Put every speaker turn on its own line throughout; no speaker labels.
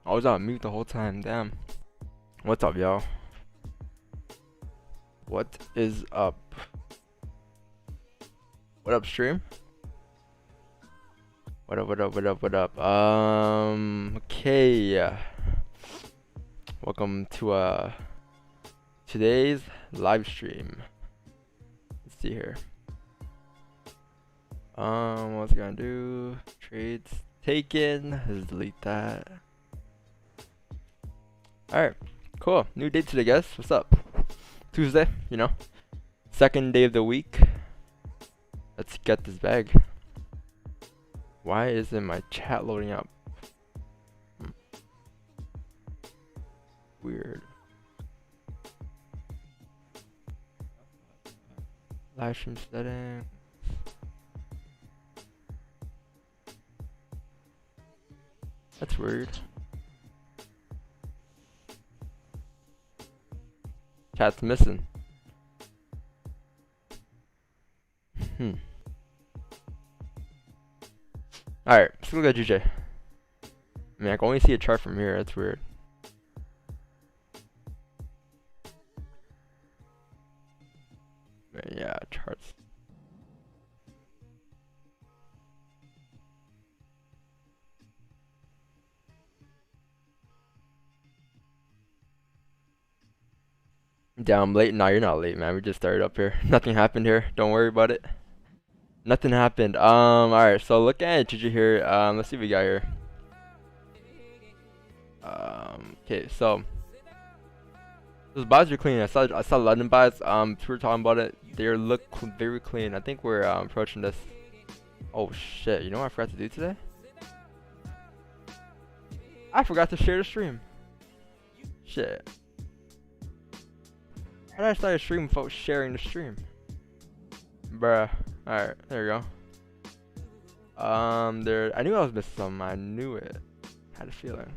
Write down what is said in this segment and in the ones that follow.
I was on mute the whole time. Damn. What's up, y'all? What is up? What up, stream? What up, what up, what up, what up? Okay. Welcome to today's live stream. Let's see here. What's it gonna do? Trades taken. Let's delete that. Alright, cool. New date today, guys. What's up? Tuesday, you know. Second day of the week. Let's get this bag. Why isn't my chat loading up? Weird. Live stream settings. That's weird. Chat's missing. Alright, let's look at GJ. I mean, I can only see a chart from here. That's weird. But yeah, charts. Damn, I'm late. Nah, you're not late, man. We just started up here. Nothing happened here. Don't worry about it. Nothing happened. Alright, so looking at GG here. Let's see what we got here. Okay, so those buys are clean. I saw London buys. We were talking about it. They look very clean. I think we're approaching this. Oh shit! You know what I forgot to do today? I forgot to share the stream. Shit. How did I start a stream without sharing the stream? Bruh. Alright, there we go. I knew I was missing something. I knew it. Had a feeling.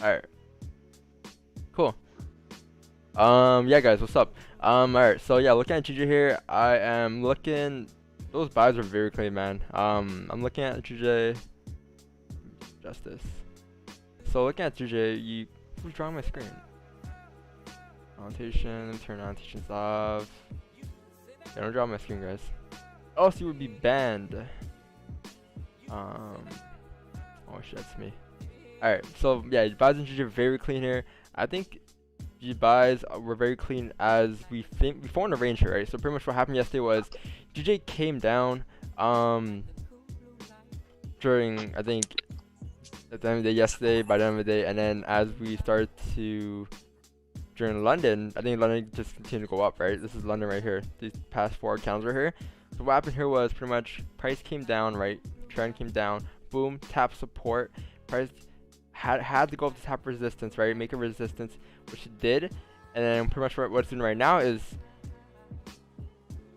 Alright. Cool. Yeah, guys, what's up? Alright, so yeah, looking at GG here, I am looking. Those buys are very clean, man. I'm looking at GJ. Justice. So looking at GJ, who's drawing my screen? Annotation, turn annotations off. Yeah, don't draw my screen, guys. Else you would be banned. Oh shit, that's me. Alright, so yeah, buys and GG are very clean here. I think G buys were very clean as we formed a range here, right? So pretty much what happened yesterday was GJ came down during, I think, at the end of the day yesterday, by the end of the day, and then as we started to during London, I think London just continued to go up, right? This is London right here. These past 4 candles right here. So what happened here was pretty much price came down, right? Trend came down, boom, tap support. Price had to go up to tap resistance, right? Make a resistance, which it did. And then pretty much what it's doing right now is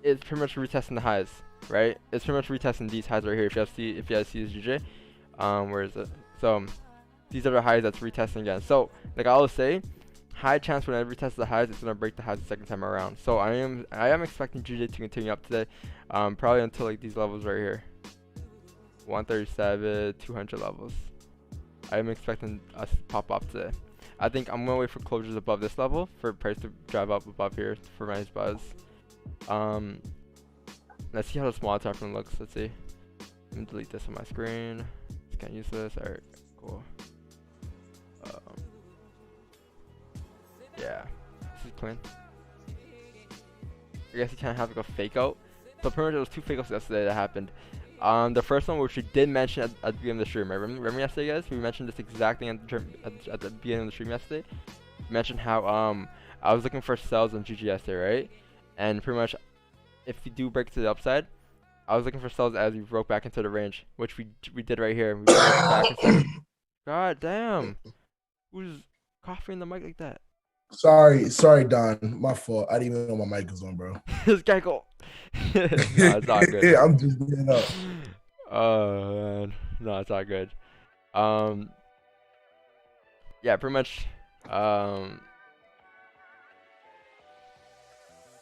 pretty much retesting the highs, right? It's pretty much retesting these highs right here. If you guys see this GJ, where is it? So these are the highs that's retesting again. So like I always say, high chance whenever it tests the highs, it's gonna break the highs the second time around. So I am expecting GJ to continue up today, probably until like these levels right here, 137, 200 levels. I am expecting us to pop off today. I think I'm gonna wait for closures above this level for price to drive up above here for my buzz. Let's see how the small time frame looks. Let's see. Let me delete this on my screen. Just can't use this. Alright, cool. Yeah, this is clean. I guess you can't have like a fake out. So pretty much there was 2 fake outs yesterday that happened. The first one, which we did mention at the beginning of the stream, right? Remember yesterday, guys? We mentioned this exact thing at the beginning of the stream yesterday. We mentioned how I was looking for sells on GG yesterday, right? And pretty much, if we do break to the upside, I was looking for sells as we broke back into the range, which we did right here. We broke back into. God damn! Who's coughing in the mic like that?
Sorry, Don. My fault. I didn't even know my mic was on, bro.
This guy go. No, it's not good.
Yeah, I'm just getting up.
Oh man, no, it's not good. Yeah, pretty much.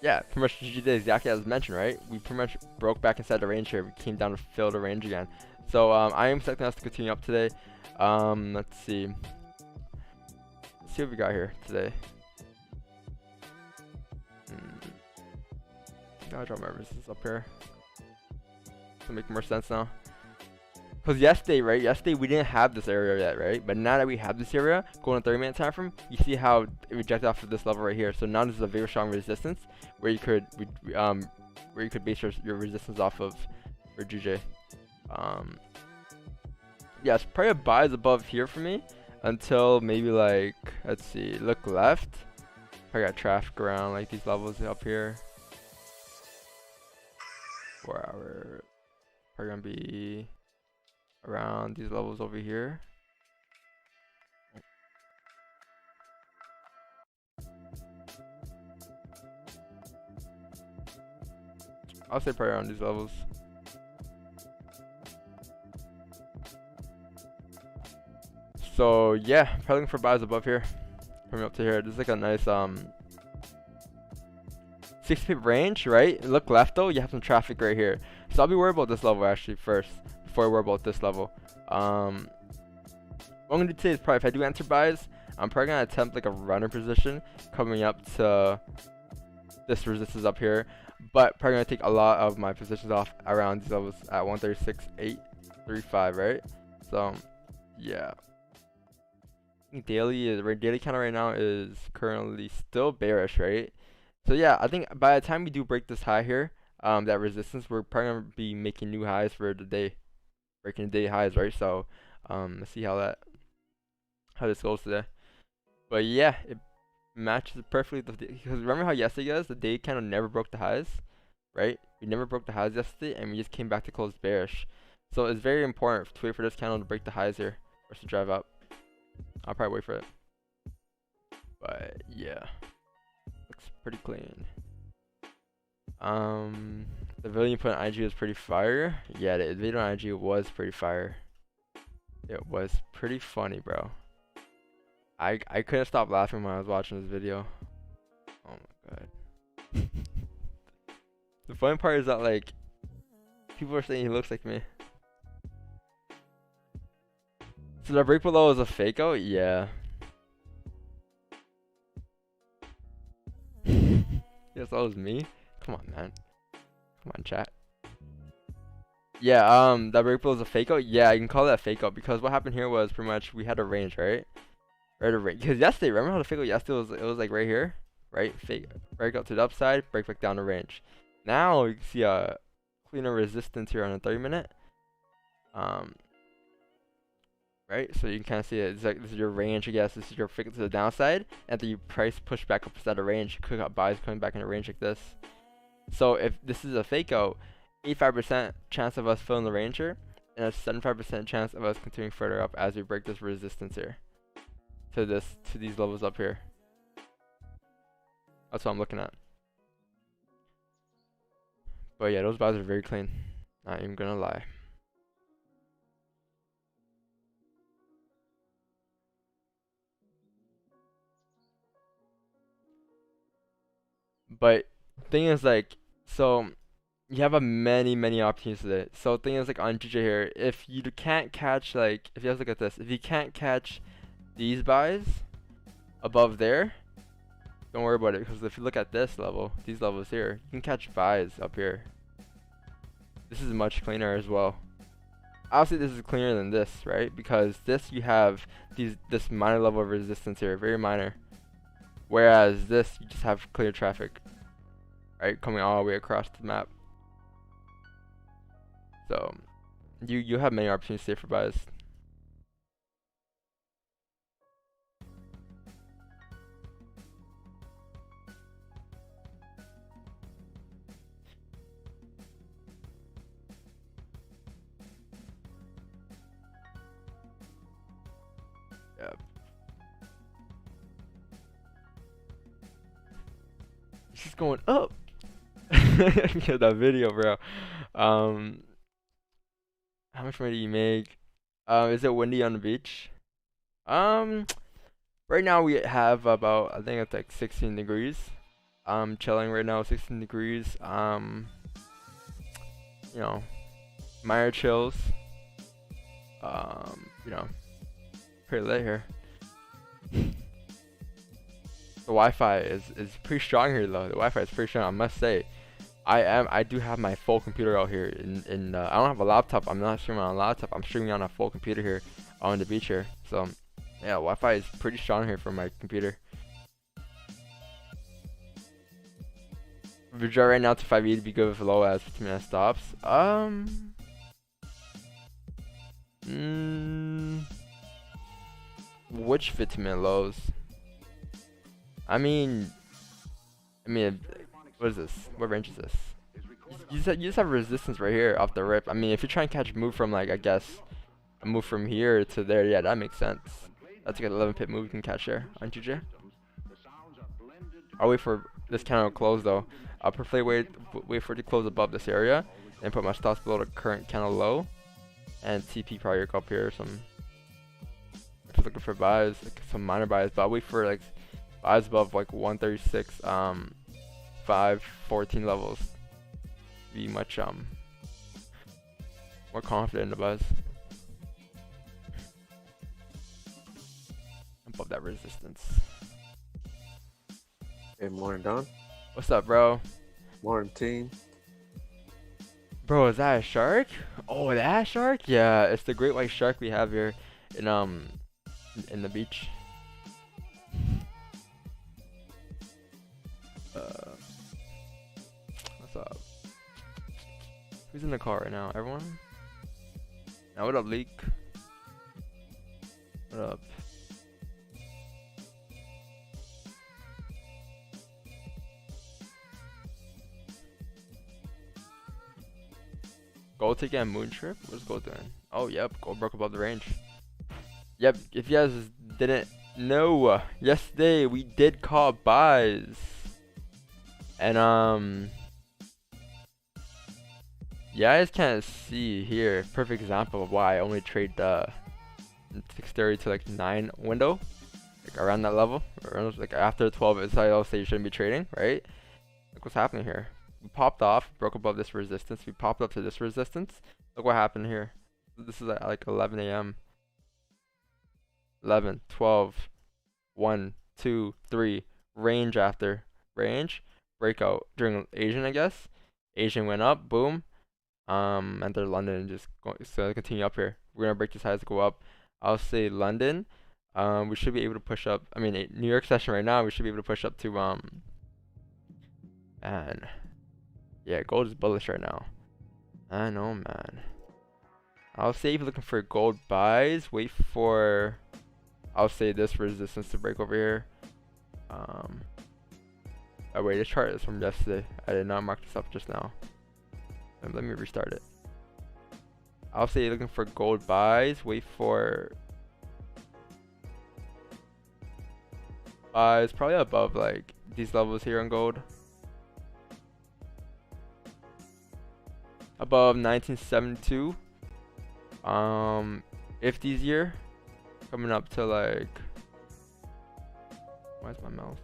Yeah, pretty much you did exactly as mentioned, right? We pretty much broke back inside the range here. We came down to fill the range again. So I am expecting us to continue up today. Let's see. Let's see what we got here today. Gotta drop my resistance up here to make more sense now. Because yesterday, right? Yesterday we didn't have this area yet, right? But now that we have this area, going to 30-minute time frame, you see how it rejected off of this level right here. So now this is a very strong resistance where you could base your resistance off of for GJ. Yeah, it's probably a buys above here for me until maybe like, let's see, look left. I got traffic around like these levels up here. 4 hour, probably gonna be around these levels over here. I'll say probably around these levels. So yeah, probably looking for buys above here. Coming up to here. This is like a nice 6 pip range, right? Look left though, you have some traffic right here. So I'll be worried about this level actually first, before I worry about this level. What I'm gonna do today is probably if I do enter buys, I'm probably gonna attempt like a runner position coming up to this resistance up here. But probably gonna take a lot of my positions off around these levels at 136.835, right? So yeah. Daily counter right now is currently still bearish, right? So yeah, I think by the time we do break this high here, that resistance, we're probably gonna be making new highs for the day, breaking the day highs, right? So let's see how this goes today. But yeah, it matches perfectly because remember how yesterday, guys, the day kind of never broke the highs, right? We never broke the highs yesterday, and we just came back to close bearish. So it's very important to wait for this candle to break the highs here, or to drive up. I'll probably wait for it. But yeah, looks pretty clean. The video you put on IG was pretty fire. Yeah, the video on IG was pretty fire. It was pretty funny, bro. I couldn't stop laughing when I was watching this video. Oh my god. The funny part is that like people are saying he looks like me. So the break below is a fake out? Yeah. Yes, that was me. Come on, man. Come on, chat. Yeah, that break below is a fake out? Yeah, you can call that a fake out because what happened here was pretty much we had a range, right? Right, a range. Because yesterday, remember how the fake out yesterday was? It was like right here, right? Fake break out to the upside, break back down to range. Now you can see a cleaner resistance here on a 30-minute. Right, so you can kind of see it. It's like this is your range, I guess. This is your fake out to the downside, and then you price push back up inside the range. You could got buys coming back in a range like this. So if this is a fake out, 85% chance of us filling the range here, and a 75% chance of us continuing further up as we break this resistance here to these levels up here. That's what I'm looking at. But yeah, those buys are very clean. Not even gonna lie. But thing is like, so you have a many opportunities today. So thing is like on GJ here, if you can't catch like, if you guys look at this, if you can't catch these buys above there, don't worry about it, because if you look at this level, these levels here, you can catch buys up here. This is much cleaner as well. Obviously this is cleaner than this, right? Because this you have this minor level of resistance here, very minor. Whereas this you just have clear traffic, right, coming all the way across the map. So you have many opportunities to stay for buys. Yep. She's going up. Yeah, that video, bro. How much money do you make? Is it windy on the beach? Right now we have about, I think it's like 16 degrees. chilling right now, 16 degrees. You know, minor chills. You know, pretty late here. The Wi-Fi is pretty strong here though. The Wi-Fi is pretty strong, I must say. I do have my full computer out here in I don't have a laptop. I'm not streaming on a laptop. I'm streaming on a full computer here on the beach here. So yeah, Wi-Fi is pretty strong here for my computer. Withdraw right now to 5E to be good with low as 15-minute stops. Which 15-minute lows? I mean, what is this? What range is this? You just have resistance right here off the rip. I mean, if you're trying to catch a move from, like, I guess a move from here to there, yeah, that makes sense. That's like an 11-pip move you can catch there, aren't you, Jay? I'll wait for this candle to close though. I'll prefer wait for it to close above this area and put my stops below the current candle low, and TP probably go up here or some. Just looking for buys, like some minor buys, but I'll wait for like buys above like 136, 514 levels. Be much more confident in the buys. Above that resistance.
Hey, morning, Don.
What's up, bro?
Morning, team.
Bro, is that a shark? Oh, that shark? Yeah, it's the great white shark we have here in the beach. What's up? Who's in the car right now? Everyone? Now, what up, Leak? What up? Gold ticket and moon trip? What's gold doing? Oh, yep, gold broke above the range. Yep, if you guys didn't know, yesterday we did call buys. And you guys can't see here, perfect example of why I only trade the 6:30 to like 9 window, like around that level, or like after 12 is I'll say you shouldn't be trading, right? Look what's happening here. We popped off, broke above this resistance, we popped up to this resistance. Look what happened here. This is at like 11 a.m. 11, 12, 1, 2, 3, range after range, breakout during Asian, I guess. Asian went up, boom. Enter London and just continue up here. We're gonna break these highs to go up. I'll say London. We should be able to push up. I mean, New York session right now. We should be able to push up to and yeah, gold is bullish right now. I know, man. I'll say if you're looking for gold buys, wait for, I'll say this resistance to break over here. Oh wait, this chart is from yesterday. I did not mark this up just now. Let me restart it. I'll say you're looking for gold buys, wait for buys probably above like these levels here on gold. Above 1972. If these year coming up to like, where's my mouse?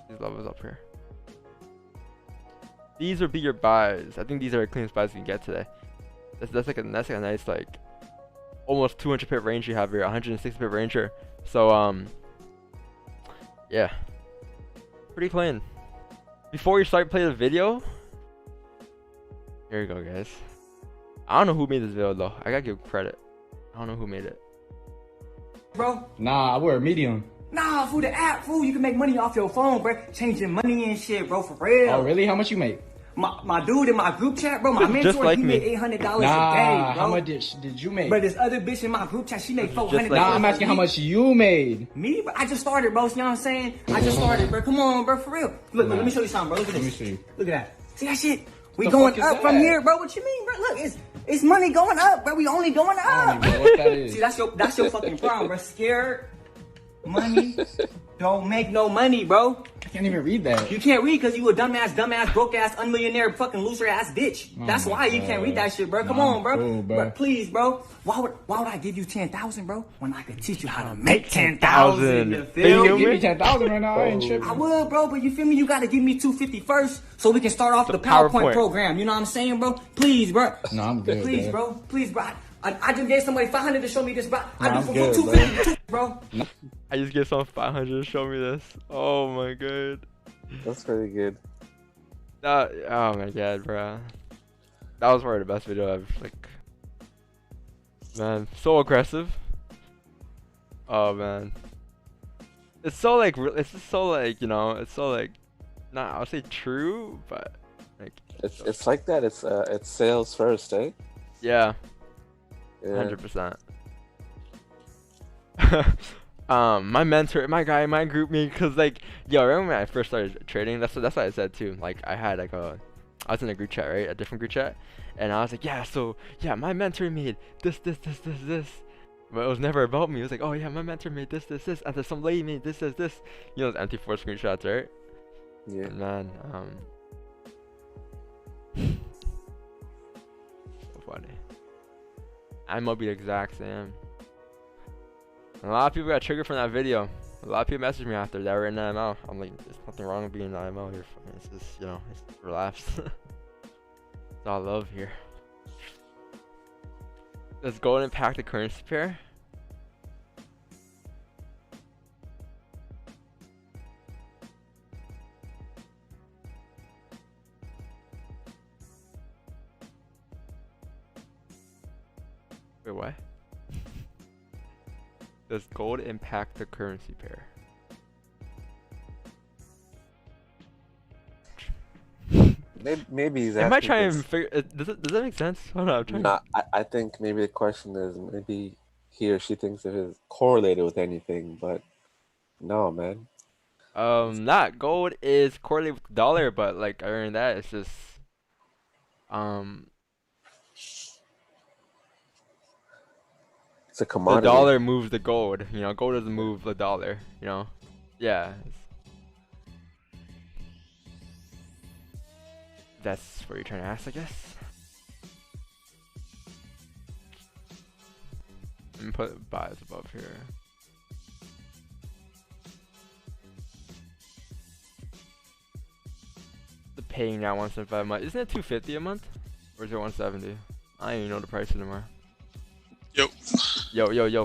These levels up here. These would be your buys. I think these are the cleanest buys you can get today. That's like a nice like almost 200 pip range you have here, 160 pip range here. So yeah, pretty clean. Before you start playing the video, here we go, guys. I don't know who made this video though. I gotta give credit. I don't know who made it.
Bro?
Nah, I wear a medium.
Nah, fool, the app, fool, you can make money off your phone, bro. Changing money and shit, bro, for real.
Oh, really? How much you make?
My dude in my group chat, bro, my mentor,
like
he
me.
made $800
Nah,
a day, bro.
how much did you make?
But this other bitch in my group chat, she made $400.
like
Nah, I'm asking how much you made.
Me, bro? I just started, bro. You know what I'm saying? I just started, bro. Come on, bro, for real. Look, let me show you something, bro. Look at this.
Let me see.
Look at that. See that shit? We
The
going
fuck is
up from
that?
here, bro. What you mean, bro? Look, it's money going up, bro. We only going
I
up.
don't even know what that is.
See, that's your fucking problem, bro. Scared. Money don't make no money, bro.
I can't even read that.
You can't read because you a dumbass, broke-ass, unmillionaire, fucking loser-ass bitch.
Oh
That's
my
why you can't read that
God.
shit, bro. Come
Nah,
on, bro.
I'm cool, bro.
Please, bro. Why would I give you 10,000, bro? When I could teach you how to make 10,000. You
You
feel
feel
me?
Give
me?
me 10,000 right now. I ain't tripping.
I would, bro, but you feel me? You gotta give me 250 first so we can start off
The
the PowerPoint
PowerPoint.
program. You know what I'm saying, bro? Please, bro.
No, I'm good,
Please,
bro.
bro. Please, bro. I just gave somebody 500 to show me this, bro. I
Nah,
do
I'm
for
good,
250, bro.
I just get some 500 to show me this. Oh my god.
That's pretty good.
Oh my god, bro. That was probably the best video I've like. Man, so aggressive. Oh man. It's so like it's just so like, you know, it's so like not I'll say true, but like
It's like that. It's sales first, eh?
yeah,
Yeah.
100%. My mentor, my guy, my group me, cause like, yo, remember when I first started trading? That's what I said too. Like, I had like I was in a group chat, right? A different group chat, and I was like, yeah, so yeah, my mentor made this, but it was never about me. It was like, oh yeah, my mentor made this, and then some lady made this. You know, those empty 4 screenshots, right?
Yeah.
And man, so funny. I might be the exact same. And a lot of people got triggered from that video. A lot of people messaged me after that were in IMO. I'm like, there's nothing wrong with being in IMO here. It's just, you know, it's relax. It's all love here. Does gold impact the currency pair? Wait, what? Does gold impact the currency pair?
Maybe he's
Am I
asking
trying to
this-
figure? Does that make sense? Hold on, I'm trying.
Nah, I think maybe the question is maybe he or she thinks it is correlated with anything, but no, man.
Not gold is correlated with the dollar, but like other than that, it's just
It's a
the
commodity.
dollar moves the gold. You know, gold doesn't move the dollar. You know, yeah. That's what you're trying to ask, I guess. Let me put buys above here. The paying now 175 a month. Isn't it 250 a month? Or is it 170? I don't even know the price anymore. Yo,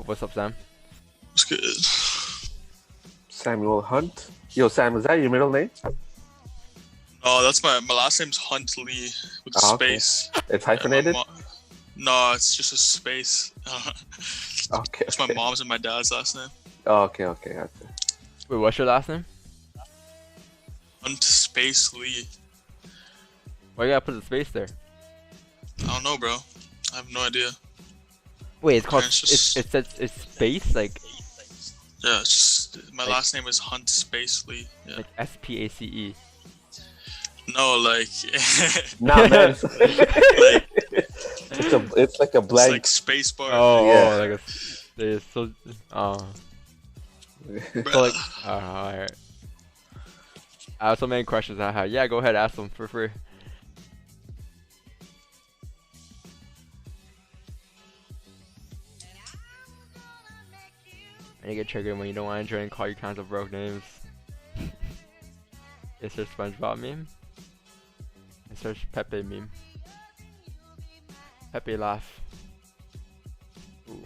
what's up, Sam?
What's good?
Samuel Hunt. Yo, Sam, is that your middle name?
Oh, that's my last name's Hunt Lee with a
Oh, okay.
space.
It's
And my
hyphenated?
no, it's just a space.
Okay.
It's my mom's and my dad's last name.
Oh, okay, gotcha.
Wait, what's your last name?
Hunt Space Lee.
Why you gotta put the space there?
I don't know, bro. I have no idea.
Wait, it's called
It's just-
it says it's space like
Yeah, it's just my
Like-
last name is Hunt Space Lee. Yeah.
like SPACE.
No, like
Nah, man.
like
It's like a
it's
blank.
like space bar.
Oh,
Yeah.
oh, like a there's so oh.
Bruh.
So like, alright. I have so many questions I have. Yeah, go ahead, ask them for free. And you get triggered when you don't want to join call you kinds of broke names. Is there SpongeBob meme? Is there Pepe meme? Pepe laugh. Ooh.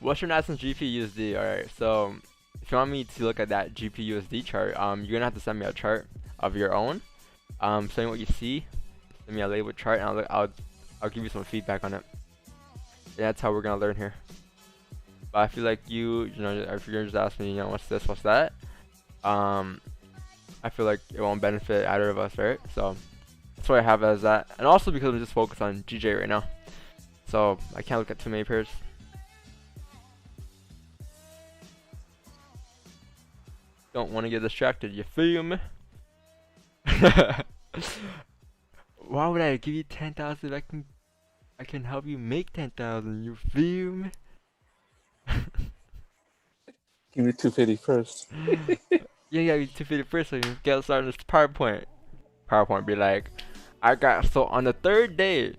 Western Aston's GPUSD. Alright, so if you want me to look at that GPUSD chart, you're gonna have to send me a chart of your own. Send me what you see. Send me a label chart, and I'll give you some feedback on it. Yeah, that's how we're gonna learn here. But I feel like you know, if you're just asking me, you know, what's this, what's that, I feel like it won't benefit either of us, right? So that's what I have as that, and also because I'm just focused on GJ right now, so I can't look at too many pairs. don't want to get distracted. You feel me? Why would I give you 10,000 if I can help you make 10,000? You feel me?
Give me 250 first.
Yeah, you 250 first so you get started on this PowerPoint. PowerPoint be like, so on the third day,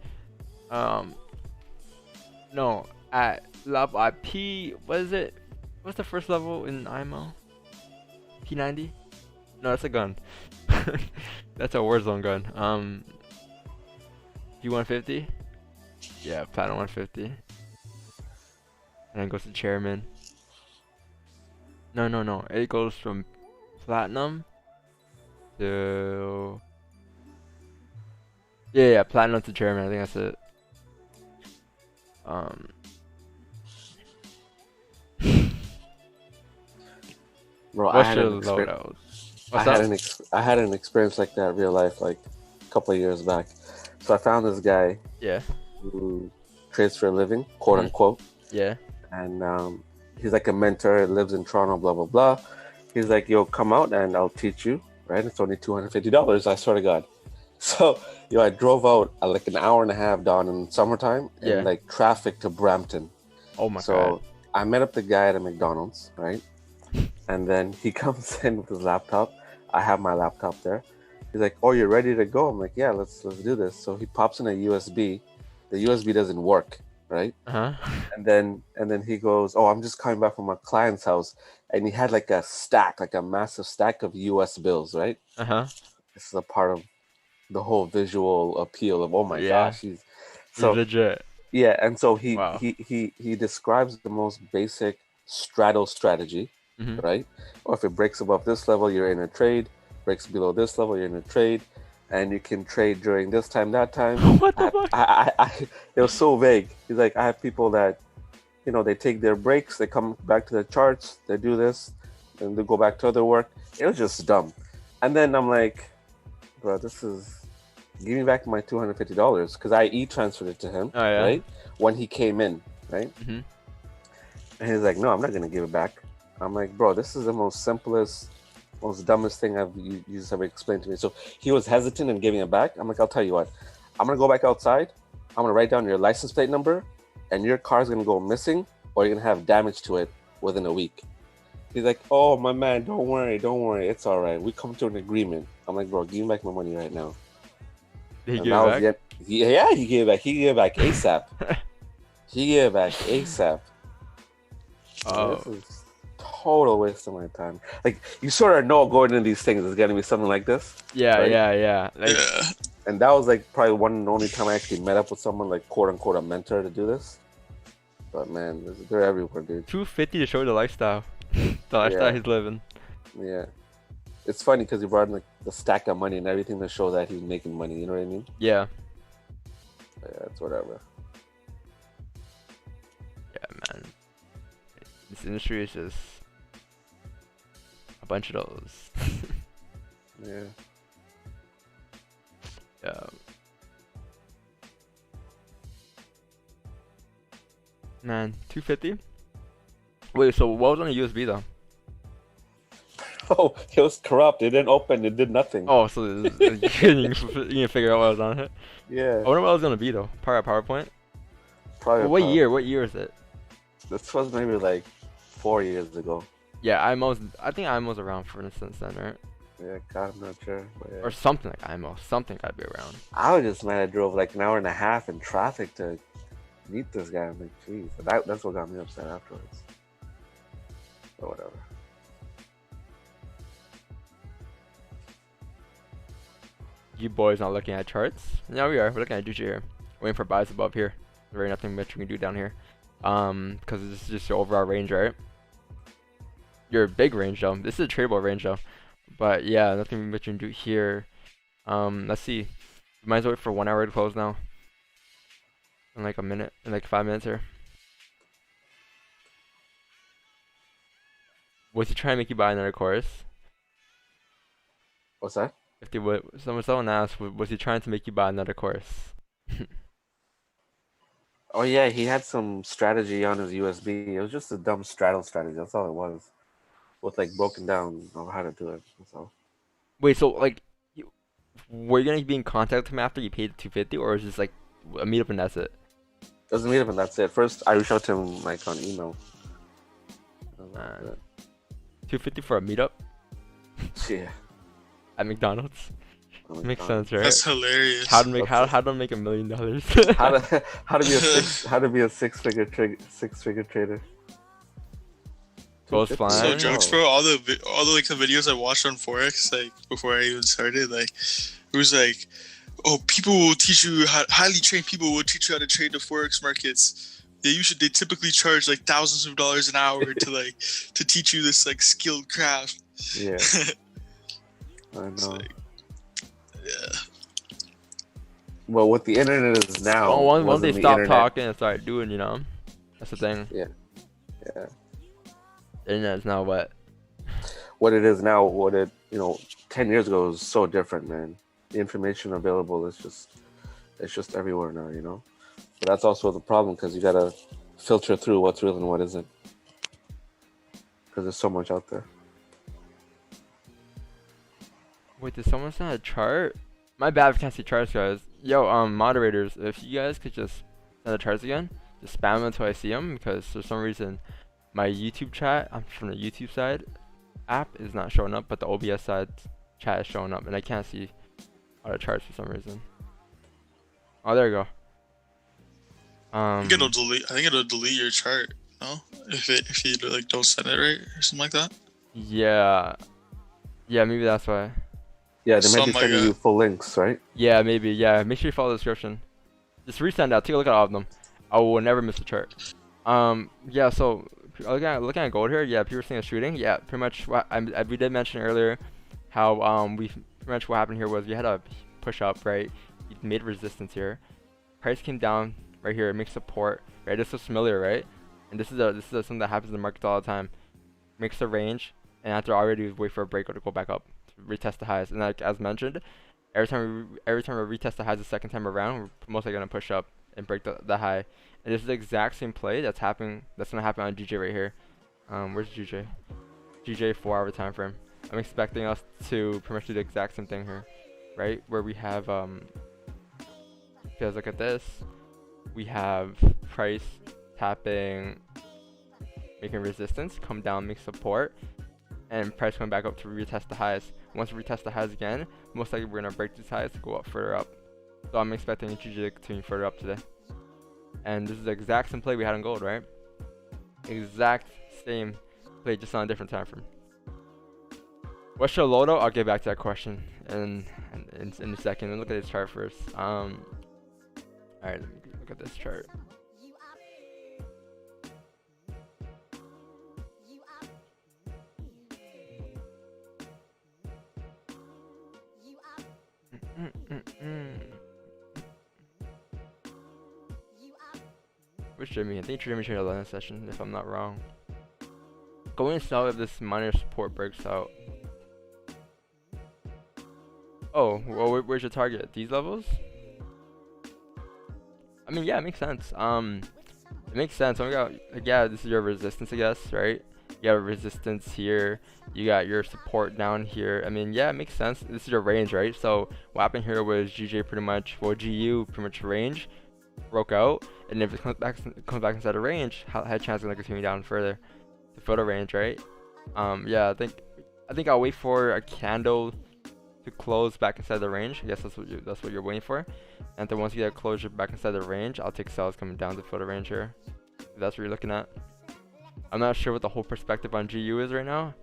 no, at level at P, what is it? What's the first level in IMO? P90? No, that's a gun. That's a Warzone gun. P150? Yeah, Platinum 150. And then goes to Chairman. No. It goes from Platinum to... Yeah, Platinum to Chairman. I think that's it.
Bro,
What's your loadout?
I had an experience like that in real life, like a couple of years back. So I found this guy
Yeah.
who trades for a living, quote unquote.
Yeah.
And he's like a mentor, lives in Toronto, blah blah blah. He's like, yo, come out and I'll teach you, right? It's only $250, I swear to God. So, I drove out like an hour and a half down in summertime in like traffic to Brampton.
Oh my God.
So I met up the guy at a McDonald's, right? And then he comes in with his laptop. I have my laptop there. He's like, "Oh, you're ready to go?" I'm like, "Yeah, let's do this." So he pops in a USB. The USB doesn't work, right? And then he goes, "Oh, I'm just coming back from a client's house," and he had like a massive stack of US bills, right? This is a part of the whole visual appeal of, oh my gosh, he's
legit.
Yeah, and so he describes the most basic straddle strategy, right? Or if it breaks above this level, you're in a trade. Breaks below this level, you're in a trade, and you can trade during this time, that time.
What the fuck?
It was so vague. He's like, I have people that, they take their breaks, they come back to the charts, they do this, and they go back to other work. It was just dumb. And then I'm like, bro, give me back my $250 because I e-transferred it to him, right? When he came in, right? And he's like, no, I'm not gonna give it back. I'm like, bro, this is the most simplest, most dumbest thing you just ever explained to me. So he was hesitant in giving it back. I'm like, I'll tell you what, I'm gonna go back outside. I'm gonna write down your license plate number, and your car's gonna go missing, or you're gonna have damage to it within a week. He's like, oh my man, don't worry, it's all right. We come to an agreement. I'm like, bro, give me back my money right now.
Did he give it back?
Yeah, he gave it back. He gave it back ASAP. He gave it back ASAP.
Oh.
This is total waste of my time. Like, you sort of know going into these things is going to be something like this.
Yeah,
right?
yeah. Like,
and that was like probably one and only time I actually met up with someone like quote unquote a mentor to do this. But man, they're everywhere, dude.
250 to show the lifestyle. The lifestyle he's living.
Yeah. It's funny because he brought in like the stack of money and everything to show that he's making money. You know what I mean?
Yeah.
Yeah, it's whatever.
Yeah, man. This industry is just a bunch of those.
Yeah.
Yeah. Man, 250? Wait, so what was on the USB though?
Oh, it was corrupt. It didn't open. It did nothing.
Oh, so you can figure out what was on it?
Yeah.
I wonder what it was gonna be though. PowerPoint?
Probably.
What year? What year is it?
This was maybe like 4 years ago.
Yeah, I think IMO's around for instance then, right?
Yeah, God, I'm not sure. But yeah.
Or something like IMO. Something gotta be around.
I was just mad I drove like an hour and a half in traffic to meet this guy. I'm like, jeez. That's what got me upset afterwards. But whatever.
You boys not looking at charts? Yeah, we are. We're looking at Juju here. Waiting for buys above here. There's really nothing much we can do down here. Because this is just your overall range, right? Your big range though. This is a tradable range though. But yeah, nothing much we can do here. Let's see. We might as well wait for 1 hour to close now. In like a minute, in like 5 minutes here. Was he trying to make you buy another course?
What's that?
If they would, someone asked, was he trying to make you buy another course?
Oh yeah, he had some strategy on his USB. It was just a dumb straddle strategy. That's all it was. with like broken down of how to do it. So
Wait, so like, were you gonna be in contact with him after you paid the 250, or is this like a meetup and that's it?
doesn't meet up and that's it. First, I reached out to him like on email.
Man. 250 for a meetup
Yeah.
at McDonald's?
Oh my
Makes
God.
sense, right?
That's hilarious.
How to make $1 million?
how to be a six figure trader.
Goes
250.
flying.
So
I
jokes, bro. All the like the videos I watched on Forex, like before I even started, like it was like, oh, people will teach you highly trained people will teach you how to trade the Forex markets. They typically charge like thousands of dollars an hour to teach you this like skilled craft.
Yeah. I
It's
know.
like, yeah.
Well, what the internet is now.
Oh, once
wasn't
they
the
stop
internet.
talking and start doing, that's the thing.
Yeah.
Internet is now what?
What it is now, 10 years ago was so different, man. The information available is just everywhere now, But that's also the problem because you gotta filter through what's real and what isn't. Because there's so much out there.
Wait, did someone send a chart? My bad if I can't see charts, guys. Yo, moderators, if you guys could just send the charts again, just spam them until I see them, because for some reason my YouTube chat, I'm from the YouTube side app, is not showing up, but the OBS side chat is showing up, and I can't see all the charts for some reason. Oh, there you go.
I think it'll delete your chart. No, if you like don't send it right or something like that.
Yeah, maybe that's why.
Yeah, they might be
Something like
sending
that.
you full links, right?
Yeah, maybe. Yeah, make sure you follow the description. Just resend out. Take a look at all of them. I will never miss a chart. Yeah. So looking at gold here. Yeah, people saying it's shooting. Yeah, pretty much. We did mention earlier how pretty much what happened here was we had a push up, right? We made resistance here. Price came down right here. It makes support. Right. This is familiar, right? And this is something that happens in the market all the time. Makes a range, and after already wait for a breakout to go back up. Retest the highs, and like as mentioned, every time we retest the highs the second time around, we're mostly gonna push up and break the high. And this is the exact same play that's gonna happen on GJ right here. Where's GJ? GJ 4-hour time frame. I'm expecting us to pretty much do the exact same thing here, right? Where we have if you guys look at this, we have price tapping, making resistance, come down, make support, and price coming back up to retest the highs. Once we retest the highs again, most likely we're gonna break these highs to go up further up. So I'm expecting GG to continue further up today. And this is the exact same play we had on gold, right? Exact same play, just on a different time frame. What's your loadout? I'll get back to that question in a second. And look at this chart first. All right, look at this chart. Where's Jimmy? I think Jimmy should have done a session, if I'm not wrong. Going south if this minor support breaks out. Oh, well, where's your target? These levels? I mean, yeah, it makes sense. It makes sense. So we got, like, yeah, this is your resistance, I guess, right? You have a resistance here. You got your support down here. I mean, yeah, it makes sense. This is your range, right? So what happened here was GJ pretty much, well, GU pretty much range broke out, and if it comes back inside the range, had a chance of gonna continue down further to fill the range, right? Yeah, I think I'll wait for a candle to close back inside the range. I guess that's what you're waiting for. And then once you get a closure back inside the range, I'll take sells coming down to fill the range here. If that's what you're looking at. I'm not sure what the whole perspective on GU is right now.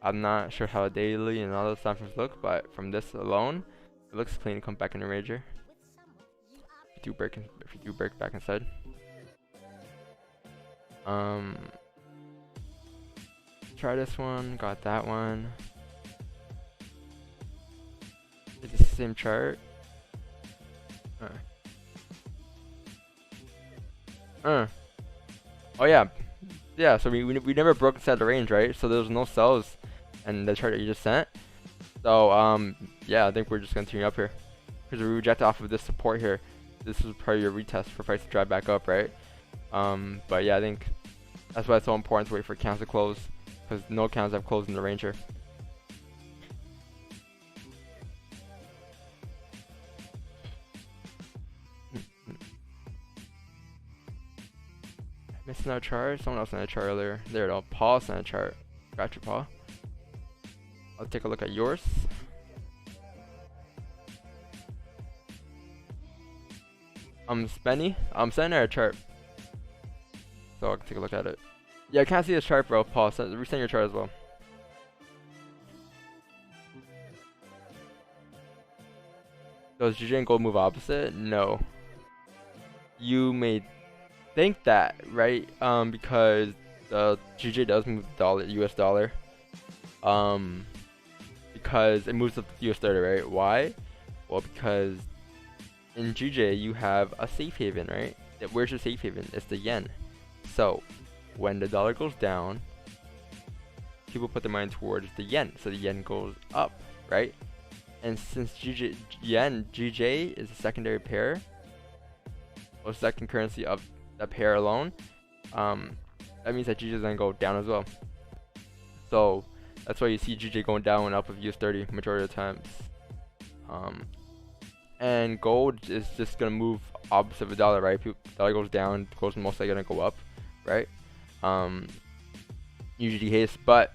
I'm not sure how daily and all those time frames look, but from this alone, it looks clean to come back in the range here. If you do break back inside. Try this one, got that one. It's the same chart. Oh yeah, so we never broke inside the range, right? So there was no sells in the chart that you just sent. So yeah, I think we're just gonna continue up here because we rejected off of this support here. This is probably your retest for price to drive back up, right? But yeah, I think that's why it's so important to wait for candles to close because no accounts have closed in the range here. Missing our chart. Someone else sent a chart earlier. There it is. Paul sent a chart. Got you, Paul. I'll take a look at yours. Spenny. I'm sending her a chart, so I can take a look at it. Yeah, I can't see the chart, bro. Paul, resend your chart as well. Does GJ and gold move opposite? No. You may think that, right? Because GJ does move the US dollar. Because it moves the US 30, right? Why? Well, because in GJ you have a safe haven, right? Where's your safe haven? It's the yen. So when the dollar goes down, people put their money towards the yen, so the yen goes up, right? And since GJ is a secondary pair, or second currency of that pair alone, that means that GJ is gonna go down as well. So that's why you see GJ going down and up with US 30 majority of the times. And gold is just gonna move opposite of the dollar, right? Dollar goes down, gold's most likely gonna go up, right? Usually case, but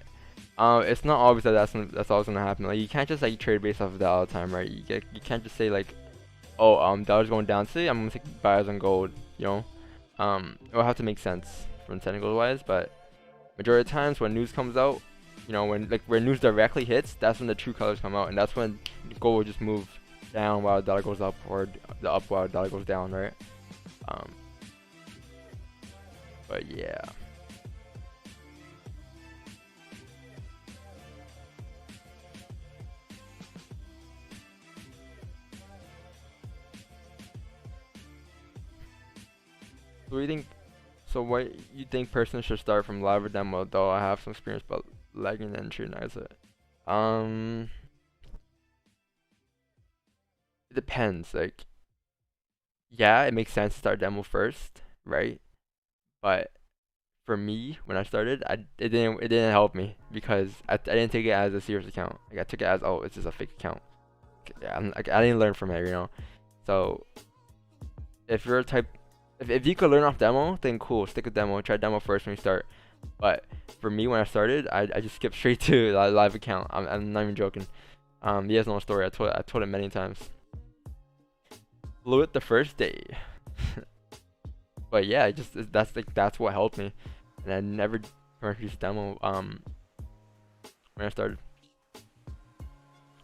it's not always that that's always gonna happen. Like, you can't just like trade based off of that all the time, right? You can't just say like, oh, dollar's going down today, I'm gonna take buyers on gold, you know? It will have to make sense from technical wise, but majority of times when news comes out, you know, when news directly hits, that's when the true colors come out, and that's when gold will just move down while the dollar goes up, or the up while the dollar goes down, right? But yeah. What do you think? So what you think person should start from live or demo? Though I have some experience, but lagging and scrutinize it. It depends. Like, yeah, it makes sense to start demo first, right? But for me, when I started, it didn't help me, because I didn't take it as a serious account. Like, I took it as, oh, it's just a fake account. Yeah, I didn't learn from it, you know. So if you're a type, if you could learn off demo, then cool, stick with demo. Try demo first when you start. But for me, when I started, I just skipped straight to live account. I'm not even joking. He has no story. I told it many times. Blew it the first day. But yeah, that's what helped me, and I never used demo when I started,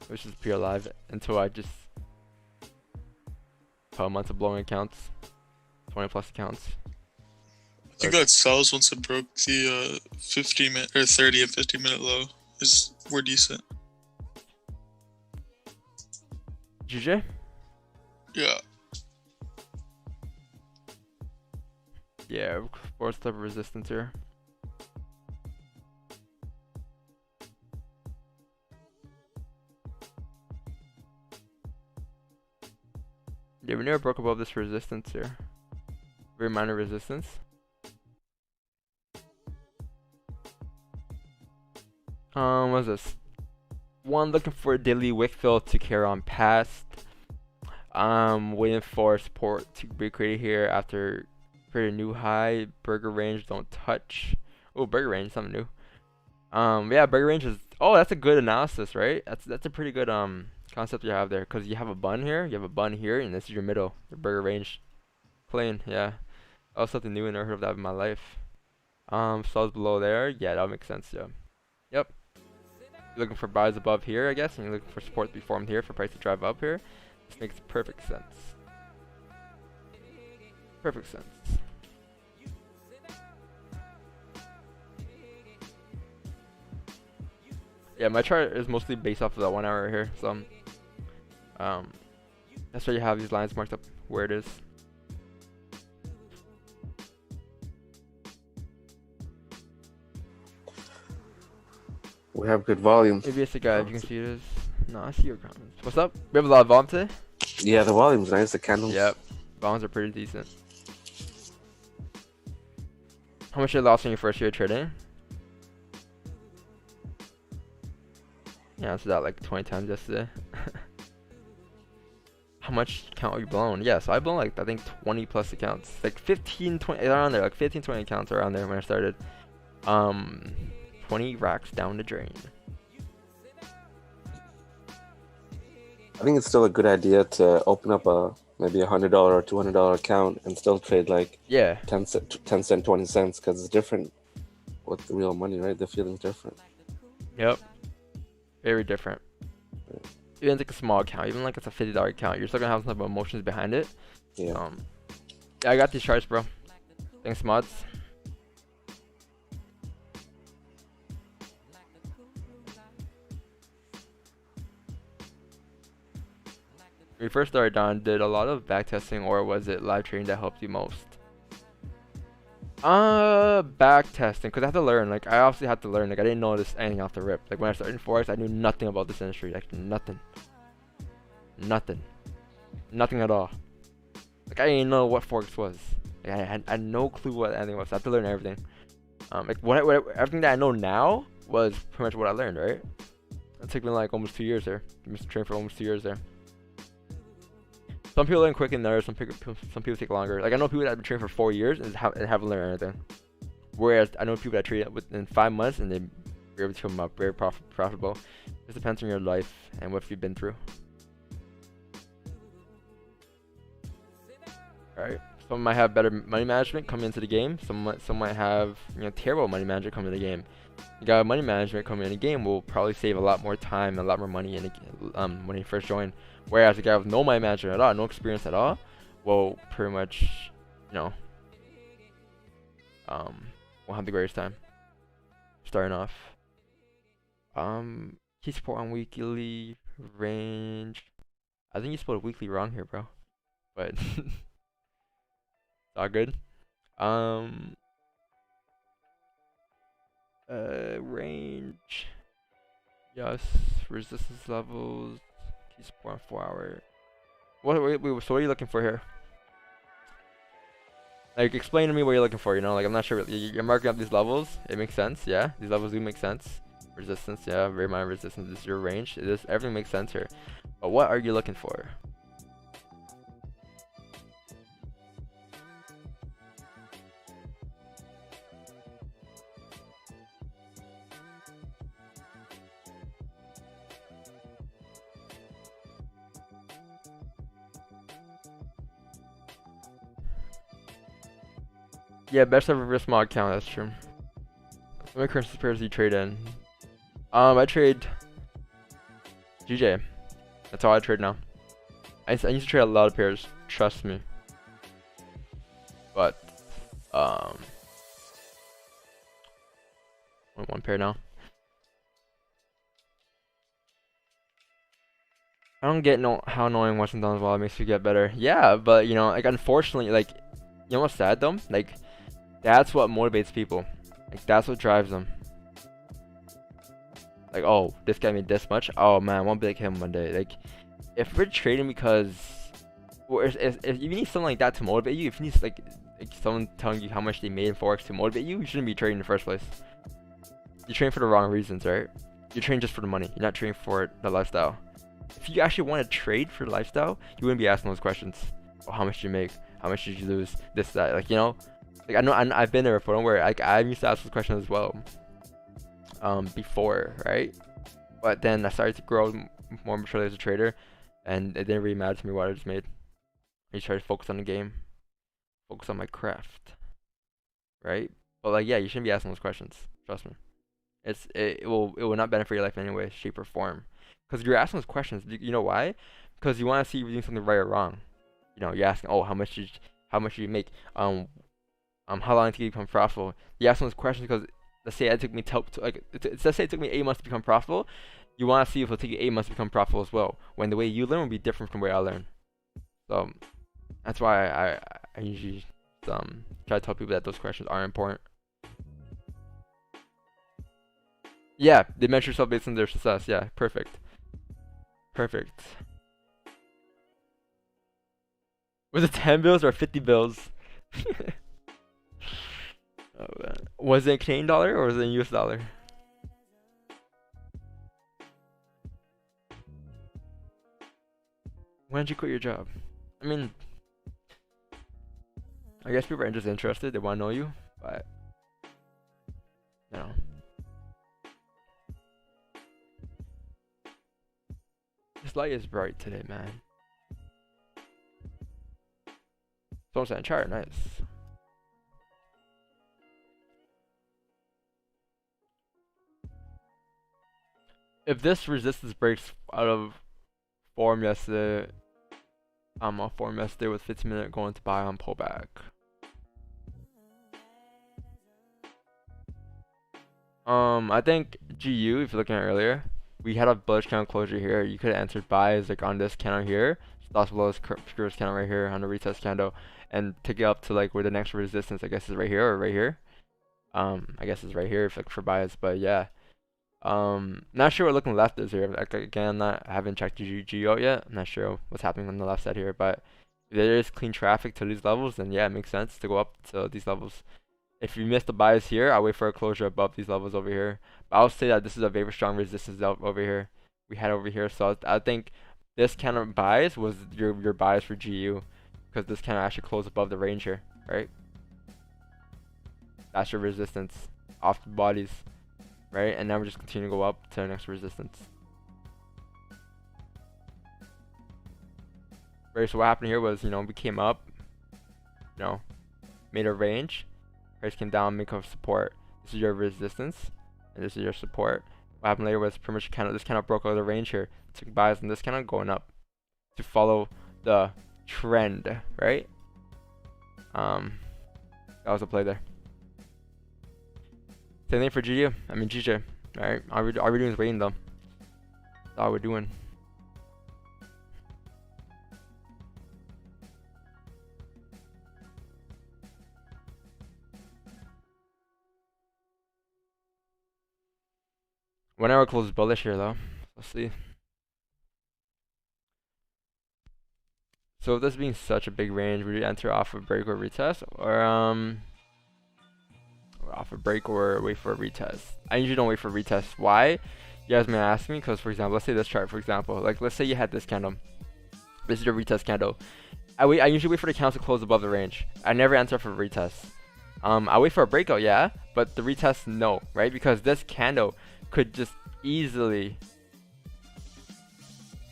which is pure live, until I just 12 months of blowing accounts, 20 plus accounts.
I think that sells once it broke the 50-minute or 30 and 50-minute low. We're decent.
GJ?
Yeah.
Yeah, fourth step of resistance here. Yeah, we never broke above this resistance here. Very minor resistance. What's this? One, looking for a daily wick fill to carry on past. Waiting for support to be created here after create a new high. Burger range, don't touch. Oh, burger range, something new. Yeah, burger range is, oh, that's a good analysis, right? That's a pretty good concept you have there, because you have a bun here, you have a bun here, and this is your middle, your burger range. Plain, yeah. That was something new, and I never heard of that in my life. Stalls below there, yeah, that makes sense, yeah. Yep. You're looking for buys above here, I guess, and you're looking for support to be formed here for price to drive up here. This makes perfect sense. Perfect sense. Yeah, my chart is mostly based off of that 1 hour right here, so that's why you have these lines marked up where it is.
We have good volume.
Maybe it's the guy, if you can see this. No, I see your comments. What's up? We have a lot of volume today?
Yeah, the volume's nice. The candles.
Yep, volumes are pretty decent. How much you lost in your first year trading? Yeah, I answered that like 20 times yesterday. How much account are you blown? Yeah, so I blown like I think 20 plus accounts. Like 15, 20 around there, like 15, 20 accounts around there when I started. 20 racks down the drain.
I think it's still a good idea to open up a maybe $100 or $200 account and still trade like
Yeah.
10 cent, 20 cents, because it's different with the real money, right? The feeling's different.
Yep. Very different. Even like a small account, even like it's a $50 account, you're still gonna have some type of emotions behind it.
Yeah.
Yeah, I got these charts, bro. Thanks, mods. When you first started, Don, did a lot of backtesting, or was it live trading that helped you most? Backtesting, because I had to learn. Like, I obviously had to learn. Like, I didn't know this anything off the rip. Like, when I started in Forex, I knew nothing about this industry. Like, nothing. Nothing at all. Like, I didn't know what Forex was. Like, I had no clue what anything was. I had to learn everything. Like, everything that I know now was pretty much what I learned, right? It took me like almost 2 years there. I must train for almost 2 years there. Some people learn quick in there. Some people take longer. Like, I know people that have been training for 4 years and haven't learned anything. Whereas I know people that train within 5 months and they're able to become very profitable. It depends on your life and what you've been through. Alright. Some might have better money management coming into the game. Some might have terrible money management coming into the game. You got money management coming in the game will probably save a lot more time and a lot more money in the, when you first join. Whereas a guy with no money management at all, no experience at all, will pretty much, won't have the greatest time starting off. Key support on weekly range. I think you spelled weekly wrong here, bro. But it's all good. Range. Yes. Resistance levels. Key support on 4 hour. So what are you looking for here? Like, explain to me what you're looking for, like, I'm not sure. You're marking up these levels. It makes sense, yeah. These levels do make sense. Resistance, yeah. Very minor resistance. This is your range. Everything makes sense here. But what are you looking for? Yeah, best ever risk mod account, that's true. How many currency pairs do you trade in? I trade GJ. That's all I trade now. I used to trade a lot of pairs, trust me. But one pair now. I don't get how annoying watching done while it makes you get better. Yeah, but like, unfortunately, like, you know what's sad though? Like, that's what motivates people. Like, that's what drives them. Like, oh, this guy made this much. Oh man, I want to be like him one day. Like, if we're trading because, or if you need something like that to motivate you, if you need like someone telling you how much they made in Forex to motivate you, you shouldn't be trading in the first place. You train for the wrong reasons, right? You train just for the money. You're not training for the lifestyle. If you actually want to trade for the lifestyle, you wouldn't be asking those questions. Oh, how much did you make? How much did you lose? This, that. Like, like, I've been there before. Don't worry. Like, I used to ask those questions as well. Before, right? But then I started to grow more maturely as a trader, and it didn't really matter to me what I just made. I just tried to focus on the game, focus on my craft, right? But like, yeah, you shouldn't be asking those questions. Trust me. It will not benefit your life in any way, shape, or form. Because you're asking those questions. You know why? Because you want to see if you're doing something right or wrong. You're asking, oh, how much did you make? How long did you become profitable? You ask those questions because let's say it took me let's say it took me 8 months to become profitable. You want to see if it'll take you 8 months to become profitable as well. When the way you learn will be different from the way I learn. So that's why I usually try to tell people that those questions are important. Yeah, they measure yourself based on their success. Yeah, perfect. Perfect. Was it 10 bills or 50 bills? Oh, man. Was it Canadian dollar or was it in US dollar? When did you quit your job? I mean, I guess people are just interested. They want to know you, but you know. This light is bright today, man. So I'm saying, chart, nice. If this resistance breaks out of form yesterday, I'm off form yesterday with 15-minute going to buy on pullback. I think GU, if you're looking at earlier, we had a bullish candle closure here. You could have entered buys like on this candle here, stops below this previous candle right here on the retest candle, and take it up to like where the next resistance I guess is right here or right here. I guess it's right here if like for buys, but yeah. Not sure what looking left is here. Like again, I haven't checked the GU out yet. I'm not sure what's happening on the left side here, but if there is clean traffic to these levels, then yeah, it makes sense to go up to these levels. If you miss the buys here, I'll wait for a closure above these levels over here. But I'll say that this is a very strong resistance out over here. We had over here, so I think this kind of buys was your buys for GU, because this kind of actually closed above the range here, right? That's your resistance off the bodies, right? And now we're just continuing to go up to the next resistance. Right, so what happened here was, we came up, made a range. Price came down, make a support. This is your resistance, and this is your support. What happened later was pretty much this kind of broke out of the range here. Took buys and this kind of going up to follow the trend, right? That was a play there. Same thing for GU. I mean GJ. Alright, all we're doing is waiting though. That's all we're doing. One hour closes bullish here though. Let's see. So with this being such a big range, would you enter off a break or retest, or off a break or wait for a retest? I usually don't wait for a retest. Why? You guys may ask me, because for example, let's say this chart, for example, like let's say you had this candle. This is your retest candle. I usually wait for the candle to close above the range. I never enter for a retest. I wait for a breakout, yeah, but the retest, no, right? Because this candle could just easily,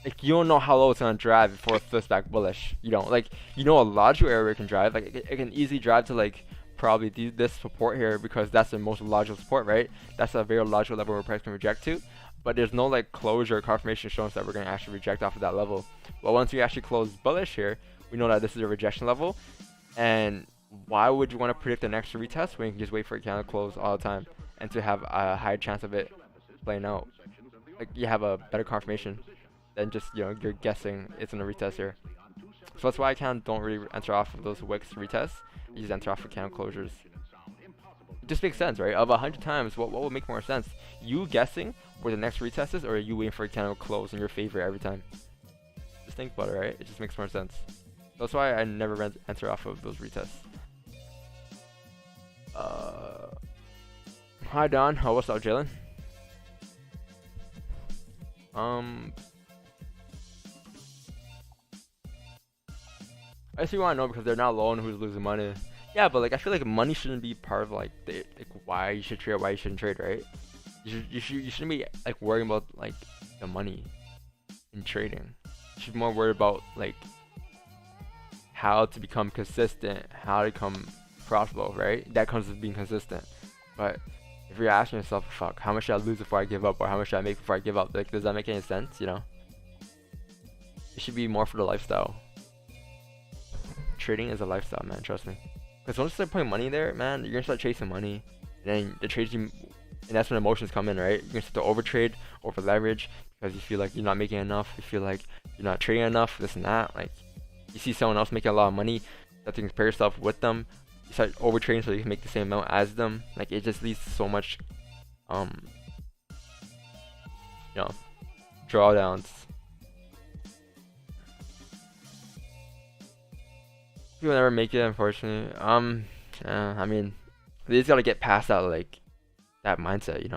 like, you don't know how low it's gonna drive before it flips back bullish. You don't, like, a logical area where it can drive, like it can easily drive to like probably this support here, because that's the most logical support, right? That's a very logical level where price can reject to, but there's no like closure confirmation showing us that we're gonna actually reject off of that level. But once we actually close bullish here, we know that this is a rejection level. And why would you want to predict the next retest when you can just wait for a candle to close all the time and to have a higher chance of it playing out? Like, you have a better confirmation than just, you're guessing it's in a retest here. So that's why I kind of don't really enter off of those wicks retests. You just enter off of candle closures. It just makes sense, right? Of 100 times, what would make more sense? You guessing where the next retest is, or are you waiting for a candle to close in your favor every time? Just think about it, right? It just makes more sense. That's why I never enter off of those retests. Hi Don, oh, what's up, Jalen? I just want to know because they're not low and who's losing money. Yeah, but like I feel like money shouldn't be part of like why you should trade, why you shouldn't trade, right? You shouldn't be like worrying about like the money in trading. You should be more worried about like how to become consistent, how to become profitable, right? That comes with being consistent. But if you're asking yourself, fuck, how much should I lose before I give up, or how much should I make before I give up? Like, does that make any sense? It should be more for the lifestyle. Trading is a lifestyle, man. Trust me. Because once you start putting money there, man, you're gonna start chasing money, and then the trades and that's when emotions come in, right? You're gonna start to overtrade, over leverage, because you feel like you're not making enough. You feel like you're not trading enough. This and that. Like, you see someone else making a lot of money, you have to compare yourself with them. You start overtrading so you can make the same amount as them. Like, it just leads to so much, drawdowns. People never make it, unfortunately. I mean, they just gotta get past that, like, that mindset, You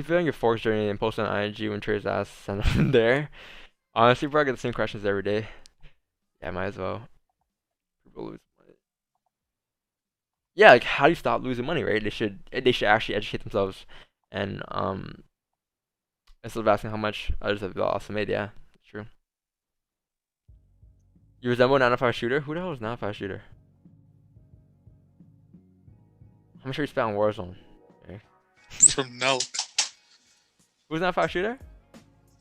Keep feeling your Forex journey and post on IG when traders ask, send them there. Honestly, bro, I get the same questions every day. Yeah, might as well. People lose money. Yeah, like how do you stop losing money, right? They should actually educate themselves, and instead of asking how much others have lost and made. Yeah, true. You resemble an 905 shooter? Who the hell is 905 shooter? How much are you spent on Warzone? Okay.
From Nelk.
Who's 905 shooter?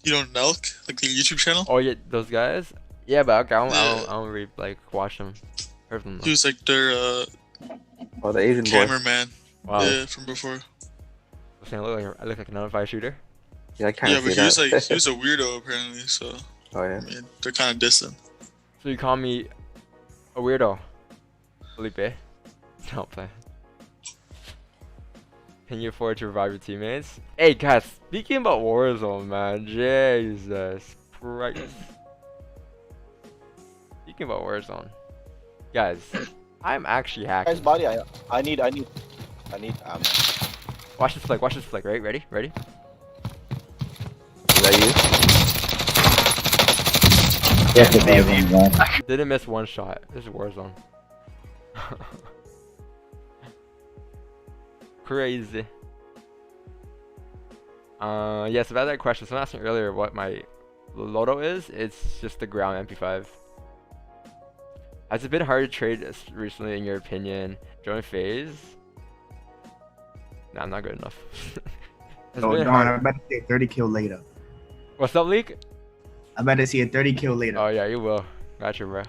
You know Nelk, like the YouTube channel.
Oh yeah, those guys. Yeah, but okay,
Yeah.
I don't really like watch them. Heard from them.
He was like their
Oh, the Asian boy.
cameraman.
Wow.
Yeah, from before.
I look like a 905 shooter.
Yeah, I kind
Yeah,
of
but
see
he was
that.
like he was a weirdo apparently. So
Oh yeah.
I mean, they're kind of distant.
So you call me a weirdo, Felipe? Don't play. Can you afford to revive your teammates? Hey guys, speaking about Warzone, man, Jesus Christ. Speaking about Warzone, guys, I'm actually hacking.
Guy's body. I need.
Watch this flick, right? Ready?
Is that you?
Yes, it is.
Didn't miss one shot. This is Warzone. Crazy. Yes, about that question. Someone asked me earlier what my Lotto is. It's just the ground MP5. Has it been hard to trade recently, in your opinion? Join phase? Nah, I'm not good enough. Has it
Oh,
been
darn,
hard-
I'm about to see a 30 kill later.
What's up, Leak?
I'm about to see a 30 kill later.
Oh yeah, you will. Gotcha, bro.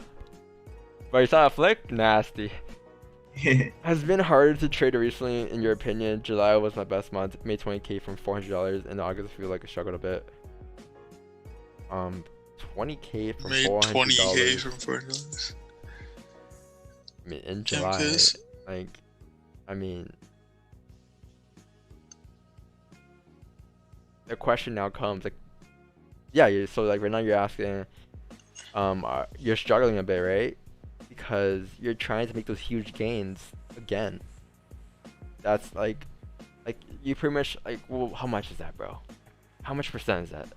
But you saw a flick? Nasty. Has it been harder to trade recently, in your opinion? July was my best month. Made 20k from $400. In August, I feel like I struggled a bit. 20k from
Made
$400.
20K from $400.
I mean, in
Damn,
July,
cuz.
like, I mean, the question now comes, like, yeah, so like right now you're asking, you're struggling a bit, right? Because you're trying to make those huge gains again. That's like you pretty much like, well, how much is that, bro? How much percent is that?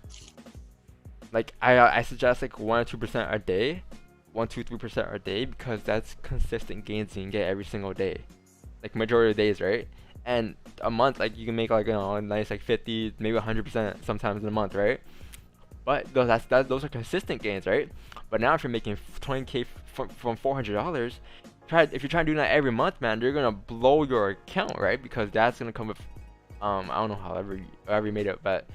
Like I suggest like 1 or 2% a day, 1, 2, 3% a day, because that's consistent gains you can get every single day, like majority of days, right? And a month, like you can make like, you know, a nice like 50, maybe 100% sometimes in a month, right? But those are consistent gains, right? But now if you're making 20k from $400, if you're trying to do that every month, man, you're gonna blow your account, right? Because that's gonna come with I don't know however you made it, but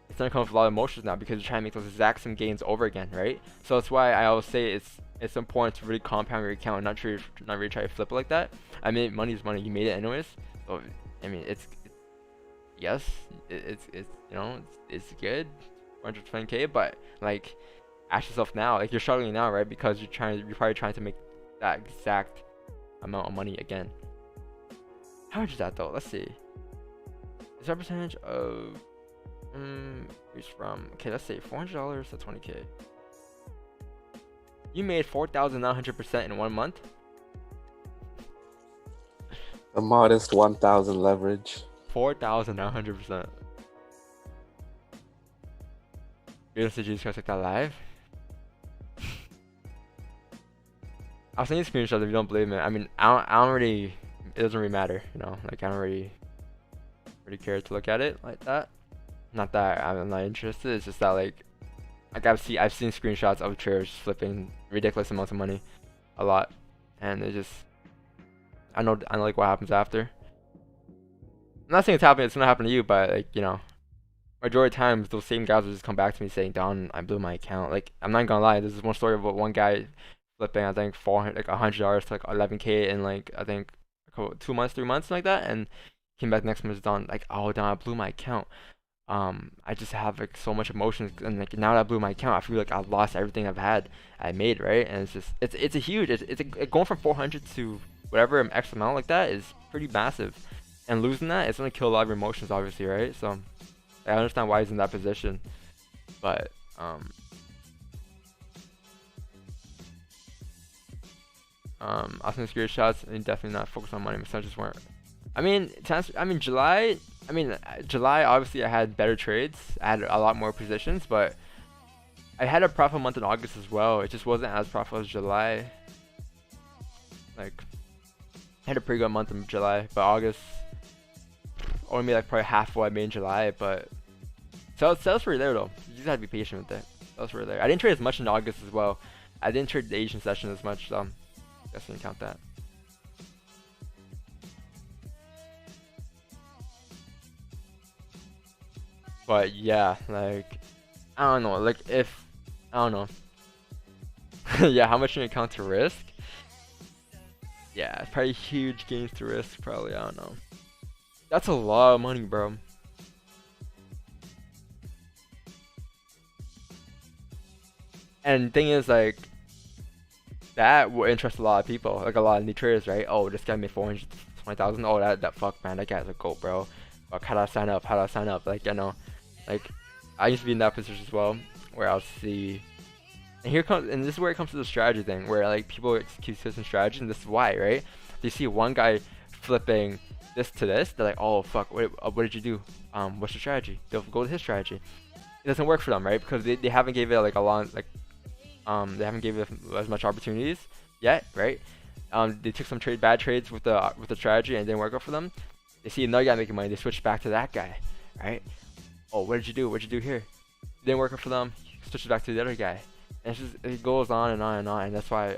it's gonna come with a lot of emotions now, because you're trying to make those exact same gains over again, right? So that's why I always say it's important to really compound your account and not really try to flip it like that. I mean, money is money. You made it anyways. So I mean, it's yes, it's you know, it's good. 120k, but like, ask yourself now, like you're struggling now, right? Because you're probably trying to make that exact amount of money again. How much is that though? Let's see. Is that percentage of it's from, okay, let's say $400 to 20k. You made 4,900% in 1 month.
A modest 1,000 leverage.
4,900%. You're gonna Jesus Christ like that live? I'll send you screenshots if you don't believe me. I mean, I don't really, it doesn't really matter, you know, like I don't really care to look at it like that. Not that I'm not interested, it's just that like I've seen screenshots of traders flipping ridiculous amounts of money a lot, and it just, I know like what happens after. I'm not saying it's gonna happen to you, but like, you know, majority of times those same guys will just come back to me saying, Don, I blew my account. Like, I'm not gonna lie, this is one story about one guy flipping, I think $100 to like 11k in like, I think 2 months, 3 months, like that, and came back next month, Don, like, oh Don, I blew my account. I just have like so much emotions, and like now that I blew my account, I feel like I've lost everything I made, right? And it's just, it's a huge, going from 400 to whatever X amount like that is pretty massive, and losing that, it's gonna kill a lot of your emotions, obviously, right? So I understand why he's in that position, but I'll send screenshots and definitely not focus on money. My just weren't I mean, July. July. Obviously, I had better trades. I had a lot more positions, but I had a profitable month in August as well. It just wasn't as profitable as July. Like, I had a pretty good month in July, but August only made like probably half what I made in July. But sales were there though. You just had to be patient with it. Sales were there. I didn't trade as much in August as well. I didn't trade the Asian session as much, so I guess I didn't count that. But yeah, like, I don't know, like I don't know. Yeah, how much you count to risk? Yeah, it's probably huge gains to risk, probably, I don't know. That's a lot of money, bro. And the thing is, like, that will interest a lot of people, like a lot of new traders, right? Oh, this guy made 420,000. Oh, that fuck, man, that guy's a goat, bro. Fuck, how do I sign up? How do I sign up? Like, you know, like, I used to be in that position as well, where I'll see. And this is where it comes to the strategy thing, where like people execute certain strategy, and this is why, right? They see one guy flipping this to this, they're like, oh fuck, what did you do? What's your strategy? They'll go to his strategy. It doesn't work for them, right? Because they haven't gave it like a long, like, they haven't gave it as much opportunities yet, right? They took some bad trades with the strategy and it didn't work out for them. They see another guy making money, they switch back to that guy, right? Oh, what did you do? What'd you do here? It didn't work out for them. Switches back to the other guy. And it goes on and on and on, and that's why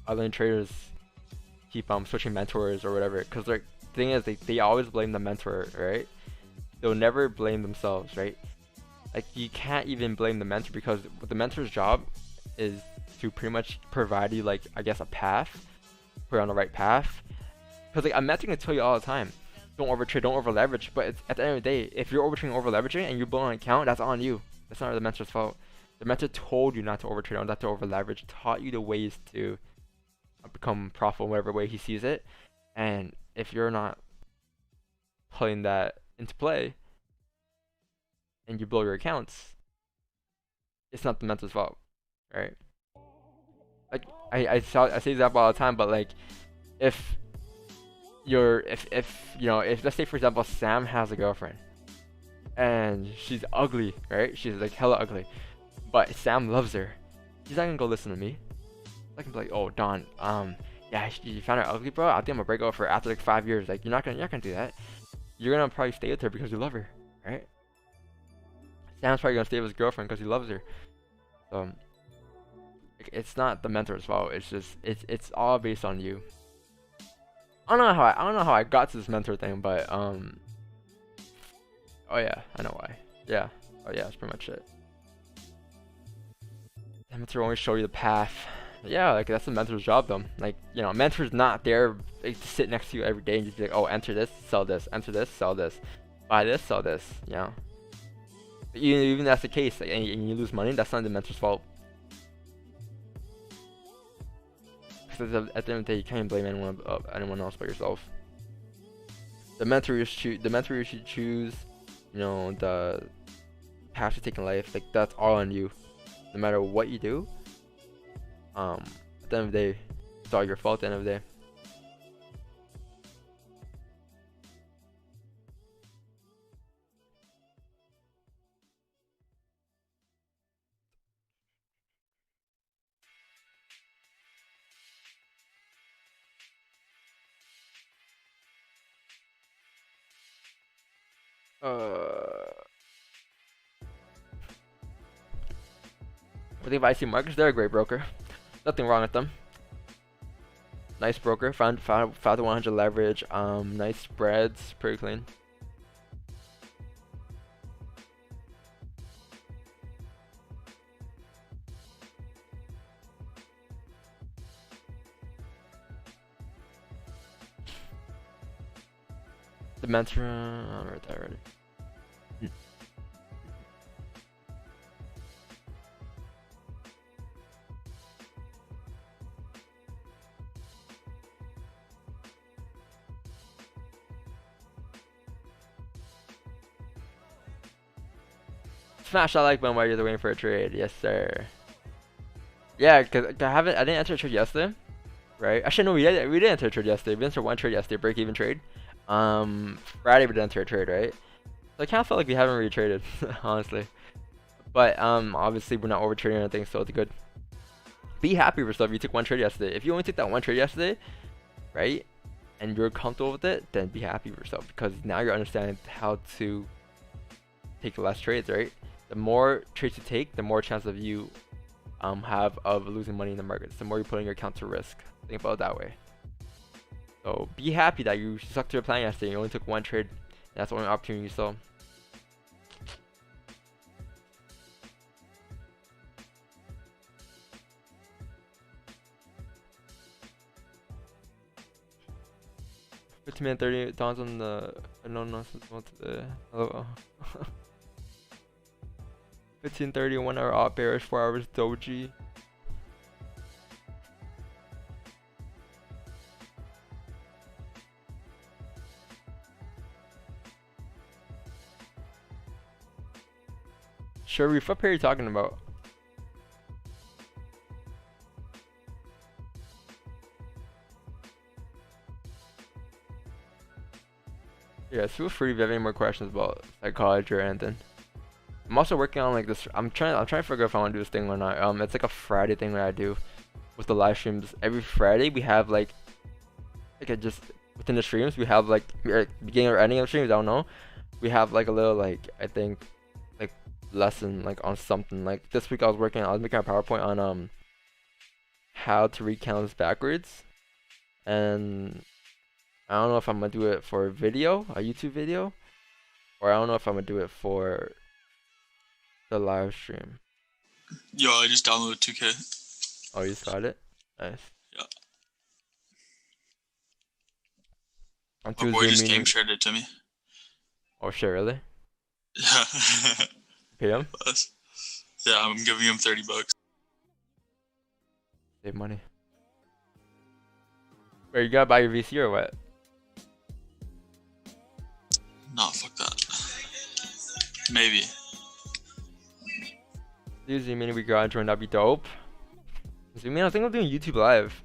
other traders keep switching mentors or whatever. Because like the thing is, they always blame the mentor, right? They'll never blame themselves, right? Like you can't even blame the mentor, because the mentor's job is to pretty much provide you, like, I guess, a path, put you on the right path. Because like a mentor can tell you all the time, don't overtrade, don't over leverage. But it's, at the end of the day, if you're overtrading, over leveraging, and you're blowing an account, that's on you. That's not the mentor's fault. The mentor told you not to overtrade, not to over leverage, taught you the ways to become profitable in whatever way he sees it. And if you're not putting that into play and you blow your accounts, it's not the mentor's fault, right? Like I say that all the time, but like if let's say for example Sam has a girlfriend and she's ugly, right? She's like hella ugly. But Sam loves her. He's not gonna go listen to me. I can be like, oh Don, yeah, you found her ugly, bro. I think I'm gonna break up with her after like 5 years. Like you're not gonna do that. You're gonna probably stay with her because you love her, right? Sam's probably gonna stay with his girlfriend because he loves her. So it's not the mentor's fault. It's just it's all based on you. I don't know how I got to this mentor thing, but oh yeah, I know why. Yeah, oh yeah, that's pretty much it. The mentor always show you the path. Yeah, like that's the mentor's job though. Like, you know, mentor's not there like, to sit next to you every day and just be like, oh, enter this, sell this, enter this, sell this, buy this, sell this, you know. But even that's the case, like, and you lose money, that's not the mentor's fault. Because at the end of the day, you can't blame anyone else but yourself. The mentor you should choose, you know, the path to take in life, like that's all on you. No matter what you do, at the end of the day, it's all your fault at the end of the day. I think if IC Markets, they're a great broker. Nothing wrong with them. Nice broker, found the 100 leverage, nice spreads, pretty clean. The mentor, I read that already. Smash that like button while you're waiting for a trade. Yes, sir. Yeah, cause I didn't enter a trade yesterday. right? Actually, no, we didn't enter a trade yesterday. We entered one trade yesterday, break even trade. Friday we didn't enter a trade, right? So I kind of felt like we haven't really traded, honestly. But obviously we're not over trading or anything, so it's good. Be happy with yourself. You took one trade yesterday. If you only took that one trade yesterday, right, and you're comfortable with it, then be happy with yourself, because now you're understanding how to take less trades, right? The more trades you take, the more chance of you have of losing money in the markets. The more you're putting your account to risk. Think about it that way. So be happy that you stuck to your plan yesterday. You only took one trade. That's the only opportunity you saw. $15 $30 on the no 15:30 1 hour op bearish 4 hours doji. Sharif, what pair are you talking about? Yeah, feel free if you have any more questions about psychology or anything. I'm also working on like this. I'm trying to figure out if I want to do this thing or not. It's like a Friday thing that I do with the live streams. Every Friday we have like just within the streams we have like beginning or ending of streams. I don't know. We have like a little like I think like lesson like on something. Like this week I was making a PowerPoint on how to read candles backwards, and I don't know if I'm gonna do it for a video, a YouTube video, or I don't know if I'm gonna do it for the live stream.
Yo, I just downloaded 2K.
Oh, you just got it? Nice.
Yeah.
On
My boy just game shared it to me.
Oh shit, really?
Yeah.
Pay him?
Yeah, I'm giving him $30.
Save money. Wait, you gotta buy your VC or what?
Nah, fuck that. Maybe.
Usually mini we garage join, that'd be dope. So, man, I think I'm doing YouTube live.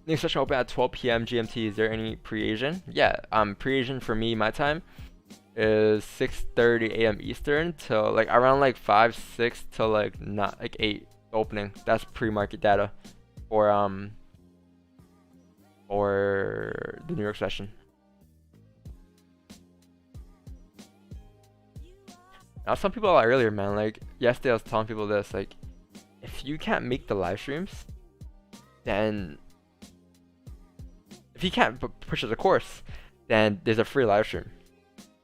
Next session open at 12 p.m. GMT. Is there any pre-Asian? Yeah, pre-Asian for me, my time is 6:30 a.m. Eastern till like around like 5, 6 till like not like 8 opening. That's pre-market data for the New York session. Now some people like earlier, man, like yesterday I was telling people this, like if you can't make the live streams, then if you can't push the course, then there's a free live stream.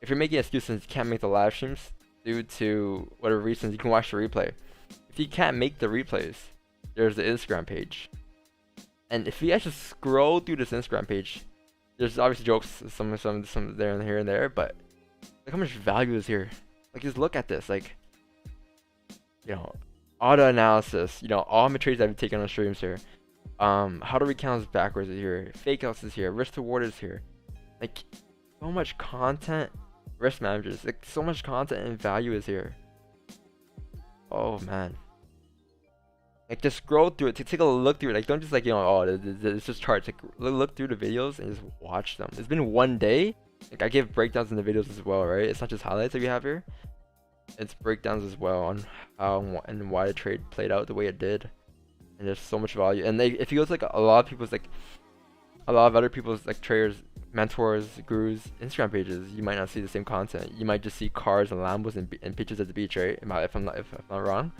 If you're making excuses you can't make the live streams due to whatever reasons, you can watch the replay. If you can't make the replays, there's the Instagram page. And if you actually scroll through this Instagram page, there's obviously jokes, some there and here and there, but look how much value is here. Like just look at this, like, you know, auto analysis, you know, all my trades I've taken on streams here. How to recount backwards is here, fakeouts is here, risk to reward is here. Like so much content, risk managers, like so much content and value is here. Oh man. Like just scroll through it, take a look through it. Like don't just like, you know, oh it's just charts. Like look through the videos and just watch them. It's been one day. Like I give breakdowns in the videos as well, right? It's not just highlights that we have here. It's breakdowns as well on how and why the trade played out the way it did. And there's so much value. And they, if you go to like a lot of other people's like traders, mentors, gurus, Instagram pages, you might not see the same content. You might just see cars and Lambos and pictures at the beach, right? If I'm not wrong,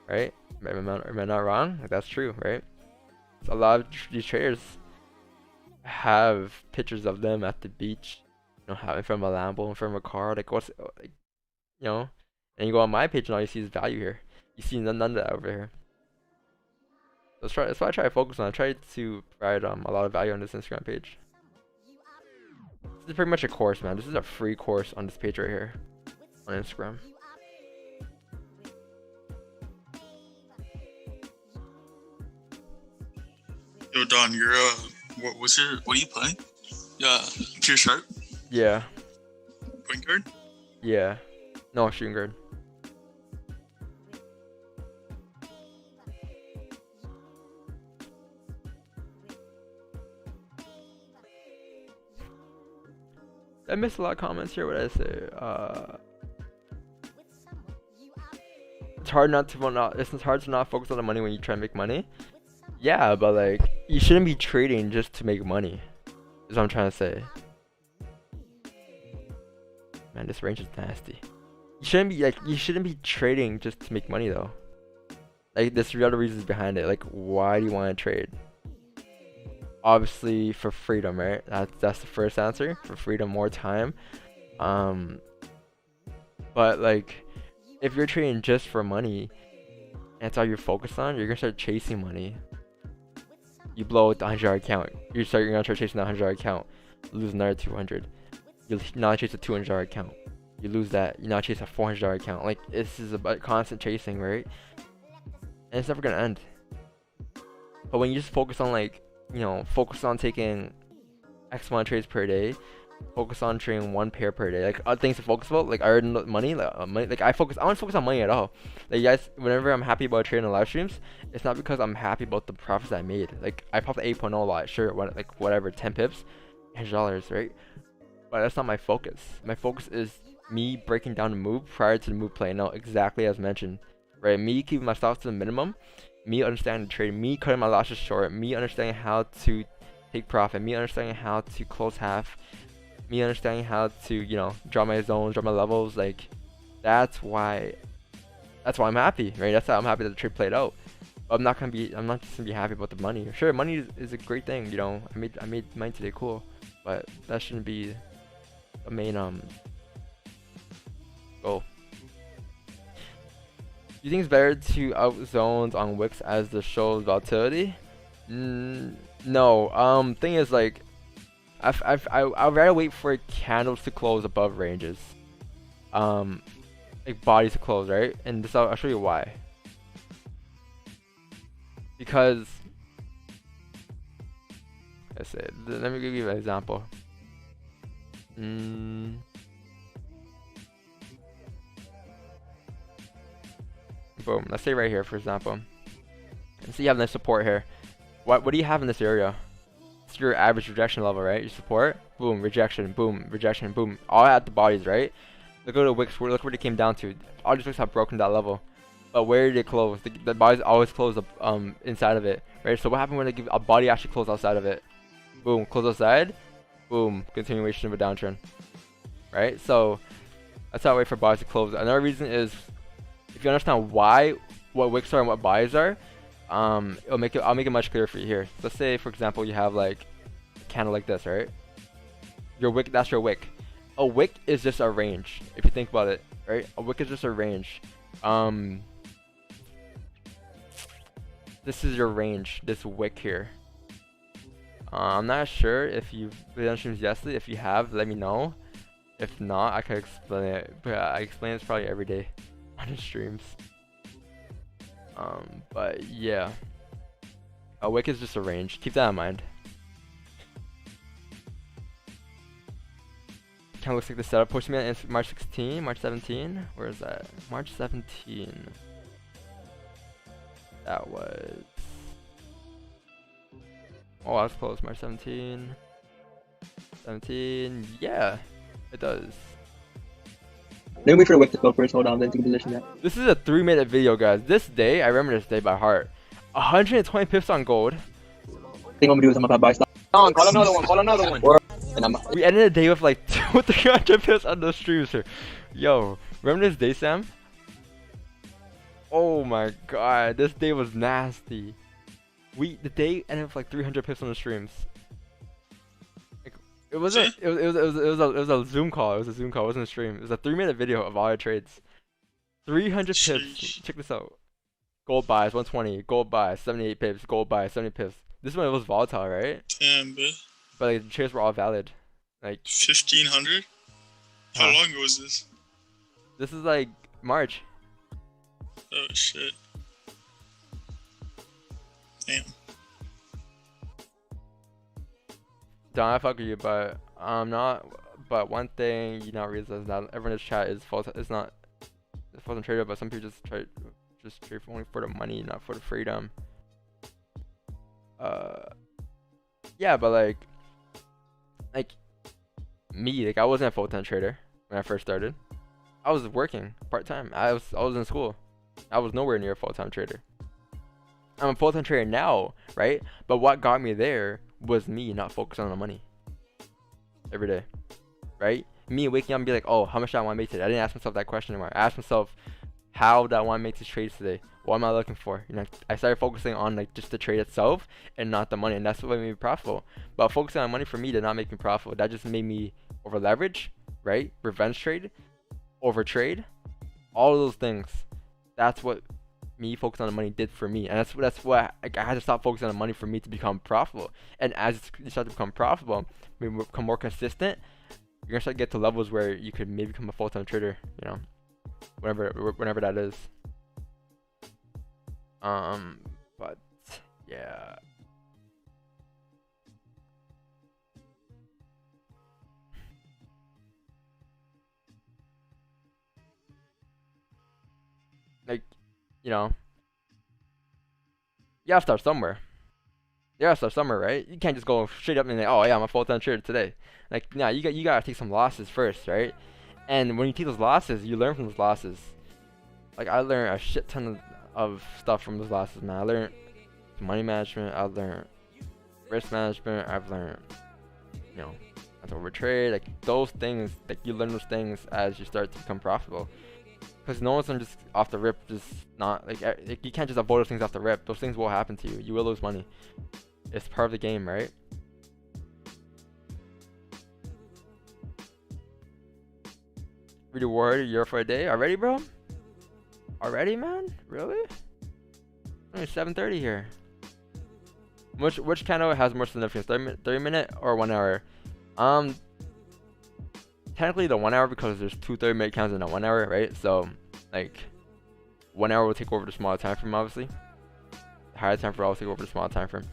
right? Am I not wrong? Like that's true, right? So a lot of these traders have pictures of them at the beach, you know, in front of a Lambo, in front of a car. Like what's, like, you know? And you go on my page and all you see is value here. You see none of that over here. That's why I try to focus on. I try to provide a lot of value on this Instagram page. This is pretty much a course, man. This is a free course on this page right here on Instagram.
Yo, Don, you're what are you playing? Yeah, pure sharp.
Yeah.
Point guard.
Yeah. No, shooting guard. I missed a lot of comments here. What did I say? It's hard not to it's hard to not focus on the money when you try to make money. Yeah, but like you shouldn't be trading just to make money. Is what I'm trying to say. Man, this range is nasty. You shouldn't be trading just to make money though. Like there's real reasons behind it. Like why do you want to trade? Obviously for freedom, right? That's the first answer. For freedom, more time. But like if you're trading just for money and that's all you're focused on, you're gonna start chasing money. You blow the 100 account. You're gonna start chasing the 100 account. Lose another 200. You now chase a 200 account. You lose that. You now chase a 400 account. Like this is about constant chasing, right? And it's never gonna end. But when you just focus on like, you know, focus on taking X amount of trades per day, focus on trading 1 pair per day, like other things to focus about, like I already know money, like I don't focus on money at all. Like guys, whenever I'm happy about trading in live streams, it's not because I'm happy about the profits I made. Like I popped 8.0 a lot, sure, like whatever, 10 pips, $100, right? But that's not my focus. My focus is me breaking down the move prior to the move playing out, exactly as mentioned, right? Me keeping my stocks to the minimum, me understanding the trade, me cutting my losses short, me understanding how to take profit, me understanding how to close half, me understanding how to, you know, draw my zones, draw my levels. Like that's why I'm happy, right? That's why I'm happy that the trade played out. But I'm not just gonna be happy about the money. Sure, money is a great thing, you know. I made money today, cool, but that shouldn't be the main goal. Do you think it's better to out zones on wicks as the show's volatility? No. Thing is, like, I'd rather wait for candles to close above ranges. Like bodies to close, right? And this I'll show you why. Because let's say, let me give you an example. Boom. Let's say right here, for example. And so you have nice support here. What do you have in this area? It's your average rejection level, right? Your support. Boom. Rejection. Boom. Rejection. Boom. All at the bodies, right? Look at the wicks. Look where they came down to. All these wicks have broken that level. But where did they close? The bodies always close up inside of it, right? So what happened when they give a body actually close outside of it? Boom. Close outside. Boom. Continuation of a downtrend, right? So that's how I wait for bodies to close. Another reason is, if you understand what wicks are and what buys are, I'll make it much clearer for you here. Let's say, for example, you have like a candle like this, right? Your wick, that's your wick. A wick is just a range, if you think about it, right? A wick is just a range. This is your range, this wick here. I'm not sure if you've been on streams yesterday. If you have, let me know. If not, I can explain it. But I explain this probably every day on the streams. But yeah, a wick is just a range. Keep that in mind. Kind of looks like the setup pushed me in March 16, March 17. Where is that? March 17. That was. Oh, I was close. March 17. 17. Yeah, it does.
Let me wait for the wick to go first. Hold on, then take a position that.
This is a 3-minute video, guys. This day, I remember this day by heart. 120 pips on gold.
Thing I'm gonna do is I'm gonna buy stock. Call another one. Call another one. And
we ended the day with like 200-300 pips on the streams here. Yo, remember this day, Sam? Oh my god, this day was nasty. The day ended with like 300 pips on the streams. It was a Zoom call. It was a Zoom call. It wasn't a stream. It was a 3-minute video of all our trades. 300 pips. Check this out. Gold buys 120. Gold buys 78 pips. Gold buys 70 pips. This one, it was volatile, right?
Damn, bro.
But like, the trades were all valid. Like
1500. How long ago was this?
This is like March.
Oh shit. Damn.
Don, I fuck with you, but I'm not. But one thing you not realize is that everyone in this chat is false. It's not a false trader, but some people just trade only for the money, not for the freedom. Yeah, but like me, like I wasn't a full-time trader when I first started. I was working part-time. I was in school. I was nowhere near a full-time trader. I'm a full-time trader now, right? But what got me there was me not focusing on the money every day, right? Me waking up and be like, oh, how much do I want to make today? I didn't ask myself that question anymore. I asked myself, how do I want to make these trades today? What am I looking for? You know, I started focusing on like just the trade itself and not the money, and that's what made me profitable. But focusing on money for me did not make me profitable. That just made me over leverage, right? Revenge trade, over trade, all of those things. That's what me focusing on the money did for me, and that's what like, I had to stop focusing on the money for me to become profitable. And as you start to become profitable, become more consistent, you're gonna start to get to levels where you could maybe become a full-time trader. You know, whenever that is. But yeah. Like, you know, you gotta start somewhere. You gotta start somewhere, right? You can't just go straight up and say, oh yeah, I'm a full-time trader today. Like, nah, you gotta take some losses first, right? And when you take those losses, you learn from those losses. Like, I learned a shit ton of stuff from those losses, man. I learned money management. I learned risk management. I've learned, you know, how to overtrade. Like, those things, like, you learn those things as you start to become profitable. Because no one's gonna just off the rip, just not, like, you can't just avoid those things off the rip. Those things will happen to you. You will lose money. It's part of the game, right? Reward year for a day already, bro? Already, man? Really? Only 7:30 here. Which candle has more significance? 30 minute or 1 hour? Technically the 1 hour, because there's two 30-minute candles in a 1 hour, right? So like 1 hour will take over the smaller time frame, obviously. The higher time frame will take over the smaller time frame.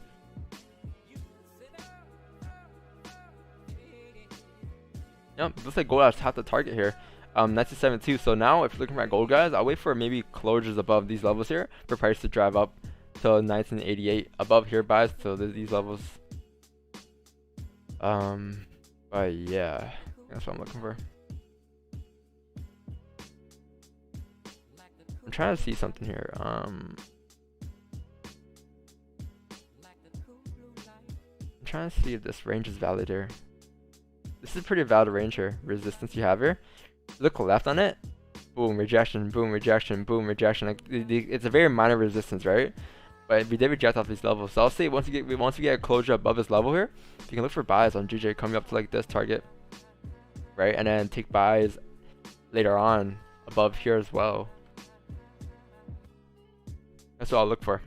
Yep, looks like gold has tapped the target here. 1972. So now, if you're looking at gold, guys, I'll wait for maybe closures above these levels here for price to drive up to 1988 above here, buys to these levels. But yeah, that's what I'm looking for. I'm trying to see something here. I'm trying to see if this range is valid here. This is pretty valid range here. Resistance you have here. Look left on it. Boom, rejection, boom, rejection, boom, rejection. Like it's a very minor resistance, right? But we did reject off these levels. So I'll say once we get a closure above this level here, you can look for buys on GJ coming up to like this target, right? And then take buys later on above here as well. That's what I'll look for.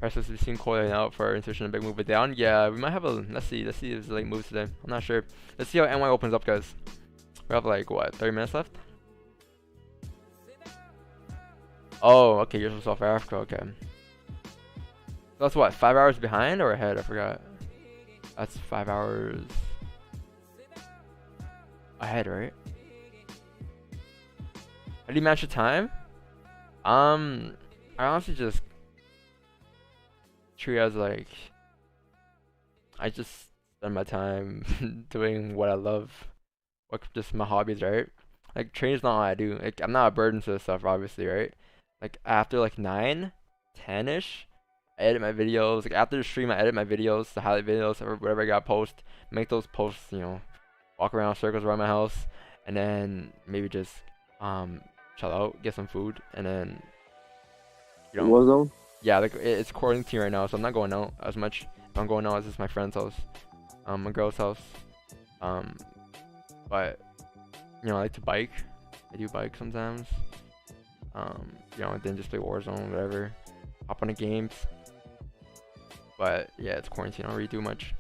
Prices we've seen calling out for insertion a big move down. Yeah, we might have a let's see if there's a late move today. I'm not sure. Let's see how NY opens up, guys. We have like what, 30 minutes left? Oh, okay, yours was South Africa, okay. So that's what, 5 hours behind or ahead? I forgot. That's 5 hours ahead, right? How do you match the time? I honestly just treat it as like I just spend my time doing what I love, what just my hobbies, right? Like training's not what I do. Like I'm not a burden to this stuff, obviously, right? Like after like 9, 10ish, I edit my videos. Like after the stream, I edit my videos, the highlight videos, or whatever I got post. Make those posts, you know, walk around circles around my house, and then maybe just chill out, get some food, and then you know.
Warzone?
Yeah, like it's quarantine right now, so I'm not going out as much. If I'm going out, it's just my friend's house, my girl's house. But you know, I like to bike. I do bike sometimes. You know, and then just play Warzone, whatever. Hop on the games. But yeah, it's quarantine. I don't really do much.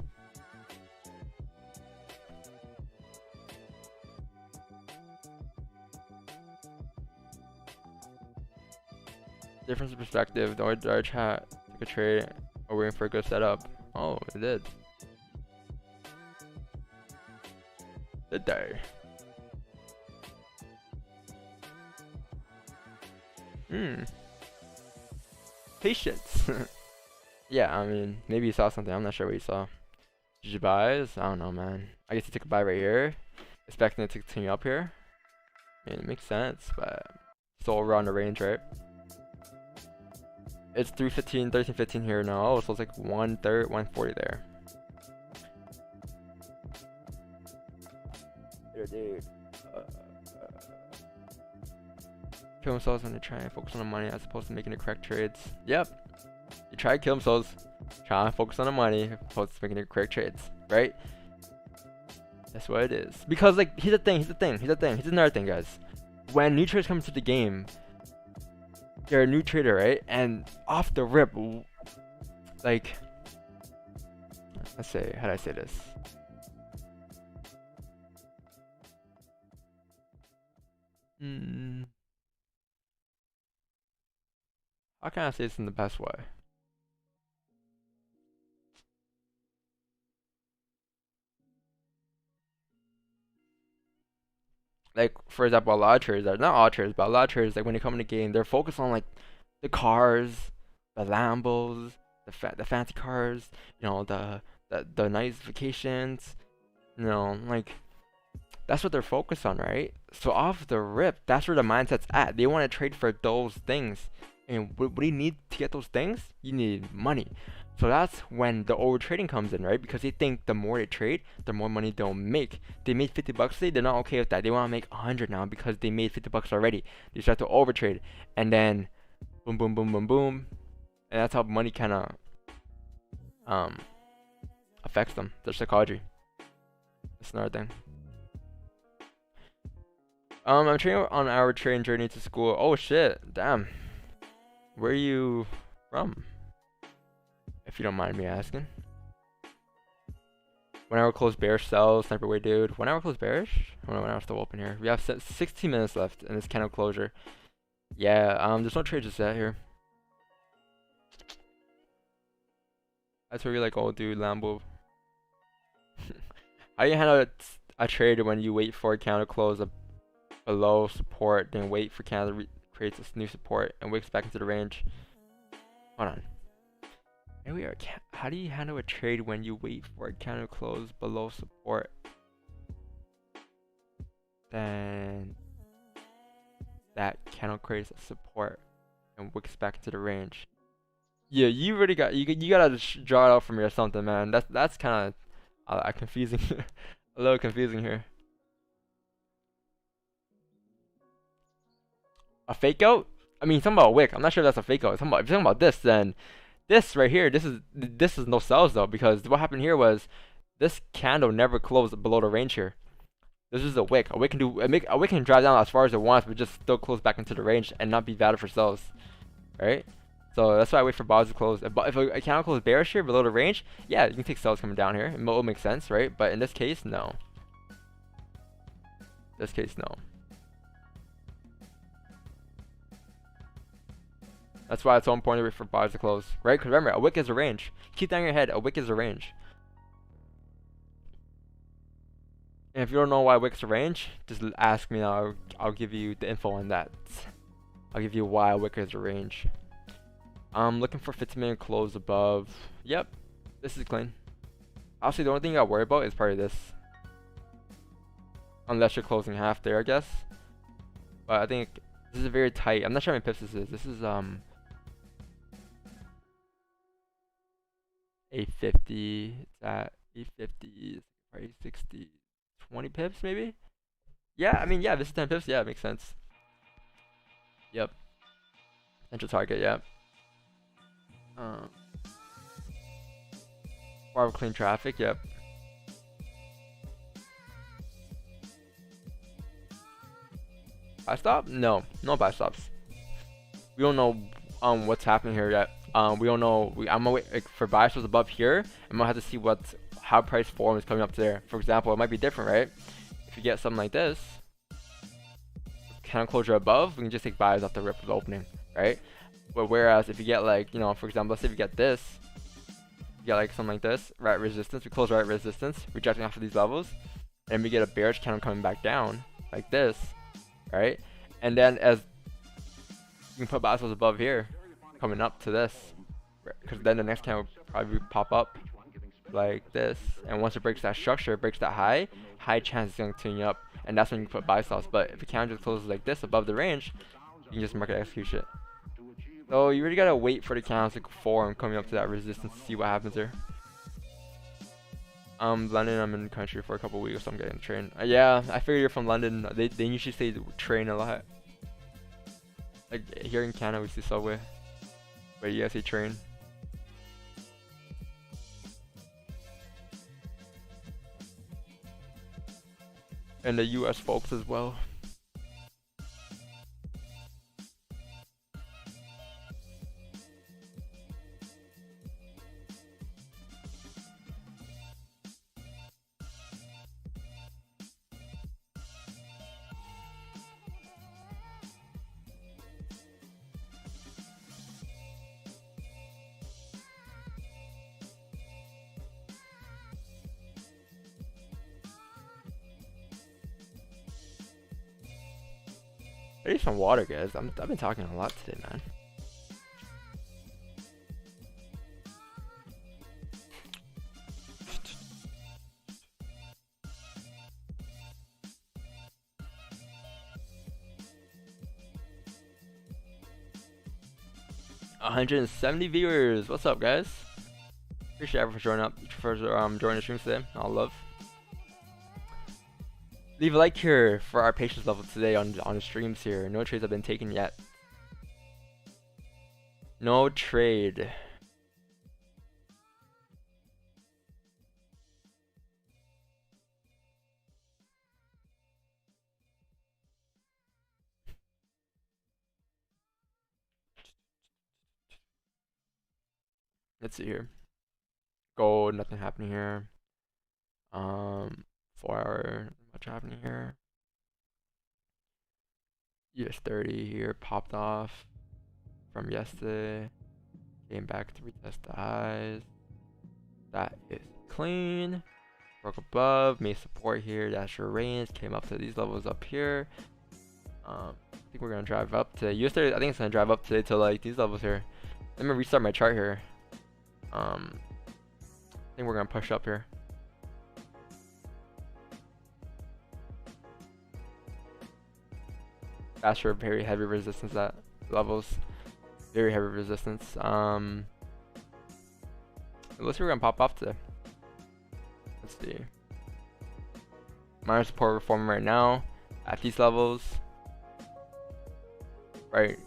Difference of perspective. The orange hat took a trade or waiting for a good setup. Oh, it did. Did they? Patience. Yeah, I mean, maybe you saw something. I'm not sure what you saw. Did you buys? I don't know, man. I guess you took a buy right here, expecting it to continue up here. I mean, it makes sense, but still around the range, right? It's 315, 1315 here now. Oh, so it's like 140 there. Dude. Kill themselves when they try and focus on the money as opposed to making the correct trades. Yep. You try to kill themselves, try and focus on the money as opposed to making the correct trades, right? That's what it is. Because like, here's another thing, guys. When new traders come into the game, they're a new trader, right? And off the rip, like, let's say, how do I say this? How can I say this in the best way? Like, for example, a lot of traders, not all traders, but a lot of traders, like when they come in the game, they're focused on like the cars, the Lambos, the fancy cars, you know, the nice vacations, you know, like that's what they're focused on, right? So off the rip, that's where the mindset's at. They want to trade for those things. And what do you need to get those things? You need money. So that's when the over trading comes in, right? Because they think the more they trade, the more money they'll make. They made 50 bucks today, they're not okay with that. They want to make 100 now because they made 50 bucks already. They start to over trade. And then boom, boom, boom, boom, boom. And that's how money kind of affects them. Their psychology. That's another thing. I'm trading on our trading journey to school. Oh shit, damn. Where are you from? If you don't mind me asking. 1 hour close bearish sell, sniper way dude. 1 hour close bearish? I don't know when I'm still open here. We have 16 minutes left in this candle closure. Yeah, there's no trades just yet here. That's where you're like, oh dude, Lambo. How do you handle a trade when you wait for a candle close below support, then wait for candle creates this new support and wicks back into the range? Hold on. Here we are. How do you handle a trade when you wait for a candle close below support, then that candle creates a support and wicks back into the range? Yeah, you really got you gotta draw it out for me or something, man. That's kind of confusing, a little confusing here. A fake out? I mean, something about a wick. I'm not sure if that's a fake out. If you're talking about this, then this right here, this is no sells though, because what happened here was this candle never closed below the range here. This is a wick. A wick can drive down as far as it wants, but just still close back into the range and not be valid for sells, right? So that's why I wait for bottoms to close. If a candle closes bearish here below the range, yeah, you can take sells coming down here. It will make sense, right? But in this case, no. This case, no. That's why it's so important to wait for bottoms to close, right? Because remember, a wick is a range. Keep that in your head. A wick is a range. And if you don't know why wick's a range, just ask me now. I'll give you the info on that. I'll give you why a wick is a range. I'm looking for 15-minute close above. Yep, this is clean. Honestly, the only thing you gotta worry about is probably this. Unless you're closing half there, I guess. But I think this is very tight. I'm not sure how many pips this is. This is 850. It's at 850. Probably 60. 20 pips maybe? Yeah, I mean, yeah, this is 10 pips. Yeah, it makes sense. Yep. Potential target, yeah. Bar of clean traffic, yep. Buy stop? No, no buy stops. We don't know what's happening here yet. We don't know. I'm gonna wait for buy stops above here. I'm gonna have to see how price form is coming up to there. For example, it might be different, right? If you get something like this, candle closure above, we can just take buys off the rip of the opening, right? But whereas if you get like, you know, for example, let's say if you get this, you get like something like this, right resistance, we close right resistance, rejecting off of these levels, and we get a bearish candle coming back down like this, right? And then as you can put buy sells above here, coming up to this, because then the next candle will probably pop up like this, and once it breaks that structure, it breaks that high chance it's going to continue up, and that's when you put buy sells. But if the candle just closes like this above the range, you can just market execution. So you really gotta wait for the candles to form coming up to that resistance to see what happens here. London, I'm in the country for a couple weeks, so I'm getting the train. Yeah, I figure you're from London. They usually say train a lot. Like here in Canada, we see subway, but you guys say train. And the US folks as well. I need some water, guys. I've been talking a lot today, man. $170 viewers. What's up, guys? Appreciate everyone for joining the stream today. All love. Leave a like here for our patience level today on the streams here. No trades have been taken yet. No trade. Let's see here. Gold, nothing happening here. 4-hour, much happening here. US30 here popped off from yesterday. Came back to retest the highs. That is clean. Broke above, made support here. That's your range. Came up to these levels up here. I think we're gonna drive up to US30. I think it's gonna drive up today to like these levels here. Let me restart my chart here. I think we're gonna push up here. That's for very heavy resistance at levels. Very heavy resistance. Let's see, we're gonna pop off today. Let's see. Minor support we're forming right now at these levels. Right,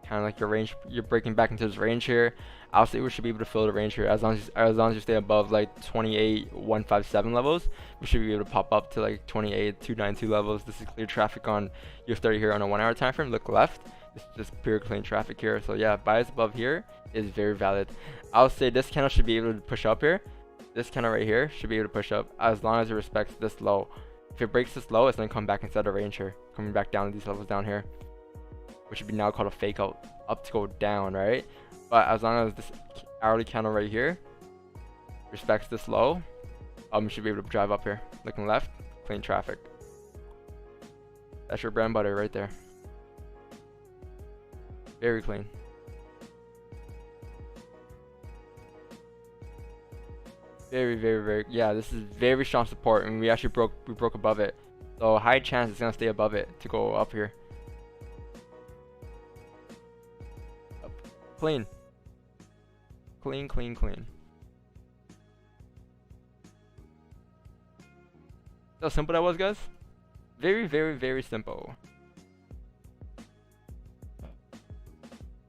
kind of like your range. You're breaking back into this range here. I'll say we should be able to fill the range here as long as you stay above like 28,157 levels. We should be able to pop up to like 28,292 levels. This is clear traffic on US30 here on a 1 hour time frame. Look left. This is just pure clean traffic here. So yeah, bias above here is very valid. I'll say this candle should be able to push up here. This candle right here should be able to push up as long as it respects this low. If it breaks this low, it's gonna come back inside the range here, coming back down to these levels down here, which would be now called a fake out, up to go down, right? But as long as this hourly candle right here respects this low, you should be able to drive up here. Looking left, clean traffic. That's your bread and butter right there. Very clean. Very, yeah, this is very strong support, and we actually broke above it. So high chance it's gonna stay above it to go up here. Up. Clean. Clean. See how simple that was, guys? Very simple.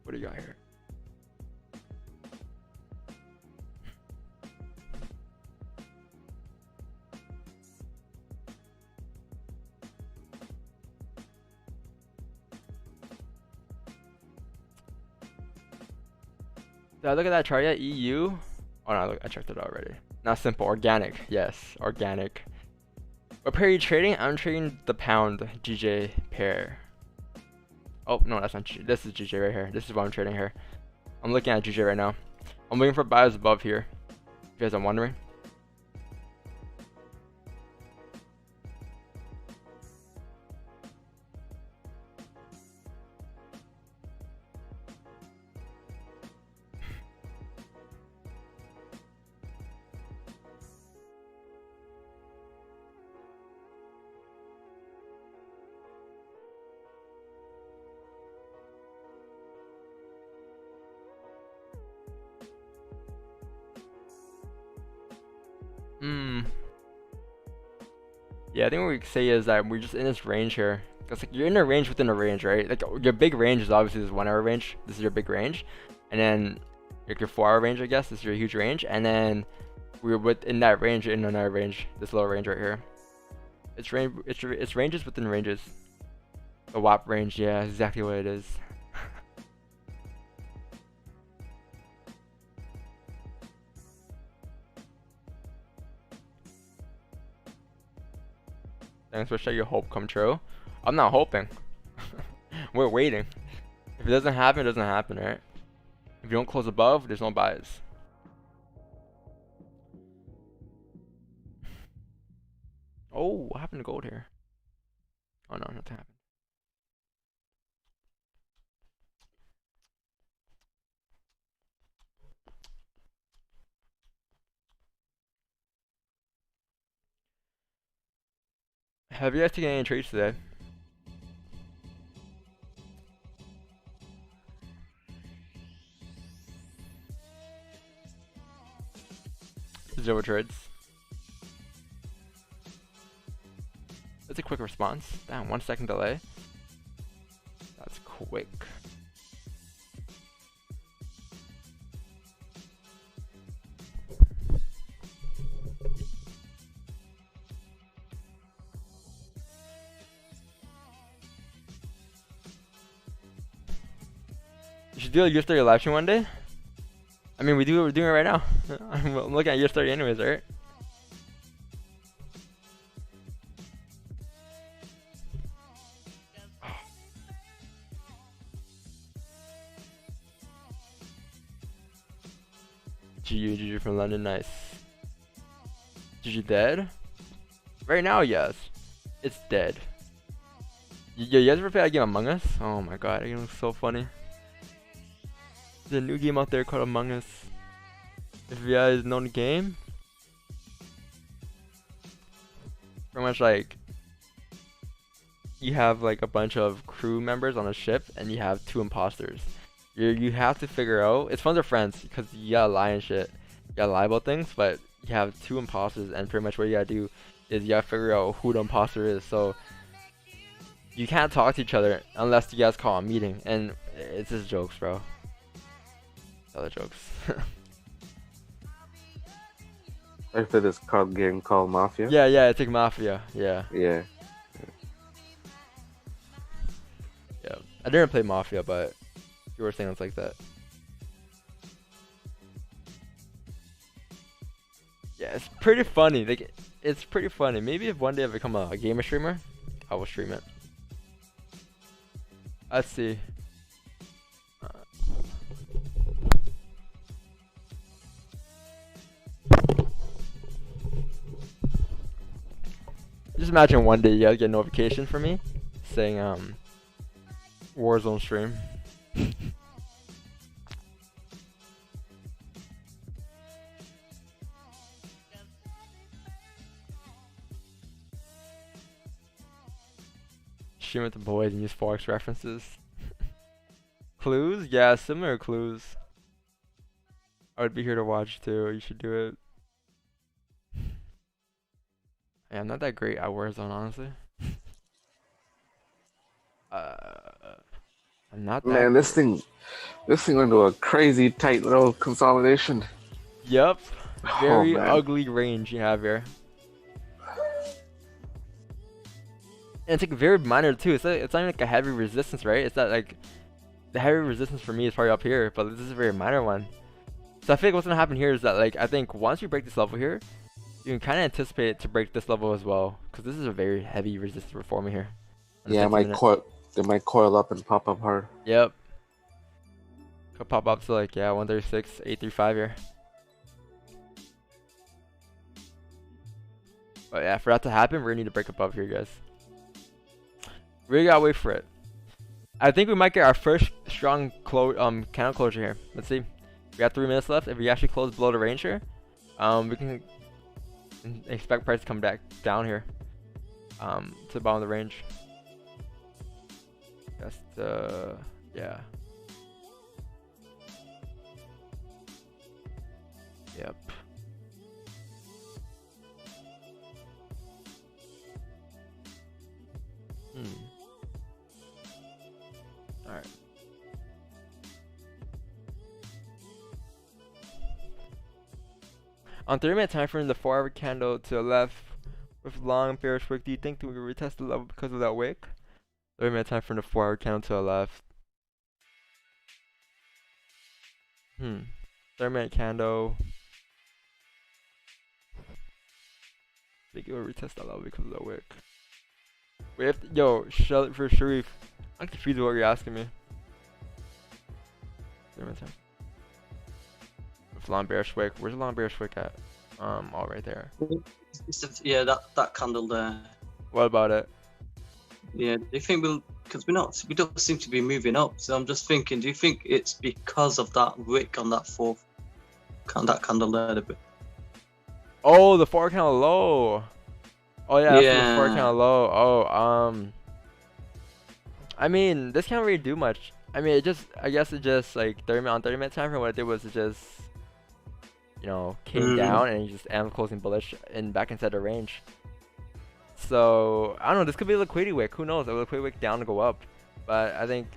What do you got here? Did I look at that chart yet? EU? Oh no, I checked it already. Not simple, organic. Yes, organic. What pair are you trading? I'm trading the pound GJ pair. Oh no, that's not GJ. This is GJ right here. This is what I'm trading here. I'm looking at GJ right now. I'm looking for buyers above here. If you guys are wondering. Hmm. Yeah, I think what we could say is that we're just in this range here. Cause like you're in a range within a range, right? Like your big range is obviously this 1 hour range. This is your big range, and then like your 4 hour range, I guess, this is your huge range, and then we're within that range in another range, this little range right here. It's range. It's ranges within ranges. The WAP range, yeah, exactly what it is. Thanks for sharing your hope come true. I'm not hoping. We're waiting. If it doesn't happen, it doesn't happen, right? If you don't close above, there's no buys. Oh, what happened to gold here? Oh no, nothing happened. Have you guys taken any trades today? Zero trades. That's a quick response. Damn, 1 second delay. That's quick. You should do a year 30 live stream one day. I mean, we're doing it right now. I'm looking at year 30 anyways, right? GG from London, nice. GG dead? Right now, yes. It's dead. You guys ever play that game Among Us? Oh my god, that game looks so funny. There's a new game out there called Among Us. If you guys know the game, pretty much like you have like a bunch of crew members on a ship and you have 2 imposters. You have to figure out, it's fun with friends because you gotta lie and shit. You gotta lie about things, but you have 2 imposters and pretty much what you gotta do is you gotta figure out who the imposter is. So you can't talk to each other unless you guys call a meeting, and it's just jokes, bro. Other jokes.
I play this card game called Mafia.
Yeah, it's like Mafia. Yeah.
Yeah.
I didn't play Mafia, but you were saying it's like that. Yeah, it's pretty funny. Like, it's pretty funny. Maybe if one day I become a gamer streamer, I will stream it. Let's see. Just imagine one day you guys get a notification from me saying Warzone stream. Stream with the boys and use FOREX references. Clues? Yeah, similar clues. I would be here to watch too. You should do it. Yeah, I'm not that great at Warzone, honestly. I'm not that.
Man, this thing went to a crazy tight little consolidation.
Yep. Very
man.
ugly range you have here. And it's like very minor too. It's not even like a heavy resistance, right? It's not like the heavy resistance for me is probably up here, but this is a very minor one. So I think what's gonna happen here is that like I think once you break this level here, you can kind of anticipate it to break this level as well, because this is a very heavy resistance for me here.
Yeah, it might coil up and pop up hard.
Yep. Could pop up to like 136, 835 here. But yeah, for that to happen, we're gonna need to break above here, guys. We gotta wait for it. I think we might get our first strong candle closure here. Let's see. We have 3 minutes left. If we actually close below the range here, we can expect price to come back down here to the bottom of the range. Just yeah. Yep. Alright. On 30-minute time frame, the 4-hour candle to the left with long bearish wick. Do you think we will retest the level because of that wick? 30-minute time frame, the 4-hour candle to the left. 30-minute candle. Think it will retest that level because of that wick. Wait, yo, for Sharif, I'm confused with what you're asking me. 30-minute time. With long bearish wick. Where's the long bearish wick at? All right there.
Yeah, that candle there.
What about it?
Yeah, do you think because we don't seem to be moving up, so I'm just thinking, do you think it's because of that wick on that that candle there a bit?
Oh, the 4 candle low. Oh yeah, that's the 4
Yeah.
candle low. Oh, I mean, this can't really do much. I mean, I guess it just like 30-minute time frame. What it did was it just, you know, came down and it just ended closing bullish and back inside the range. So I don't know. This could be a liquidity wick. Who knows? A liquidity wick down to go up. But I think,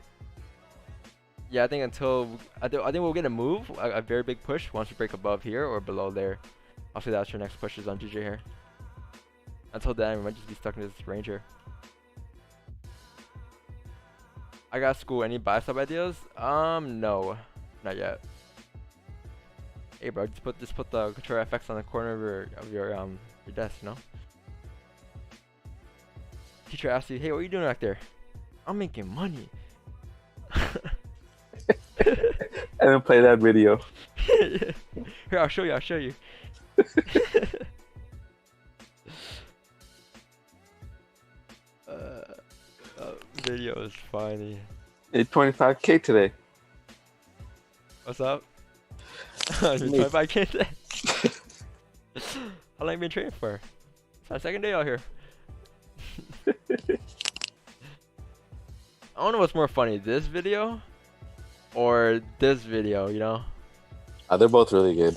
yeah, I think we'll get a move, a very big push once we break above here or below there. Obviously, that's your next pushes on GJ here. Until then, we might just be stuck in this range here. I got school. Any buy sub ideas? No, not yet. Hey, bro, just put the control FX on the corner of your desk, you know. Teacher asks you, hey, what are you doing back there? I'm making money.
I didn't play that video.
Here, I'll show you. Video is funny.
825K today.
What's up? 25K today. How long you been training for? It's our second day out here. I don't know what's more funny, this video or this video, you know?
They're both really good.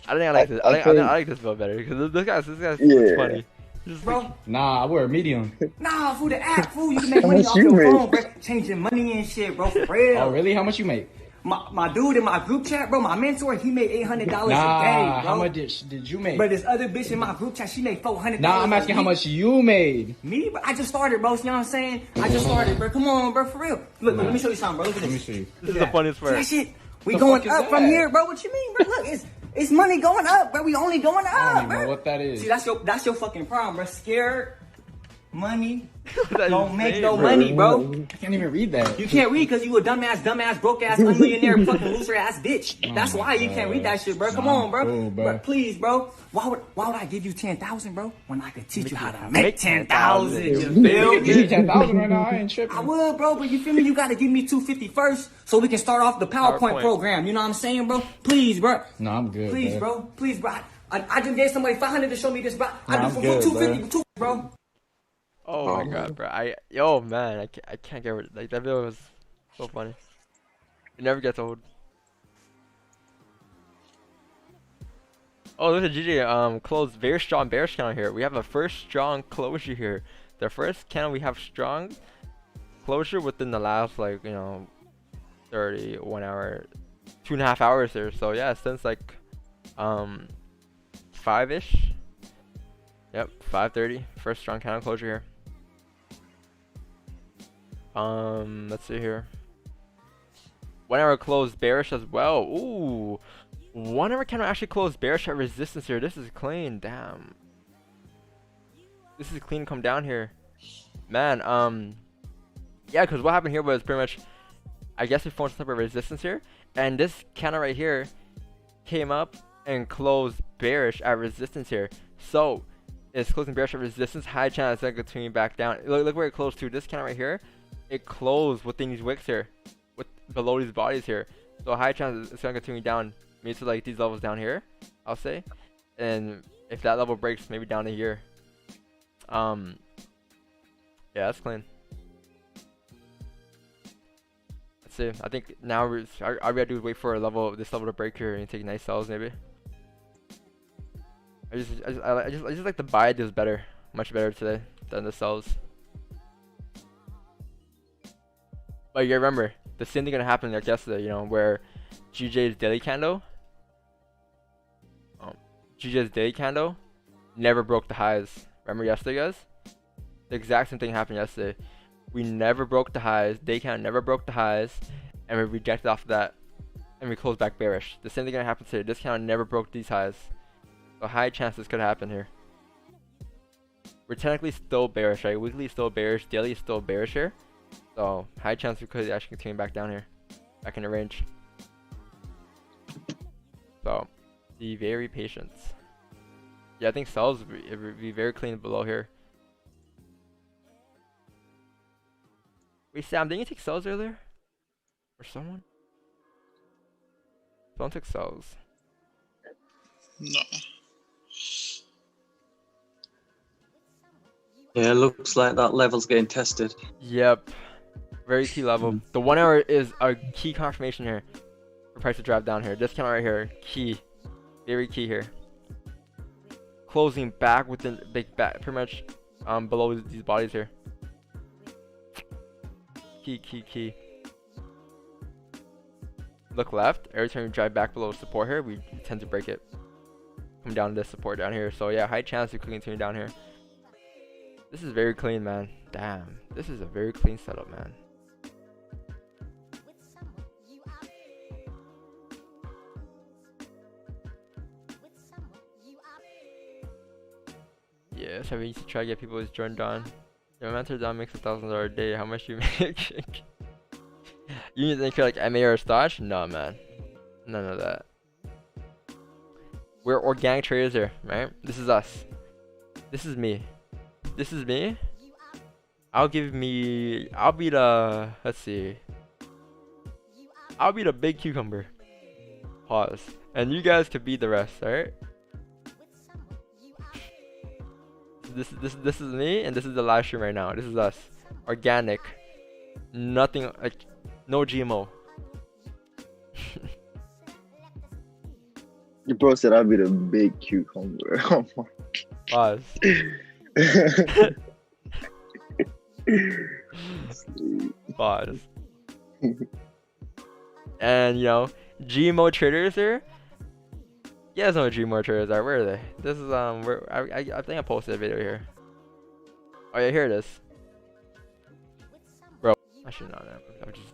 I think I like this. I like this video better because this guy's funny.
Bro,
Nah, I wear a medium.
nah, fool, the app, fool, you can make money off your phone, bro. Changing money and shit, bro, for real.
Oh, really? How much you make?
My dude in my group chat, bro, my mentor, he made $800 a day, bro.
How much did you make?
But this other bitch in my group chat, she made $400.
Nah, I'm asking how much you made.
Me? But I just started, bro. You know what I'm saying? I just started, bro. Come on, bro, for real. Look, let me show you something, bro. Look at this.
Let me see you.
This is the funniest part.
That shit, we
The
going
fuck is
up from
that?
here, bro. What you mean, bro? Look, it's money going up, bro. We only going
I
up,
don't even
bro.
know what that is.
See, that's your fucking problem, bro. Scared, money,
That
don't
is
make
insane,
no
bro.
money, bro.
I can't even read that.
You can't read because you a dumbass, broke-ass, unmillionaire, fucking loser-ass bitch. That's why you can't read that shit, bro. Come on, bro.
Cool, bro.
Please, bro. Why would I give you 10,000, bro, when I could teach you how to make 10,000? You feel
Give me
me?
10,000 right now. I ain't tripping.
I would, bro, but you feel me? You gotta give me 250 first so we can start off the PowerPoint program. You know what I'm saying, bro? Please, bro.
No, I'm good.
Please, bro. Please, bro. I just gave somebody 500 to show me this, bro. I
Nah,
do
I'm
for
good,
250, bro.
Oh my god, bro. Yo, man, I can't get rid. Like, that video was so funny. It never gets old. Oh, look at GG. Closed very strong bearish candle here. We have a first strong closure here. The first candle we have strong closure within the last, like, you know, 31 hour, 2.5 hours here. So yeah, since like 5ish. Yep, 5:30. First strong candle closure here. Let's see here. 1 hour closed bearish as well. Ooh, 1 hour candle actually closed bearish at resistance here. This is clean. Damn. This is clean. Come down here, man. Yeah, because what happened here was pretty much, I guess we formed some type of resistance here, and this candle right here came up and closed bearish at resistance here. So it's closing bearish at resistance. High chance it's gonna continue back down. Look where it closed to. This candle right here, it closed within these wicks here, with below these bodies here. So high chance it's gonna continue down, maybe to like these levels down here, I'll say. And if that level breaks, maybe down to here. Yeah, that's clean. Let's see. I think now all we gotta do is wait for this level to break here and take nice sells maybe. I just like the buy deals better, much better today than the sells. Oh, you remember the same thing gonna happen like yesterday, you know, where GJ's daily candle, GJ's daily candle never broke the highs. Remember yesterday, guys? The exact same thing happened yesterday. We never broke the highs. Day count never broke the highs, and we rejected off of that, and we closed back bearish. The same thing gonna happen today. This count never broke these highs, so high chance this could happen here. We're technically still bearish, right? Weekly is still bearish. Daily is still bearish here, so high chance we could actually continue back down here, back in the range. So be very patient. Yeah, I think sells would be very clean below here. Wait, Sam, didn't you take sells earlier? Or someone? Someone took sells.
No.
Yeah, looks like that level's getting tested.
Yep. Very key level. The 1 hour is a key confirmation here for price to drive down here. Discount right here. Key. Very key here. Closing back within big back, pretty much below these bodies here. Key. Look left. Every time we drive back below support here, we tend to break it. Come down to this support down here. So yeah, high chance we could continue down here. This is very clean, man. Damn. This is a very clean setup, man. Yeah, so we need to try to get people to join Don. Your mentor Don makes $1,000 a day. How much do you make? You need to think you're like MA or Stosh? No, man. None of that. We're organic traders here, right? This is us. This is me. This is me. I'll be the, let's see. I'll be the big cucumber. Pause. And you guys could be the rest, alright? This is me, and this is the live stream right now. This is us. Organic. Nothing, like, no GMO.
Your bro said I'd be the big cucumber. Oh my.
Pause. Pause. And you know, GMO traders here. You guys know what GMO traders are. Where are they? This is where I think I posted a video here. Oh yeah, here it is. Bro, actually not. I'm just.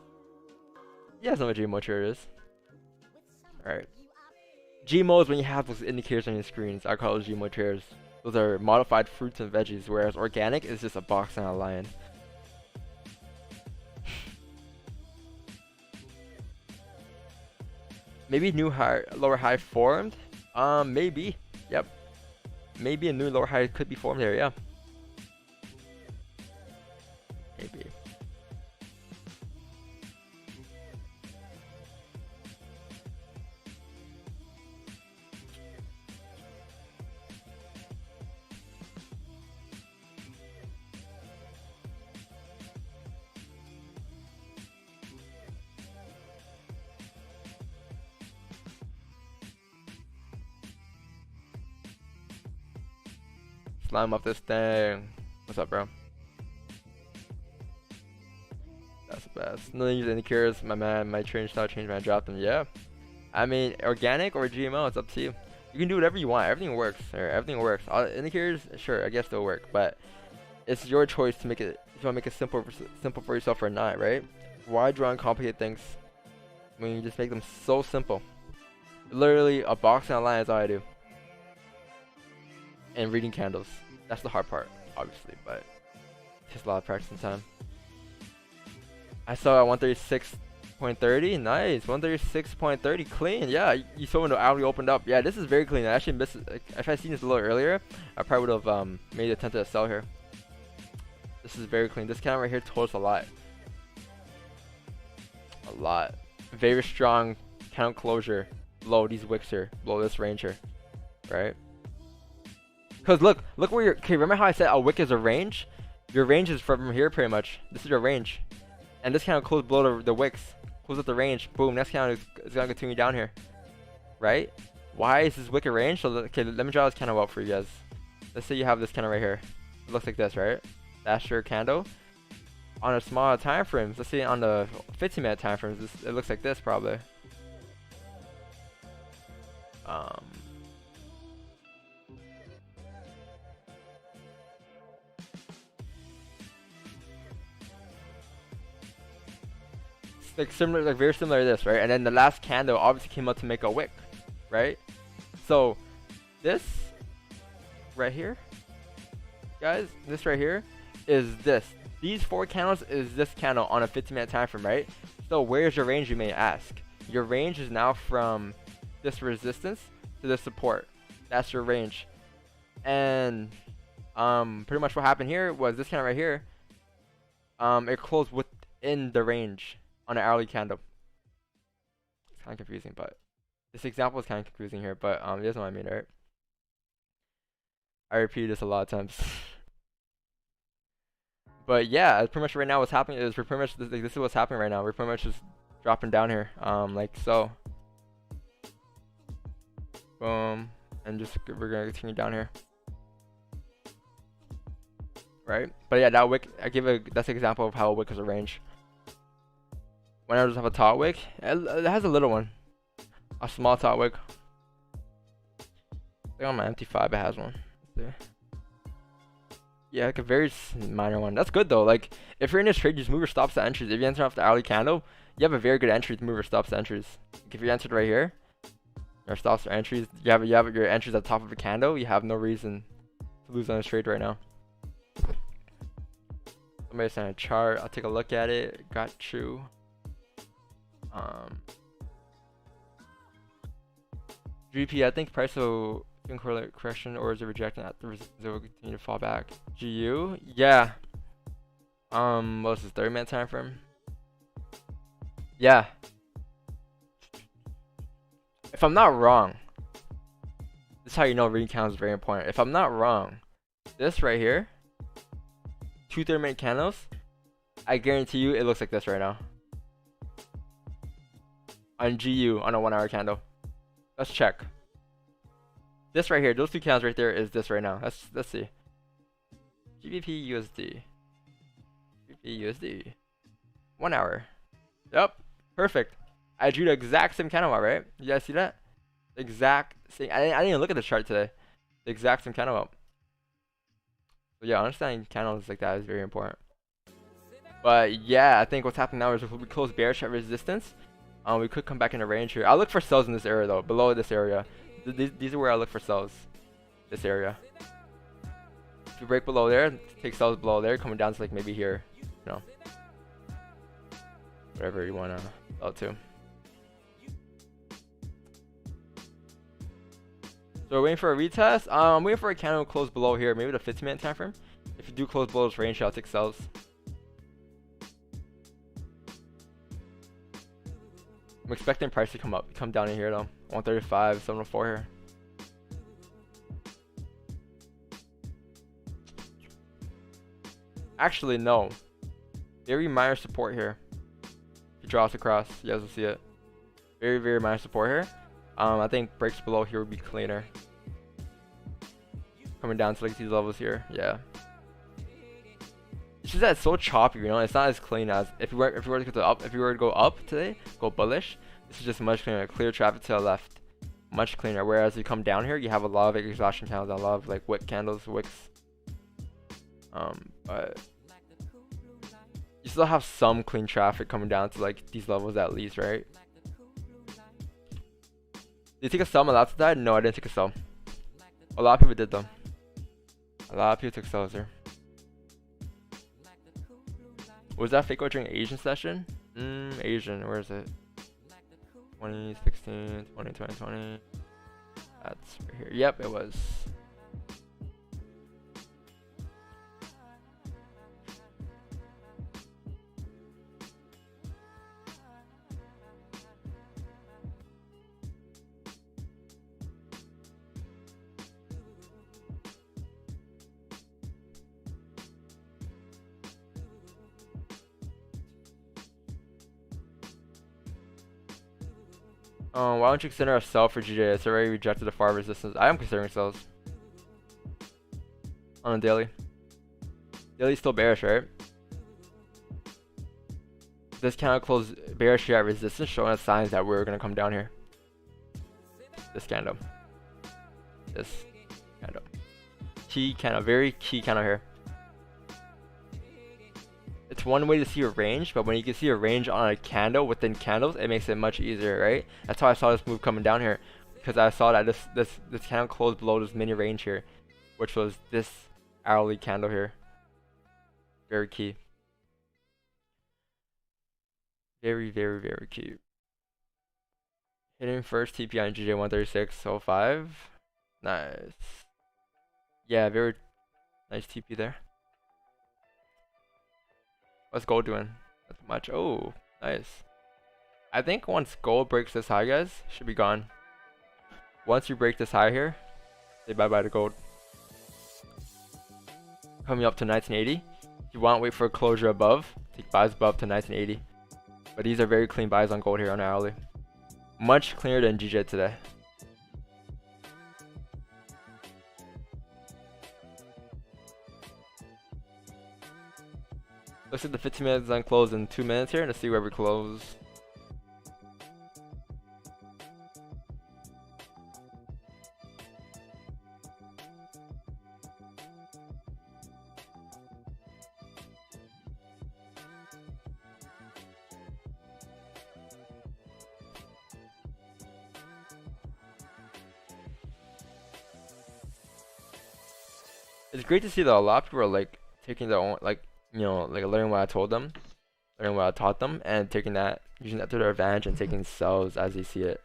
You guys know what GMO trader is. Alright. GMO is when you have those indicators on your screens. I call those GMO traders. Those are modified fruits and veggies, whereas organic is just a box and a line. Maybe new high, lower high formed? Maybe. Yep. Maybe a new lower high could be formed there, yeah. Maybe. Slime up this thing. What's up, bro? That's the best. No use indicators, my man. My trading style changed when I dropped them. Yeah. I mean, organic or GMO, it's up to you. You can do whatever you want. Everything works. Everything works. All indicators, sure, I guess they'll work, but it's your choice to make it. If you want to make it simple for yourself or not, right? Why draw and complicate things when you just make them so simple? Literally, a box and a line is all I do. And reading candles. That's the hard part, obviously, but it takes a lot of practice and time. I saw 136.30. Nice. 136.30 clean. Yeah, you saw when the alley opened up. Yeah, this is very clean. I actually missed it. Like, if I seen this a little earlier, I probably would have made the attempt to sell here. This is very clean. This candle right here totals a lot. A lot. Very strong candle closure below these wicks here, below this range here, right? Because look where you're. Okay, remember how I said a wick is a range? Your range is from here pretty much. This is your range. And this kind of close below the wicks. Close up the range. Boom, next count is going to continue down here. Right? Why is this wick a range? So, okay, let me draw this candle out for you guys. Let's say you have this candle right here. It looks like this, right? That's your candle. on a smaller time frames. Let's see on the 15-minute time frames. It looks like this probably. Like similar, like very similar to this, right? And then the last candle obviously came out to make a wick, right? So this right here, guys, this right here is this. These 4 candles is this candle on a 15-minute time frame, right? So where's your range, you may ask? Your range is now from this resistance to this support. That's your range. And pretty much what happened here was this candle right here. It closed within the range on an hourly candle. It's kind of confusing, but this example is kind of confusing here, but you guys know what I mean, right? I repeat this a lot of times. But yeah, pretty much right now what's happening is we're pretty much this is what's happening right now. We're pretty much just dropping down here, like so. Boom, and just we're gonna continue down here, right? But yeah, that wick, that's an example of how a wick is arranged. When I just have a top wick, it has a little one, a small top wick. I think on my MT5 it has one. Yeah, like a very minor one. That's good though. Like if you're in this trade, just move your stops to entries. If you enter off the hourly candle, you have a very good entry to move your stops to entries. Like if you entered right here, your stops or entries, you have your entries at the top of a candle. You have no reason to lose on this trade right now. Somebody sent a chart. I'll take a look at it. Got you. GP, I think price will correlate correction, or is it rejecting at the resistance? It will continue to fall back. GU, yeah. What was this, 30-minute time frame? Yeah. If I'm not wrong, this is how you know reading candles is very important. If I'm not wrong, this right here, 2 30-minute candles, I guarantee you it looks like this right now. On GU on a 1-hour candle. Let's check. This right here, those 2 candles right there is this right now. Let's see. GBP USD. GBP USD. 1 hour. Yep. Perfect. I drew the exact same candle out, right? You guys see that? The exact same. I didn't even look at the chart today. The exact same candle out. So yeah, understanding candles like that is very important. But yeah, I think what's happening now is if we close bearish at resistance, we could come back in a range here. I'll look for sells in this area though, below this area. These are where I look for sells. This area. If you break below there, take sells below there, coming down to like maybe here. You know, whatever you wanna sell to. So we're waiting for a retest. I'm waiting for a candle to close below here, maybe the 15-minute time frame. If you do close below this range, I'll take sells. I'm expecting price to come down in here though. 135, 704 here. Actually, no. Very minor support here. If you draw us across, you guys will see it. Very, very minor support here. I think breaks below here would be cleaner. Coming down to like these levels here, yeah. It's just that it's so choppy, you know. It's not as clean as if you were to go up today, go bullish. This is just much cleaner, clear traffic to the left, much cleaner. Whereas if you come down here, you have a lot of exhaustion candles, a lot of like wick candles, wicks. But you still have some clean traffic coming down to like these levels at least, right? Did you take a sell on the left side? No, I didn't take a sell. A lot of people did though. A lot of people took sells here. Was that fake out during Asian session? Asian, where is it? 2016, 2020. That's right here. Yep, it was. Why don't you consider a sell for GJ? It's already rejected the far resistance. I am considering sells. On a daily. Daily's still bearish, right? This candle closed bearish here at resistance, showing us signs that we're gonna come down here. This candle. This candle. Key candle, very key candle here. It's one way to see a range, but when you can see a range on a candle within candles, it makes it much easier, right? That's how I saw this move coming down here, because I saw that this candle closed below this mini range here, which was this hourly candle here. Very key. Very, very, very key. Hitting first TP on GJ 136.05. Nice. Yeah, very nice TP there. What's gold doing? Not much. Oh, nice. I think once gold breaks this high, guys, should be gone. Once you break this high here, say bye bye to gold. Coming up to 1980. If you want to wait for a closure above, take buys above to 1980. But these are very clean buys on gold here on hourly. Much cleaner than GJ today. Looks like the 15 minutes on close in 2 minutes here. Let's see where we close. It's great to see that a lot of people are like taking their own, like, you know, like learning what I told them, learning what I taught them, and taking that, using that to their advantage and taking sells as they see it,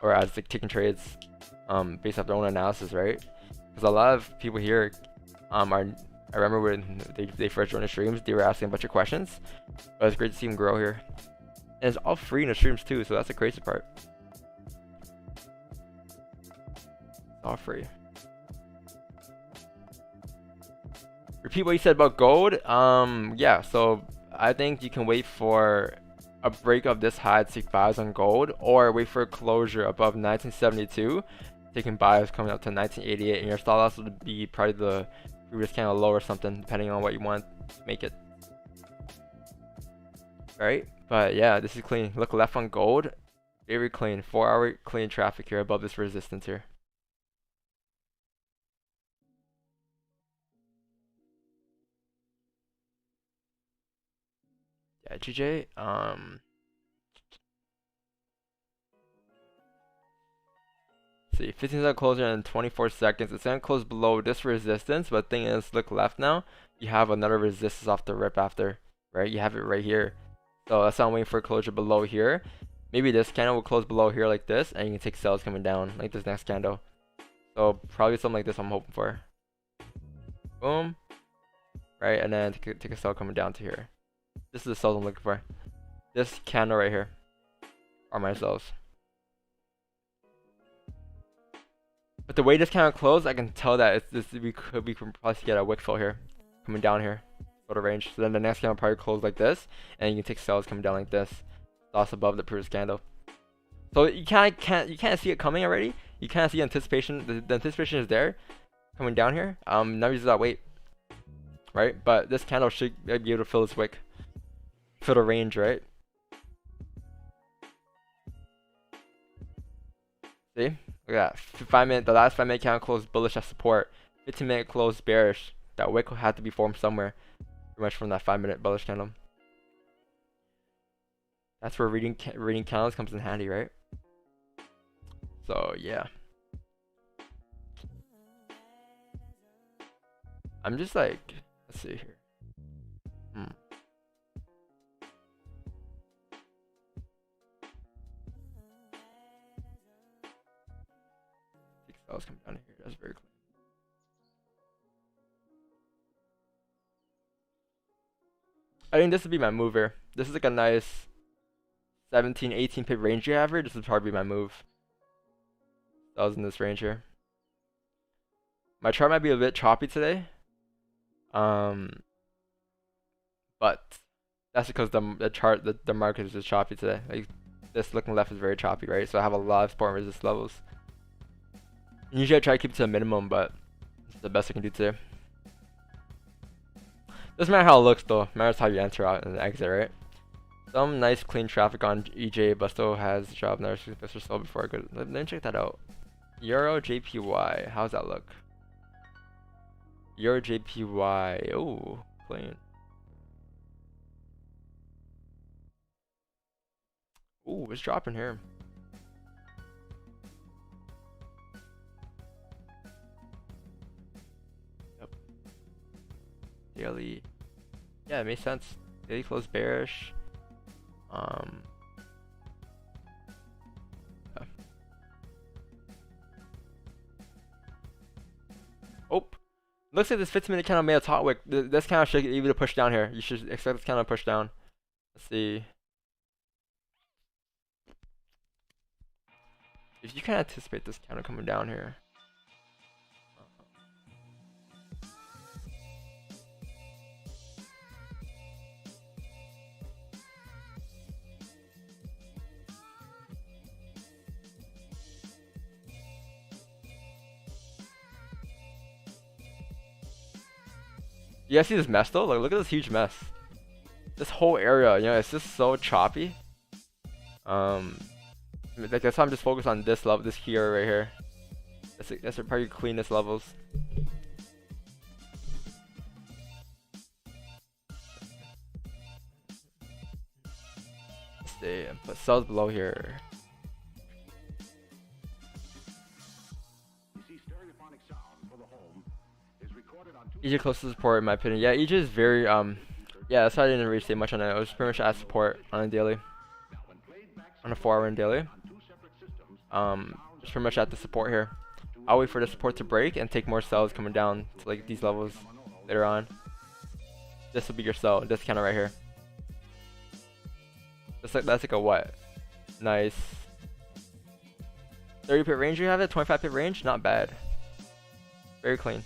or as like taking trades, based off their own analysis, right? Because a lot of people here, I remember when they first joined the streams, they were asking a bunch of questions, but it's great to see them grow here, and it's all free in the streams too, so that's the crazy part. It's all free. Repeat what you said about gold. Yeah, so I think you can wait for a break of this high to take buys on gold, or wait for a closure above 1972, taking buys coming up to 1988, and your stop loss would be probably the previous candle low or something, depending on what you want to make it. Right? But yeah, this is clean. Look left on gold, very clean. 4-hour clean traffic here above this resistance here. Yeah, GJ, see, 15-second closure in 24 seconds. It's gonna close below this resistance, but the thing is, look left now, you have another resistance off the rip after, right? You have it right here. So that's why I'm waiting for a closure below here. Maybe this candle will close below here like this, and you can take sells coming down like this next candle. So probably something like this I'm hoping for. Boom. Right, and then take a sell coming down to here. This is the sells I'm looking for. This candle right here are my sells. But the way this candle closed, I can tell that it's this. We could probably get a wick fill here, coming down here, go to range. So then the next candle probably close like this, and you can take sells coming down like this, loss above the previous candle. So you can't see it coming already. You can't see anticipation. The anticipation is there, coming down here. Now you just gotta wait, right? But this candle should be able to fill this wick, fill the range, right? See? Look at that. 5-minute, the last 5-minute candle closed bullish at support. 15-minute closed bearish. That wick had to be formed somewhere. Pretty much from that 5-minute bullish candle. That's where reading candles comes in handy, right? So yeah. I'm just like, let's see here. Sells coming down here. That's very clean. I think this would be my move here. This is like a nice 17, 18 pip range you have here. This would probably be my move. That was in this range here. My chart might be a bit choppy today. But that's because the market is just choppy today. Like this looking left is very choppy, right? So I have a lot of support and resistance levels. Usually I try to keep it to a minimum, but it's the best I can do today. Doesn't matter how it looks though, it matters how you enter out and exit, right? Some nice clean traffic on EJ, but still has job numbers for slow before I go. Let me check that out. Euro JPY. How's that look? Euro JPY. Oh, clean. Ooh, it's dropping here. Yep. Daily. Yeah, it makes sense. Daily close bearish. Yeah. Oh, looks like this 15-minute candle made a top wick. This candle should even push down here. You should expect this candle to push down. Let's see. If you can anticipate this candle coming down here. You guys see this mess though? Like, look at this huge mess. This whole area, you know, it's just so choppy. Like, that's why I'm just focused on this level, this here right here. That's probably cleanest levels. Let's see, and put sells below here. EJ close to support in my opinion. Yeah, EJ is very yeah, that's why I didn't really say much on it. It was pretty much at support on a daily. On a 4-hour and daily. It's pretty much at the support here. I'll wait for the support to break and take more sells coming down to like these levels later on. This will be your sell, this kind of right here. That's like a what? Nice. 30 pip range you have it, 25 pip range, not bad. Very clean.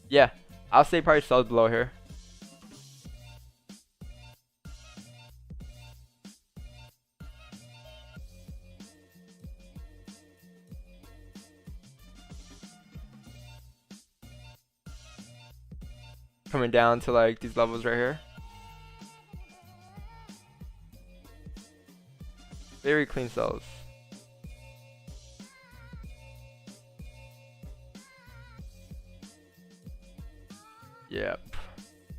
Yeah, I'll say probably sells below here. Coming down to like these levels right here. Very clean sells. Yep.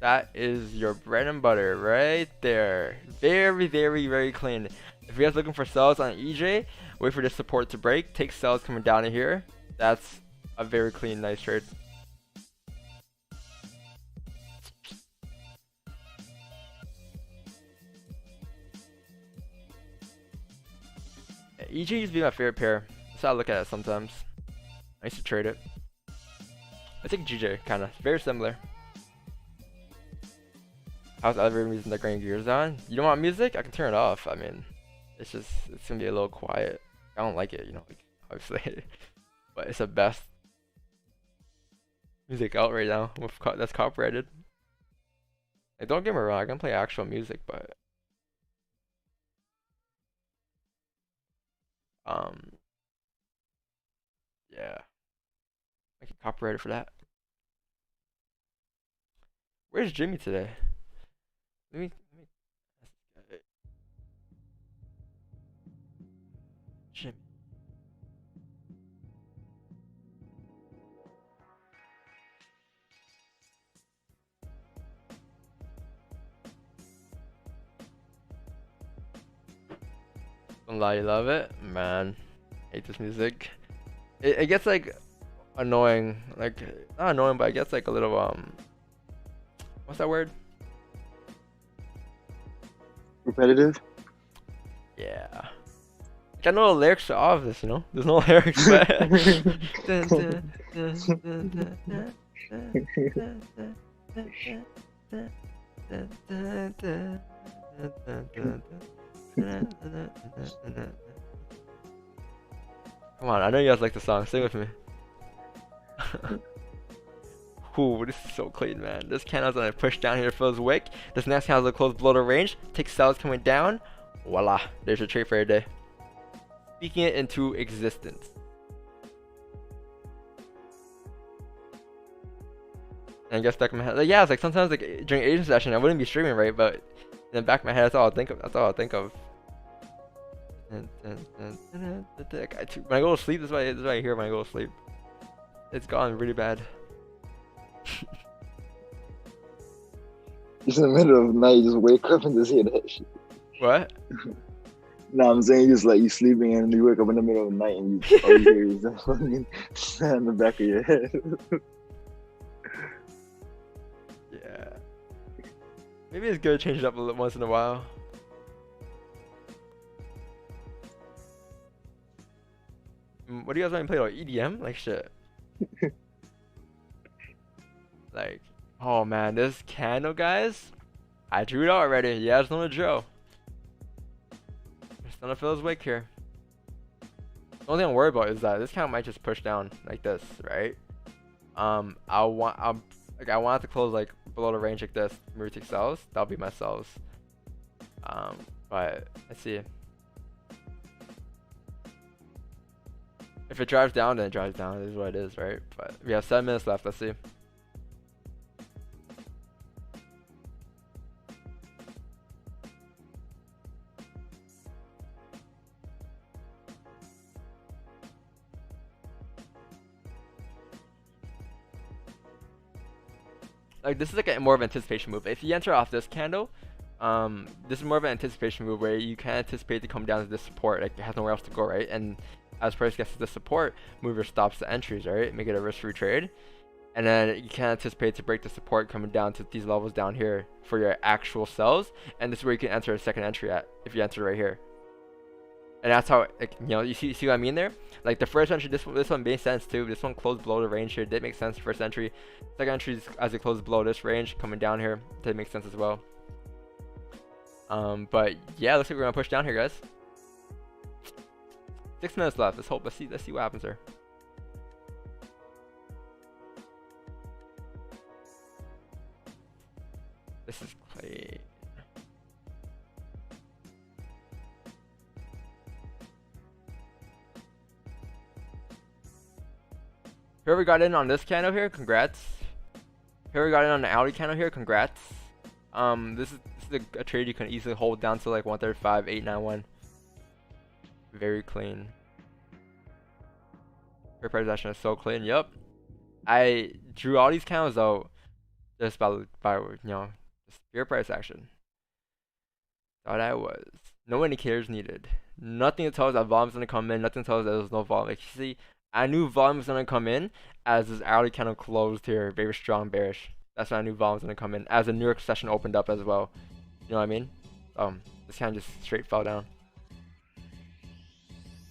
That is your bread and butter right there. Very, very, very clean. If you guys looking for sells on EJ, wait for the support to break. Take sells coming down to here. That's a very clean, nice trade. EJ used to be my favorite pair. That's how I look at it sometimes. I used to trade it. I think GJ, kind of. Very similar. How's other reason they're grinding gears on? You don't want music? I can turn it off. I mean, it's gonna be a little quiet. I don't like it, you know, like, obviously. But it's the best music out right now that's copyrighted. Like, don't get me wrong, I can play actual music, but yeah, I get copyrighted for that. Where's Jimmy today? Let me Jimmy. Don't lie, you love it, man. Hate this music. It gets like annoying, like not annoying, but it gets like a little what's that word?
Repetitive?
Yeah. Like, I know the lyrics to all of this, you know? There's no lyrics, but come on, I know you guys like the song. Sing with me. Ooh, this is so clean, man. This candle's gonna push down here for his wick. This next candle's gonna close below the range. Take sells coming down. Voila, there's your trade for your day. Speaking it into existence. And I guess back in my head, like, yeah, it's like sometimes like during Asian session, I wouldn't be streaming, right? But in the back of my head, that's all I think of. That's all I think of. When I go to sleep, this is what I hear when I go to sleep. It's gone really bad.
Just in the middle of the night, you just wake up and just hear that shit.
What?
No, I'm saying just like you sleeping and you wake up in the middle of the night and you all you hear is that fucking sound in the back of your head.
Yeah. Maybe it's good to change it up a little once in a while. What do you guys want to play? Like EDM? Like shit. Like, oh man, this candle, guys. I drew it out already. Yeah, it's not a drill. Just gonna fill his wick here. The only thing I'm worried about is that this candle might just push down like this, right? I want it to close like below the range like this. Move to sells. That'll be my sells. But let's see. If it drives down, then it drives down. It is what it is, right? But we have 7 minutes left. Let's see. Like this is like a more of an anticipation move. If you enter off this candle, this is more of an anticipation move where you can anticipate to come down to this support. Like it has nowhere else to go, right? And as price gets to the support, mover stops the entries, right? Make it a risk-free trade. And then you can anticipate to break the support coming down to these levels down here for your actual sells. And this is where you can enter a second entry at if you enter right here. And that's how, like, you know, you see what I mean there? Like the first entry, this one made sense too. This one closed below the range here. Did make sense. First entry. Second entry, as it closes below this range, coming down here, did make sense as well. But yeah, looks like we're gonna push down here, guys. 6 minutes left. Let's hope. Let's see what happens there. This is clean. Whoever got in on this candle here, congrats. Whoever got in on the Audi candle here, congrats. This is a trade you can easily hold down to like 135, 891. Very clean. Fair price action is so clean. Yup. I drew all these candles out just by you know, just pure price action. All that was. No indicators needed. Nothing to tell us that volume's gonna come in. Nothing to tell us that there's no volume. Like you see, I knew volume was gonna come in as this hourly candle closed here, very strong bearish. That's when I knew volume was gonna come in as the New York session opened up as well. You know what I mean? This kind of just straight fell down.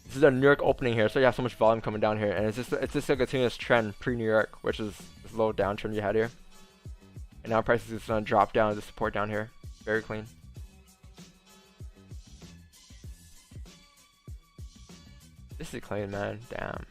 This is a New York opening here, so you have so much volume coming down here, and it's just a continuous trend pre-New York, which is this low downtrend you had here. And now prices is gonna drop down to support down here. Very clean. This is clean, man. Damn.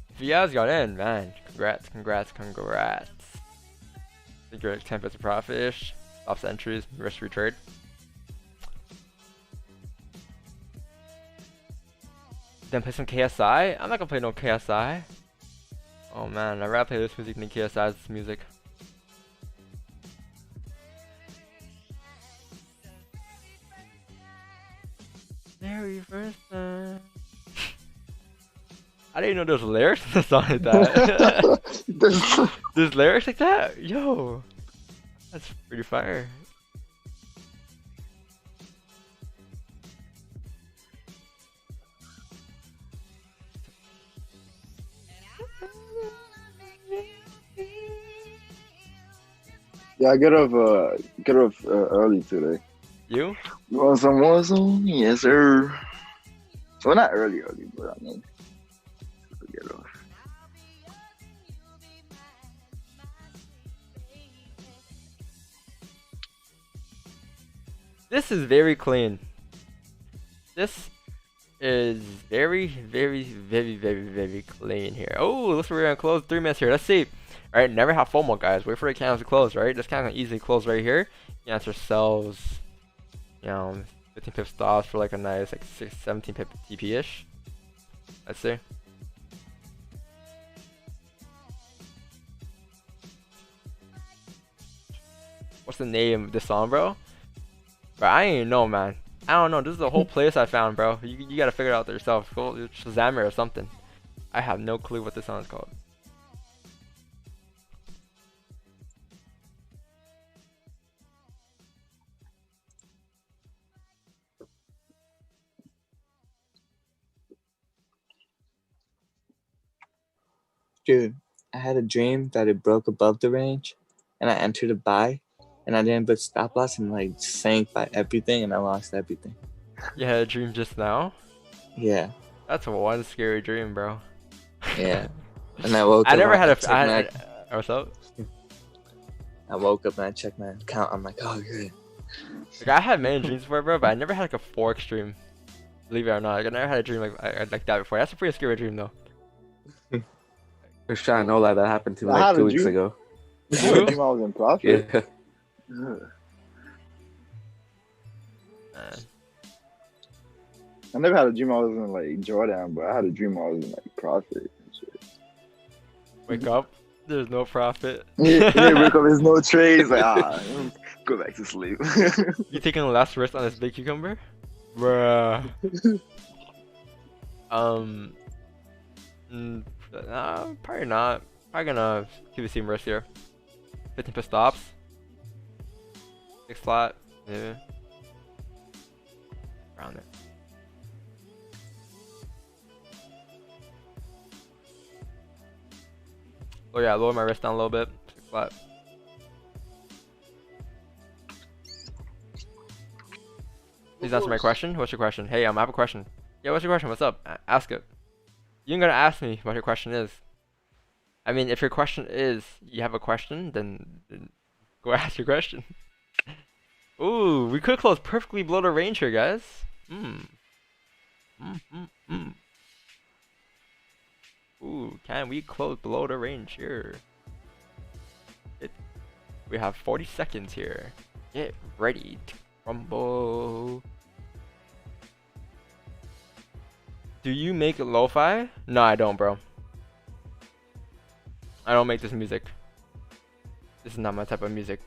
If you guys got in, man, congrats. I think you're like 10 bits of profit-ish. Stops entries, risk-free trade. Then play some KSI? I'm not gonna play no KSI. Oh man, I'd rather play this music than KSI's music. Very first time. I didn't even know there was lyrics in the song like that. There's lyrics like that? Yo, that's pretty fire.
Yeah, I get up early today.
You?
Want some more zone? Yes, sir. So not early, but I mean, get off.
This is very clean. This is very, very, very, very, very clean here. Oh, looks like we're gonna close 3 minutes here. Let's see. All right, never have FOMO, guys. Wait for the candles to close, right? This candle can easily close right here. You answer sells, 15 pip stops for like a nice like 17 pip TP-ish. Let's see. What's the name of this song, bro? But I ain't know, man. I don't know. This is the whole playlist I found, bro. You gotta figure it out yourself. Go Shazam it or something. I have no clue what this song is called.
Dude, I had a dream that it broke above the range, and I entered a buy, and I didn't put stop loss, and like sank by everything, and I lost everything.
You had a dream just now?
Yeah.
That's one scary dream, bro.
Yeah. And I woke up.
I never had a. What's up?
I woke up and I checked my account. I'm like, oh, good.
Like, I had many dreams before, bro, but I never had like a FOREX dream. Believe it or not, like, I never had a dream like that before. That's a pretty scary dream, though.
Just trying to know that happened to me like 2 weeks ago.
I had a dream I was in profit.
Yeah.
I never had a dream I was in like Jordan, but I had a dream I was in like profit and shit.
Wake up, there's no profit.
Yeah, wake up, there's no trades. Like, go back to sleep.
You taking the last risk on this big cucumber? Bruh. Probably not. Probably gonna keep the same risk here. 15 pip stops. 6 flat. Yeah. Around it. Oh yeah, lower my wrist down a little bit. 6 flat. Please answer my question. What's your question? Hey, I have a question. Yeah, what's your question? What's up? Ask it. You ain't gonna ask me what your question is. I mean, if your question is you have a question, then go ask your question. Ooh, we could close perfectly below the range here, guys. Ooh, can we close below the range here? We have 40 seconds here. Get ready to rumble. Do you make lo-fi? No, I don't, bro. I don't make this music. This is not my type of music.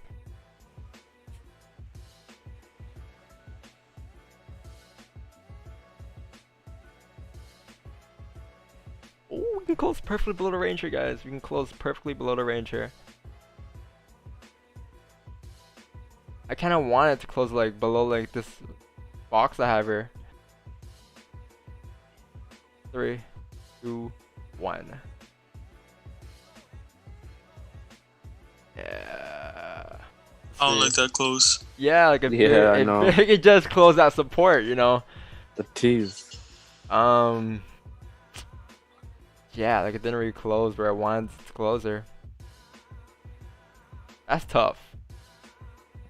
Oh, we can close perfectly below the range here, guys. We can close perfectly below the range here. I kind of want it to close like below like this box I have here. 3, 2, 1. Yeah.
I don't like that close.
Yeah, like if
I know.
it could just close that support, you know.
The tease.
Yeah, like it didn't really close where I wanted it to close there. That's tough.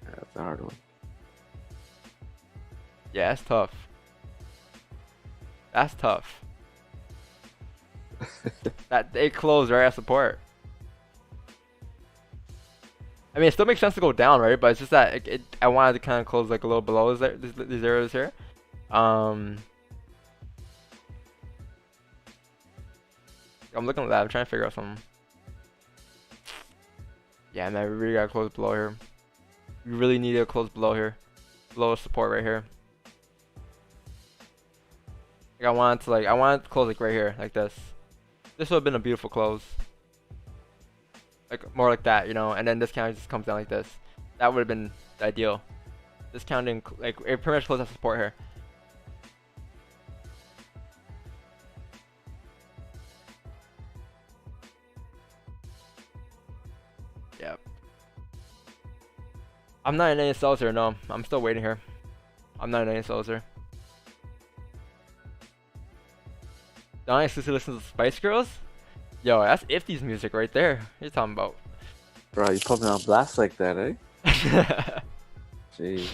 Yeah, that's a hard one.
Yeah, that's tough. That's tough. That it closed right at support. I mean, it still makes sense to go down, right? But it's just that I wanted to kind of close like a little below these areas here. I'm looking at that. I'm trying to figure out something. Yeah, man, we really gotta close below here. We really need to close below here. Below support right here. Like I wanted to close like right here, like this. This would have been a beautiful close. Like more like that, you know, and then this counter just comes down like this. That would have been the ideal. This counting, like it pretty much closes that support here. Yep. I'm not in any sells here, no. I'm still waiting here. I'm not in any sells here. Don't exclusively listen to Spice Girls? Yo, that's Ifty's music right there. What are you talking about?
Bro, you put me on blast like that, eh? Jeez.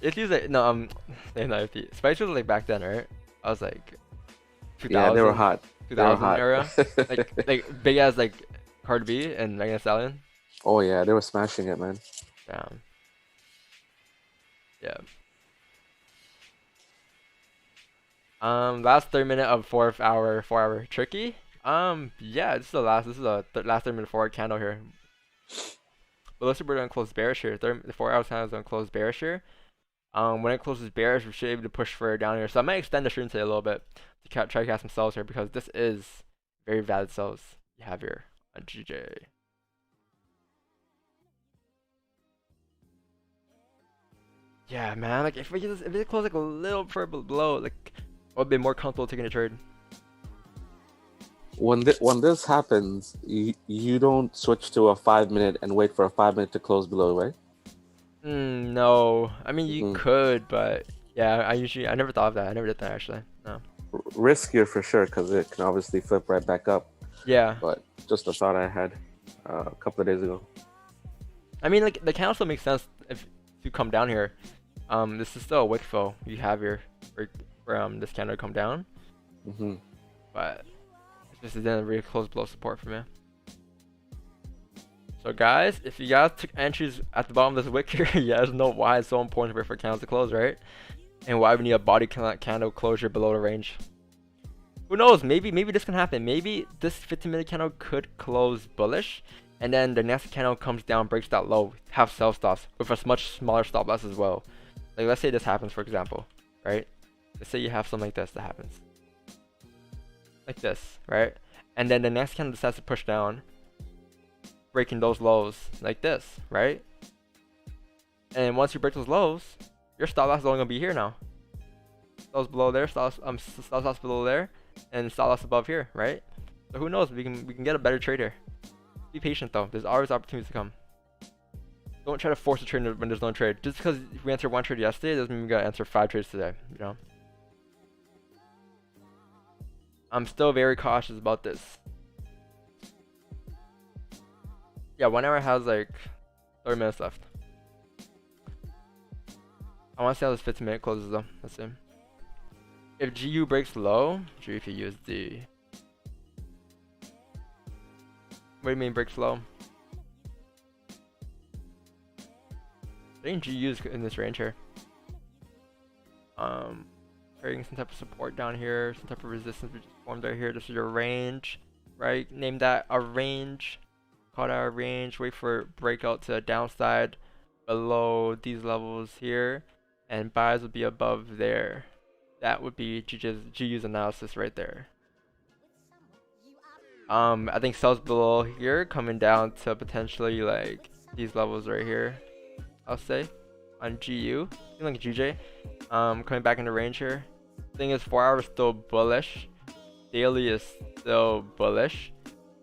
Ifty's like, no, not Ifty. Spice Girls like back then, right? I was like 2000.
Yeah, they were hot.
2000 era. like big as like Cardi B and Megan Thee Stallion.
Oh yeah, they were smashing it, man.
Damn. Yeah. Last 3 minute of 4 hour tricky. Yeah, this is the last. This is the last 3 minute forward candle here. But let's say we're gonna close bearish here. The 4 hour candle is gonna close bearish here. When it closes bearish, we should be able to push further down here. So I might extend the stream today a little bit to try to cast some sells here because this is very valid sells you have here on GJ. Yeah, man. Like if it close like a little further below, like I would be more comfortable taking a trade.
When this happens, you don't switch to a 5 minute and wait for a 5 minute to close below, right?
No. I mean you could, but yeah, I never thought of that. I never did that actually. No.
Riskier for sure because it can obviously flip right back up.
Yeah.
But just a thought I had a couple of days ago.
I mean, like the candle still makes sense if you come down here. This is still a wick fill you have here for this candle to come down. But this is then really close below support for me. So guys, if you guys took entries at the bottom of this wick here, you guys know why it's so important for candles to close, right? And why we need a body candle closure below the range. Who knows? Maybe this can happen. Maybe this 15-minute candle could close bullish, and then the next candle comes down, breaks that low, have sell stops with a much smaller stop loss as well. Like let's say this happens, for example, right? Let's say you have something like this that happens. Like this, right? And then the next candle decides to push down, breaking those lows like this, right? And once you break those lows, your stop loss is only gonna be here now. Stop loss below there, stop loss below there, and stop loss above here, right? So who knows? We can get a better trade here. Be patient though. There's always opportunities to come. Don't try to force a trade when there's no trade. Just because we answered 1 trade yesterday doesn't mean we gotta answer 5 trades today. You know. I'm still very cautious about this. Yeah, 1 hour has like 30 minutes left. I want to see how this 15-minute closes though. Let's see. If GU breaks low, GPUSD. What do you mean breaks low? I think GU is in this range here. Creating some type of support down here, some type of resistance we just formed right here. This is your range, right? Name that a range. Call that a range. Wait for breakout to the downside below these levels here, and buys would be above there. That would be GU's analysis right there. I think sells below here, coming down to potentially like these levels right here. I'll say on GU, like GJ, coming back into range here. Thing is, 4 hours still bullish, daily is still bullish.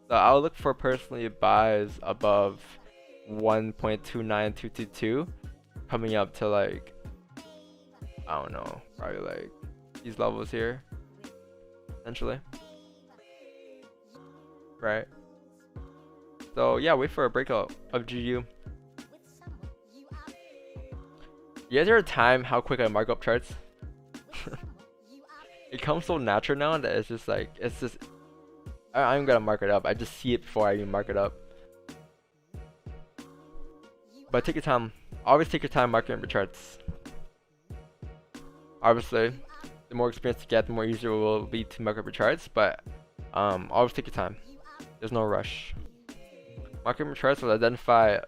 So I'll look for personally buys above 1.29222, coming up to like, I don't know, probably like these levels here, essentially. Right. So yeah, wait for a breakout of GU. You guys ever time how quick I mark up charts? It comes so natural now that it's just like, I'm gonna mark it up. I just see it before I even mark it up. But take your time. Always take your time marking up your charts. Obviously, the more experience you get, the more easier it will be to mark up your charts. But always take your time. There's no rush. Marking your charts will identify.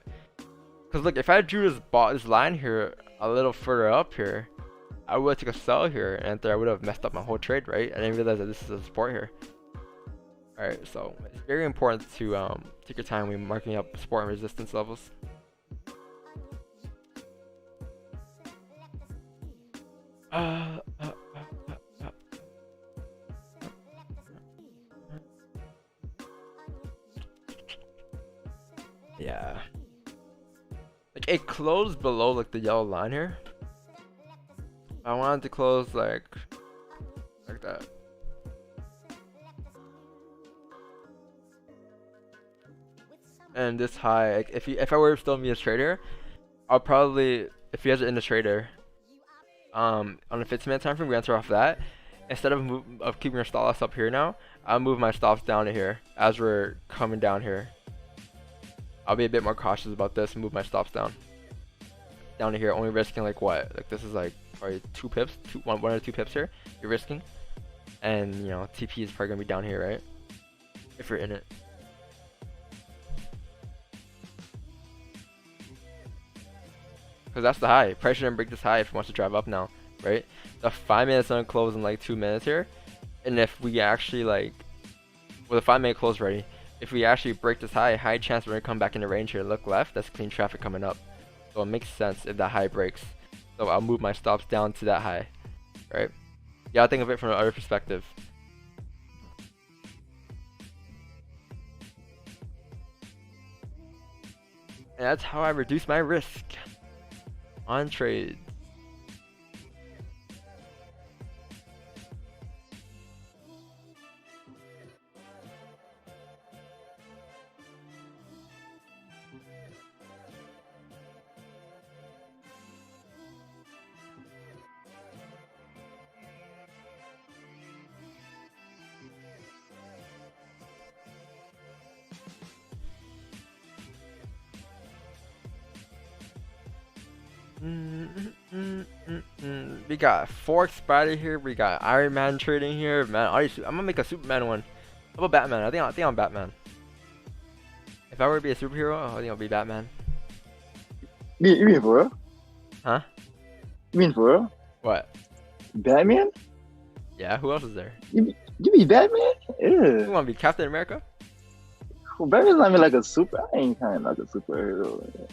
Cause look, if I drew this line here a little further up here, I would take a sell here, and I would have messed up my whole trade, right? I didn't realize that this is a support here. Alright, so it's very important to take your time when marking up support and resistance levels. Yeah. Like it closed below like the yellow line here. I wanted to close like that. And this high, like if I were still me as trader, I'll probably, if you guys are in the trader, on a 15-minute time frame, we answer off that. instead of keeping your stop loss up here now, I'll move my stops down to here as we're coming down here. I'll be a bit more cautious about this and move my stops down to here, only risking like what? Like this is like probably 2 pips, one or 2 pips here you're risking. And you know, TP is probably gonna be down here, right? If you're in it. Because that's the high. Price shouldn't break this high if it wants to drive up now, right? The 5 minutes gonna close in like 2 minutes here. And if we actually like, with a 5-minute close ready, if we actually break this high chance we're gonna come back into range here. Look left, that's clean traffic coming up. So it makes sense if that high breaks. So I'll move my stops down to that high, right? You gotta think of it from another perspective. And that's how I reduce my risk on trades. We got FOREX Spider here. We got Iron Man trading here. Man, I'm gonna make a Superman one. How about Batman? I think I'm Batman. If I were to be a superhero, I think I'll be Batman.
You mean for real?
Huh?
You mean for real?
What?
Batman?
Yeah. Who else is there?
You be Batman? Yeah.
You want to be Captain America?
Well, Batman's not even like a super. I ain't kind of like a superhero.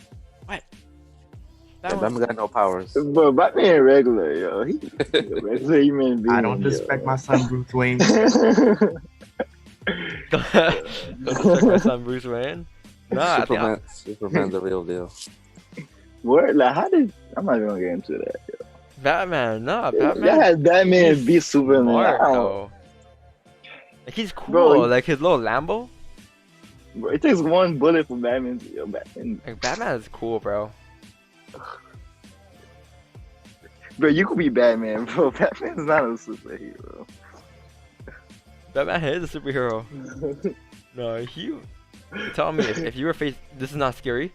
What?
Batman got no powers.
But Batman regular, yo. He regular human being.
I don't disrespect my son Bruce Wayne.
Don't disrespect my son Bruce Wayne. Nah,
Superman's the real deal.
What? Like, how did? I'm not even gonna get into that. Yo.
Batman, nah, Batman.
That had Batman beat Superman.
Smart, though. Like he's cool,
Bro,
like his little Lambo.
Bro, it takes one bullet for Batman. Yo, Batman.
Like Batman is cool, bro.
Bro, you could be Batman, bro. Batman's not a superhero.
Batman is a superhero. No, you tell me if you were faced. This is not scary.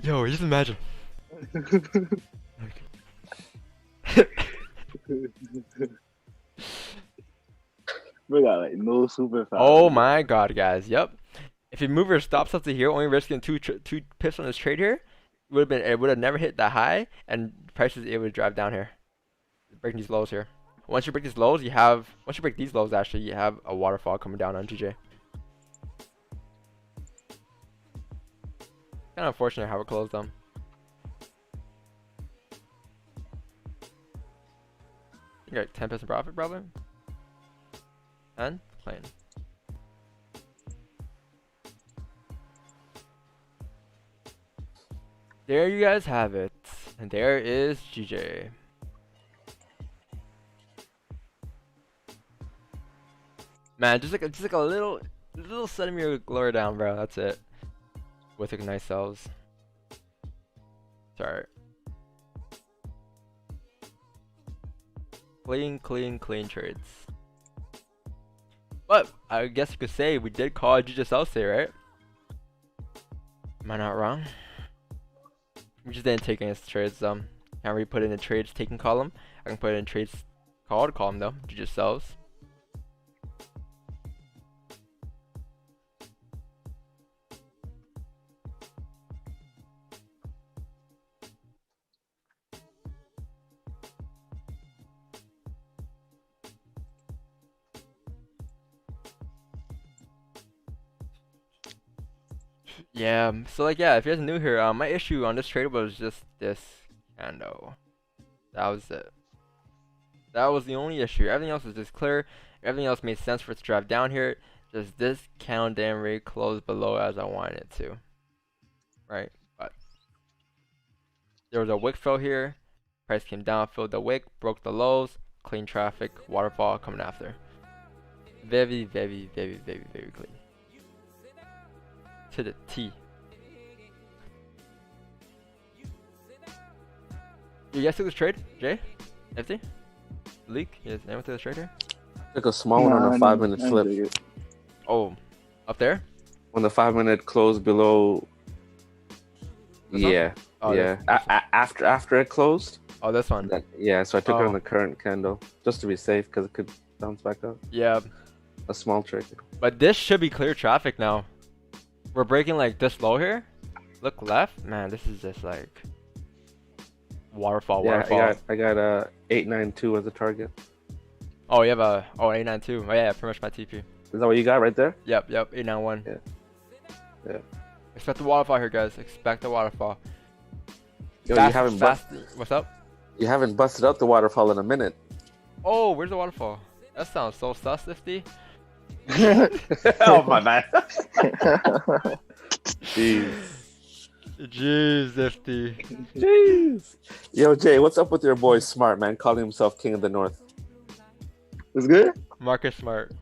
Yo, just imagine.
We got like no super fast.
Oh my god, guys. Yep. If you move your stops up to here, only risking two pips on this trade here, it would have never hit that high, and prices it would drive down here, breaking these lows here. Once you break these lows, once you break these lows, actually, you have a waterfall coming down on GJ. Kind of unfortunate how it closed them. You got 10% profit, probably. 10? Plain. There you guys have it. And there is GJ. Man, just like a little centimeter lower down, bro. That's it. With nice sells. Sorry. Clean trades. But I guess you could say we did call GJ sell today, right? Am I not wrong? We just didn't take any trades. Can't really put it in the trades taken column. I can put it in trades called column though. GJ sells. Yeah, so like yeah, if you're new here, my issue on this trade was just this candle. That was it. That was the only issue. Everything else was just clear. Everything else made sense for it to drive down here. Just this candle didn't really close below as I wanted it to. Right? But there was a wick fill here. Price came down, filled the wick, broke the lows, clean traffic, waterfall coming after. Very clean. To the T. You guys took this trade, Jay? FT? Leak? Yes, anyone took this trade here?
Took a small one on a 5-minute flip.
Oh, up there?
When the 5-minute closed below.
This
Yeah,
one? Oh,
yeah. After it closed.
Oh, this one.
Yeah, so I took it
Oh.
on the current candle just to be safe because it could bounce back up.
Yeah.
A small trade.
But this should be clear traffic now. We're breaking like this low here. Look left. Man, this is just like waterfall.
Yeah, I got 892 as a target.
Oh, you have a 892. Oh yeah, pretty much my TP.
Is that what you got right there?
Yep, 891.
Yeah.
Expect the waterfall here, guys. Expect the waterfall.
Yo,
Fast,
you haven't
fast. What's up?
You haven't busted out the waterfall in a minute.
Oh, where's the waterfall? That sounds so sus, Ifty.
Oh my man. Jeez.
Jeez, Ifty.
Jeez. Yo, Jay, what's up with your boy Smart, man? Calling himself King of the North.
It's good?
Marcus Smart.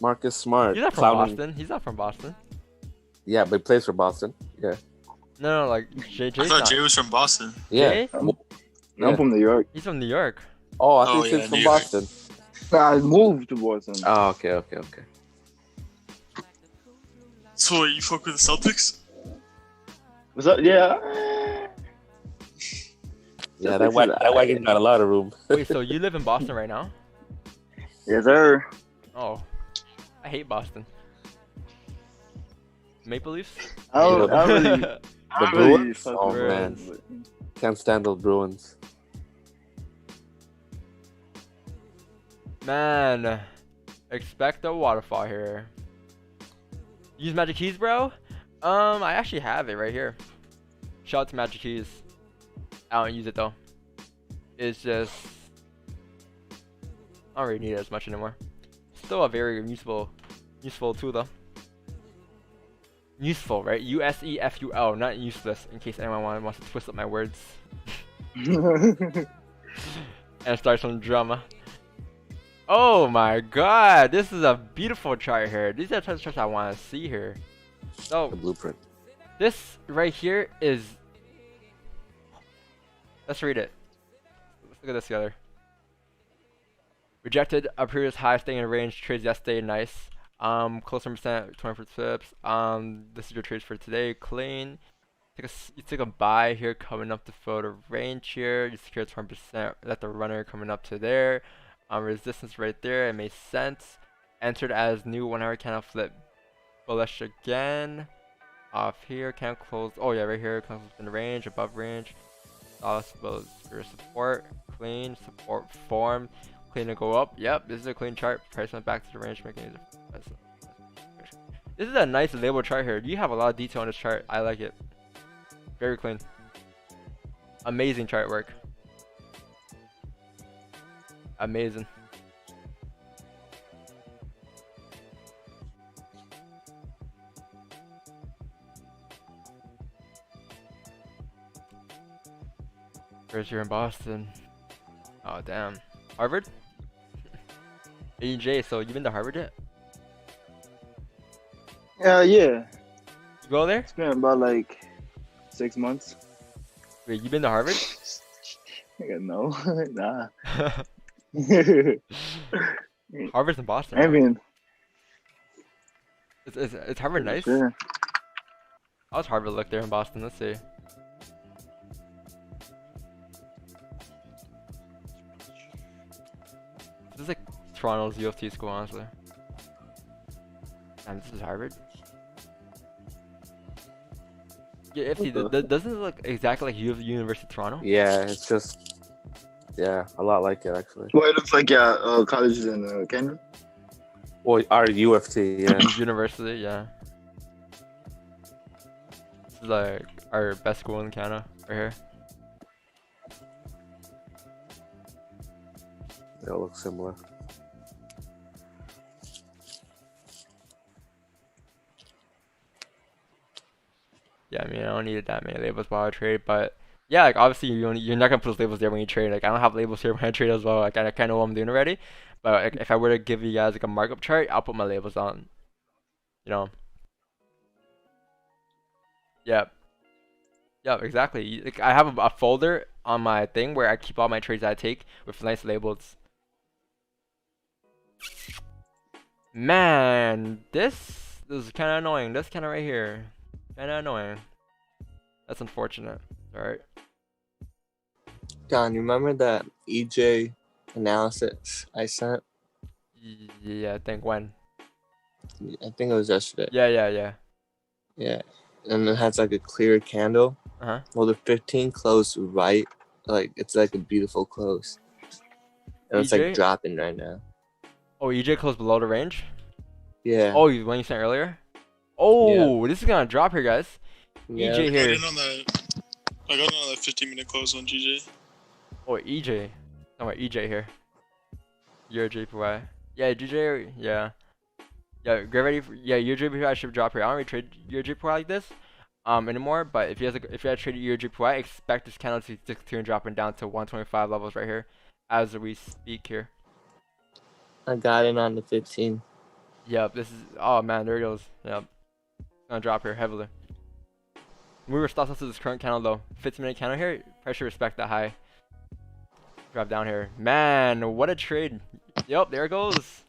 Marcus Smart.
He's not from Boston. He's not from Boston.
Yeah, but he plays for Boston. Yeah.
No, like Jay.
I thought Jay was from Boston.
Yeah.
Jay?
I'm from New York.
He's from New York.
Oh, I think he's from
New York.
Boston.
I moved to Boston.
Oh, okay.
So you fuck with the Celtics?
What's up? Yeah.
Yeah, that wagon got a lot of room.
Wait, so you live in Boston right now?
Yes, sir.
Oh, I hate Boston. Maple Leafs?
I really
The
I really
Bruins?
fuck
Oh
with
man,
Bruins.
can't stand those Bruins.
Man, expect a waterfall here. Use Magic Keys, bro? I actually have it right here. Shout out to Magic Keys. I don't use it though. It's just I don't really need it as much anymore. Still a very useful tool though. Useful, right? USEFUL, not useless. In case anyone wants to twist up my words and start some drama. Oh my god, this is a beautiful chart here. These are the types of charts I want to see here. So
The blueprint.
this right here is. Let's read it. Let's look at this together. Rejected a previous high, staying in range. Trades yesterday, nice. Close 100%, 24 pips. This is your trades for today. Clean. You took a buy here, coming up to fill the range here. You secured 20%. Let the runner coming up to there. Resistance right there. It made sense. Entered as new 1 hour candle flip. Bullish again. Off here, can't close. Oh yeah, right here, comes in range, above range. Your support, clean, support form, clean to go up. Yep, this is a clean chart. Price went back to the range, making it. This is a nice label chart here. You have a lot of detail on this chart. I like it. Very clean. Amazing chart work. Amazing. Where's here in Boston? Oh damn. Harvard? AJ, so you been to Harvard yet?
Yeah.
You go there?
It's been about like 6 months.
Wait, you been to Harvard?
No, nah.
Harvard's in Boston.
I
Right?
mean,
Is Harvard nice?
sure.
How's Harvard look there in Boston? Let's see. This is like Toronto's U of T school, honestly. And this is Harvard. Yeah, doesn't it look exactly like University of Toronto?
Yeah, it's just a lot like it actually.
Well, it looks like colleges in Canada.
Well, our U of T, yeah.
University, yeah. This is like our best school in Canada, right here.
They all look similar.
Yeah, I mean, I don't need that many labels while I trade, but yeah, like obviously you're not gonna put those labels there when you trade. Like I don't have labels here when I trade as well. Like I kind of know what I'm doing already, but like, if I were to give you guys like a markup chart, I'll put my labels on. You know. Yep. Yeah, exactly. Like, I have a folder on my thing where I keep all my trades that I take with nice labels. Man, this is kind of annoying. This kind of right here, kind of annoying. That's unfortunate. All right.
Don, you remember that EJ analysis I sent?
Yeah, I think when.
I think it was yesterday.
Yeah.
Yeah, and it has like a clear candle. Well, the 15 closed right, like it's like a beautiful close, and it's like
EJ?
dropping right now.
Oh, EJ closed below the range?
Yeah.
Oh, when you sent earlier? Oh, this is gonna drop here, guys.
Yeah.
EJ here.
I got on that 15-minute close on GJ.
Oh, EJ. Oh, EJ here. Your JPY. Yeah, GJ. Yeah. Yeah, get ready for, yeah, your JPY should drop here. I don't really trade your JPY like this anymore, but if you had traded your JPY, expect this candle to continue dropping down to 125 levels right here as we speak here.
I got it on the 15.
Yep, this is, oh man, there it goes. Yep. Gonna drop here heavily. We were stopped to this current candle though. 15-minute candle here, pressure respect that high. Drop down here. Man, what a trade. Yep, there it goes.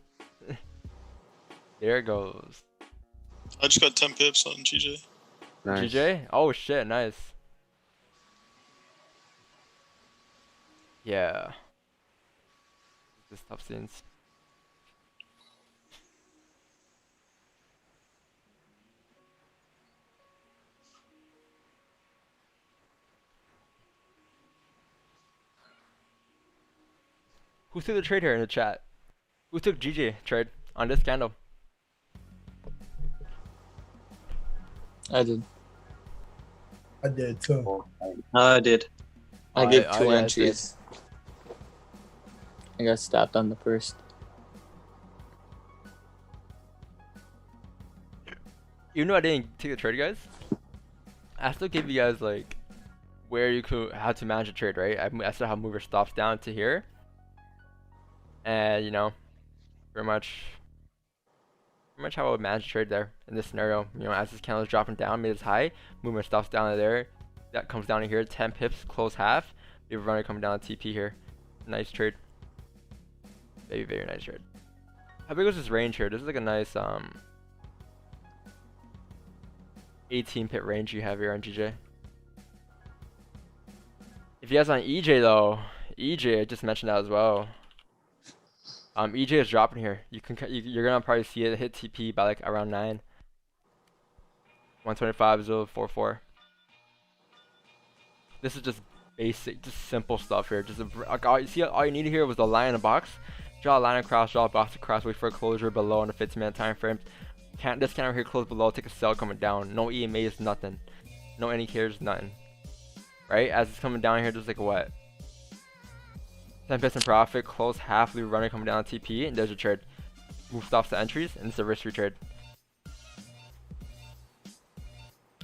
There it goes.
I just got 10 pips on GJ.
Nice.
GJ? Oh shit, nice. Yeah. This tough scenes. Who took the trade here in the chat? Who took GJ trade on this candle?
I did.
I did too.
I did.
I did 2
yeah,
entries. I got stopped on the first.
Even though I didn't take the trade, guys, I still gave you guys like where you could how to manage a trade, right? I still have mover stops down to here, and you know, pretty much how I would manage a trade there in this scenario. You know, as this candle is dropping down, made its high, movement stops down to there, that comes down to here, 10 pips, close half. We have a runner coming down to TP here. Nice trade. Very nice trade. How big was this range here? This is like a nice 18 pip range you have here on GJ. If you guys on EJ though, EJ, I just mentioned that as well. EJ is dropping here. You're gonna probably see it hit TP by like around 9. 125.044. This is just basic, just simple stuff here. Just all you needed here was the line in a box. Draw a line across, draw a box across, wait for a closure below on the 15-minute time frame. This candle here close below, take a sell coming down. No EMAs, nothing. No any cares, nothing. Right? As it's coming down here, just like what? 10 pips in profit, close half, leave runner coming down on TP, and there's your trade. Move stops to entries, and it's a risk-free trade.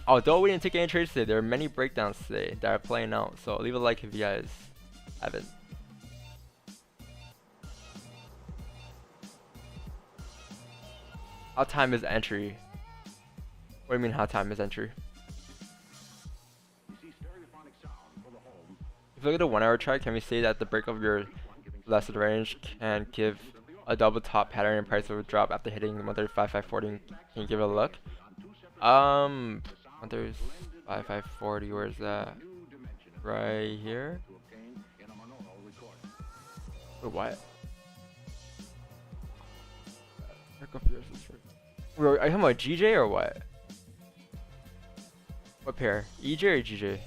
Although we didn't take any trades today, there are many breakdowns today that are playing out, so leave a like if you guys haven't. How time is entry? What do you mean how time is entry? If you look at the 1 hour chart, can we say that the break of your less range can give a double top pattern and price will drop after hitting 135.540? Can you give it a look? 135.540, where's that? Right here? Or what? Are you talking about GJ or what? What pair? EJ or GJ?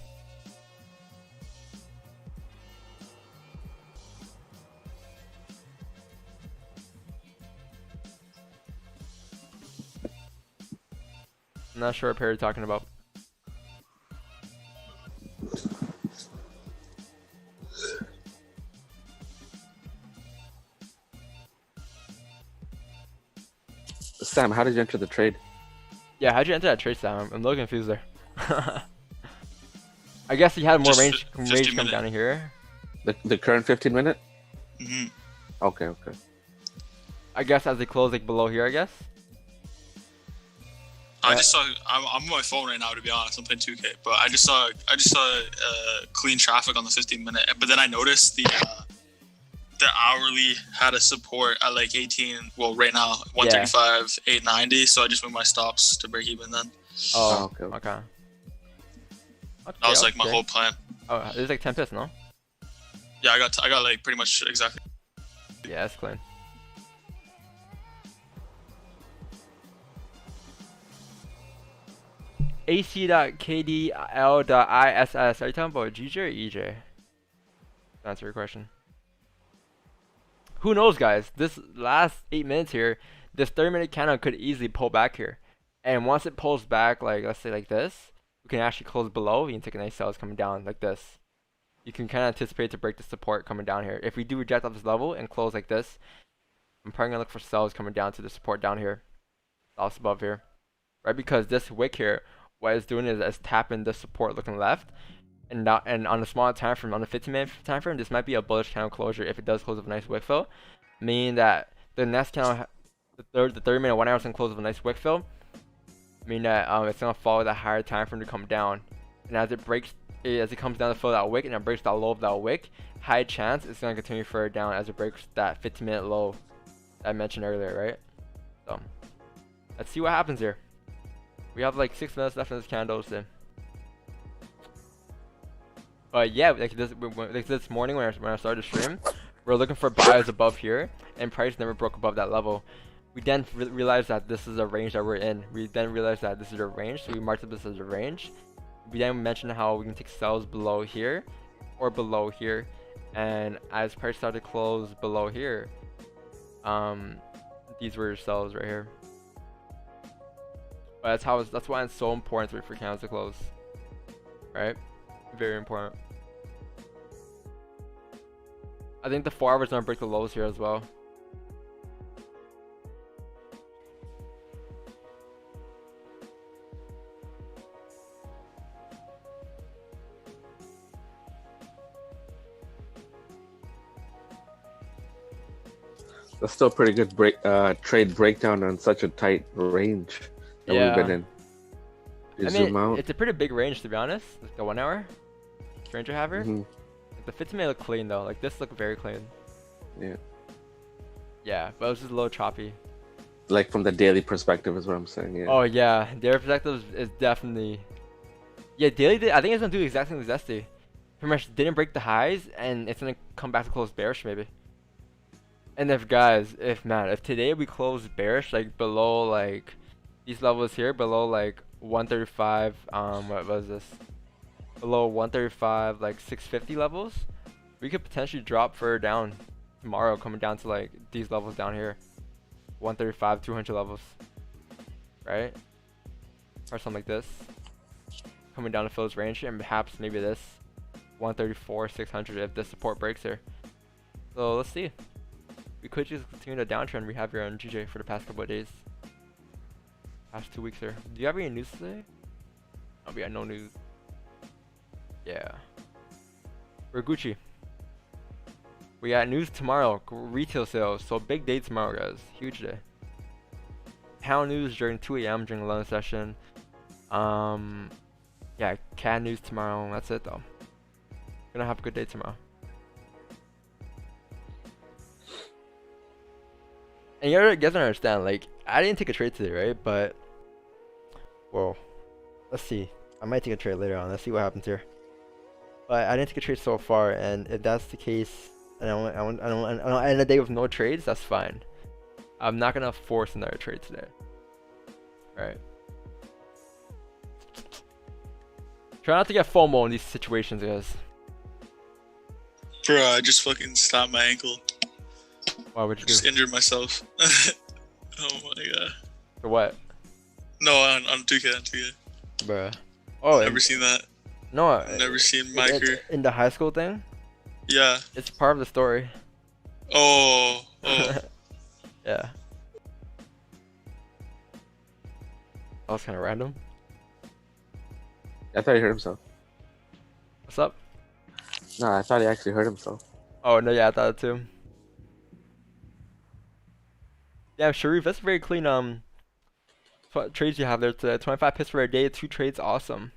I'm not sure what pair you're talking about.
Sam, how did you enter the trade?
Yeah, how'd you enter that trade, Sam? I'm a little confused there. I guess he had more range come down here.
The current 15-minute?
Mm-hmm.
Okay.
I guess as they close like below here, I guess.
I just saw. I'm on my phone right now, to be honest. I'm playing 2K, but I just saw clean traffic on the 15-minute. But then I noticed the hourly had a support at like 18. Well, right now 135, 890. So I just moved my stops to break even then.
Oh, okay.
That was like my whole plan.
Oh, it was like 10 pips, no?
Yeah, I got like pretty much exactly.
Yeah, that's clean. AC.KDL.ISS. Are you talking about GJ or EJ? Answer your question. Who knows, guys? This last 8 minutes here, this 30-minute candle could easily pull back here. And once it pulls back, like let's say like this, we can actually close below. You can take a nice sales coming down like this. You can kind of anticipate to break the support coming down here. If we do reject off this level and close like this, I'm probably gonna look for sells coming down to the support down here, also above here, right? Because this wick here, what it's doing is it's tapping the support looking left, and on the smaller time frame, on the 15-minute time frame, this might be a bullish candle closure if it does close with a nice wick fill, meaning that the next candle, the 30-minute 1 hour is gonna close with a nice wick fill, meaning that it's gonna follow that higher time frame to come down, and as it comes down to fill that wick and it breaks that low of that wick, high chance it's gonna continue further down as it breaks that 15-minute low that I mentioned earlier, right? So let's see what happens here. We have like 6 minutes left in this candle, so. But yeah, like this morning when I started the stream, we're looking for buyers above here, and price never broke above that level. We then realized that this is a range that we're in. We then realized that this is a range, so we marked up this as a range. We then mentioned how we can take sells below here or below here, and as price started to close below here, these were sells right here. But that's why it's so important to wait for candles to close, right? Very important. I think the 4 hours gonna break the lows here as well.
That's still a pretty good trade breakdown on such a tight range that we've been in.
I mean, it's a pretty big range, to be honest. Like the 1 hour range I have here. Like the 15 may look clean though. Like this look very clean.
Yeah.
Yeah, but it was just a little choppy.
Like from the daily perspective is what I'm saying. Yeah.
Oh yeah, daily perspective is definitely. Yeah, daily. I think it's gonna do exactly as Zesty. Pretty much didn't break the highs, and it's gonna come back to close bearish maybe. And if today we close bearish, like below like these levels here, below like 135, what was this? Below 135, like 650 levels, we could potentially drop further down tomorrow, coming down to like these levels down here, 135, 200 levels, right? Or something like this, coming down to fill this range, and perhaps maybe this 134, 600 if the support breaks here. So let's see. We could just continue the downtrend we have here on GJ for the past couple of days. Past 2 weeks here. Do you have any news today? Oh, we got no news. Yeah. We're Gucci. We got news tomorrow. Retail sales. So big day tomorrow, guys. Huge day. Pound news during 2 a.m. during the London session. Yeah, CAD news tomorrow. That's it though. Gonna have a good day tomorrow. And you guys don't understand, like, I didn't take a trade today, right? But, well, let's see. I might take a trade later on. Let's see what happens here. But I didn't take a trade so far, and if that's the case, and I end a day with no trades, that's fine. I'm not gonna force another trade today. Alright. Try not to get FOMO in these situations, guys.
Bro, I just fucking stopped my ankle.
Why would you
just injured myself. Oh my god.
For what?
No, on 2K, on 2K.
Bruh. Oh,
never seen that.
No,
never seen my career.
In the high school thing?
Yeah.
It's part of the story.
Oh.
Yeah. That was kind of random.
I thought he hurt himself.
What's up?
No, I thought he actually hurt himself.
Oh no, yeah, I thought it too. Yeah, Sharif, that's very clean. trades you have there today. 25 pips for a day, 2 trades, awesome.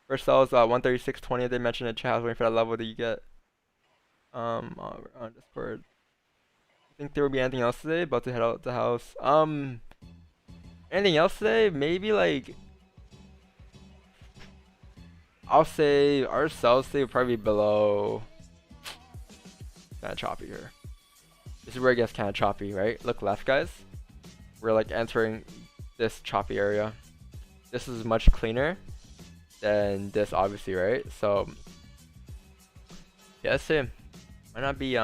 First sell is 136.20. They mentioned in chat. I was waiting for that level that you get. On Discord. I think there will be anything else today. About to head out the house. Anything else today? Maybe like. I'll say our sells today will probably be below. Kind of choppy here. This is where it gets kind of choppy, right? Look left, guys. We're like entering this choppy area. This is much cleaner than this, obviously, right? So yeah, let's see. Might not be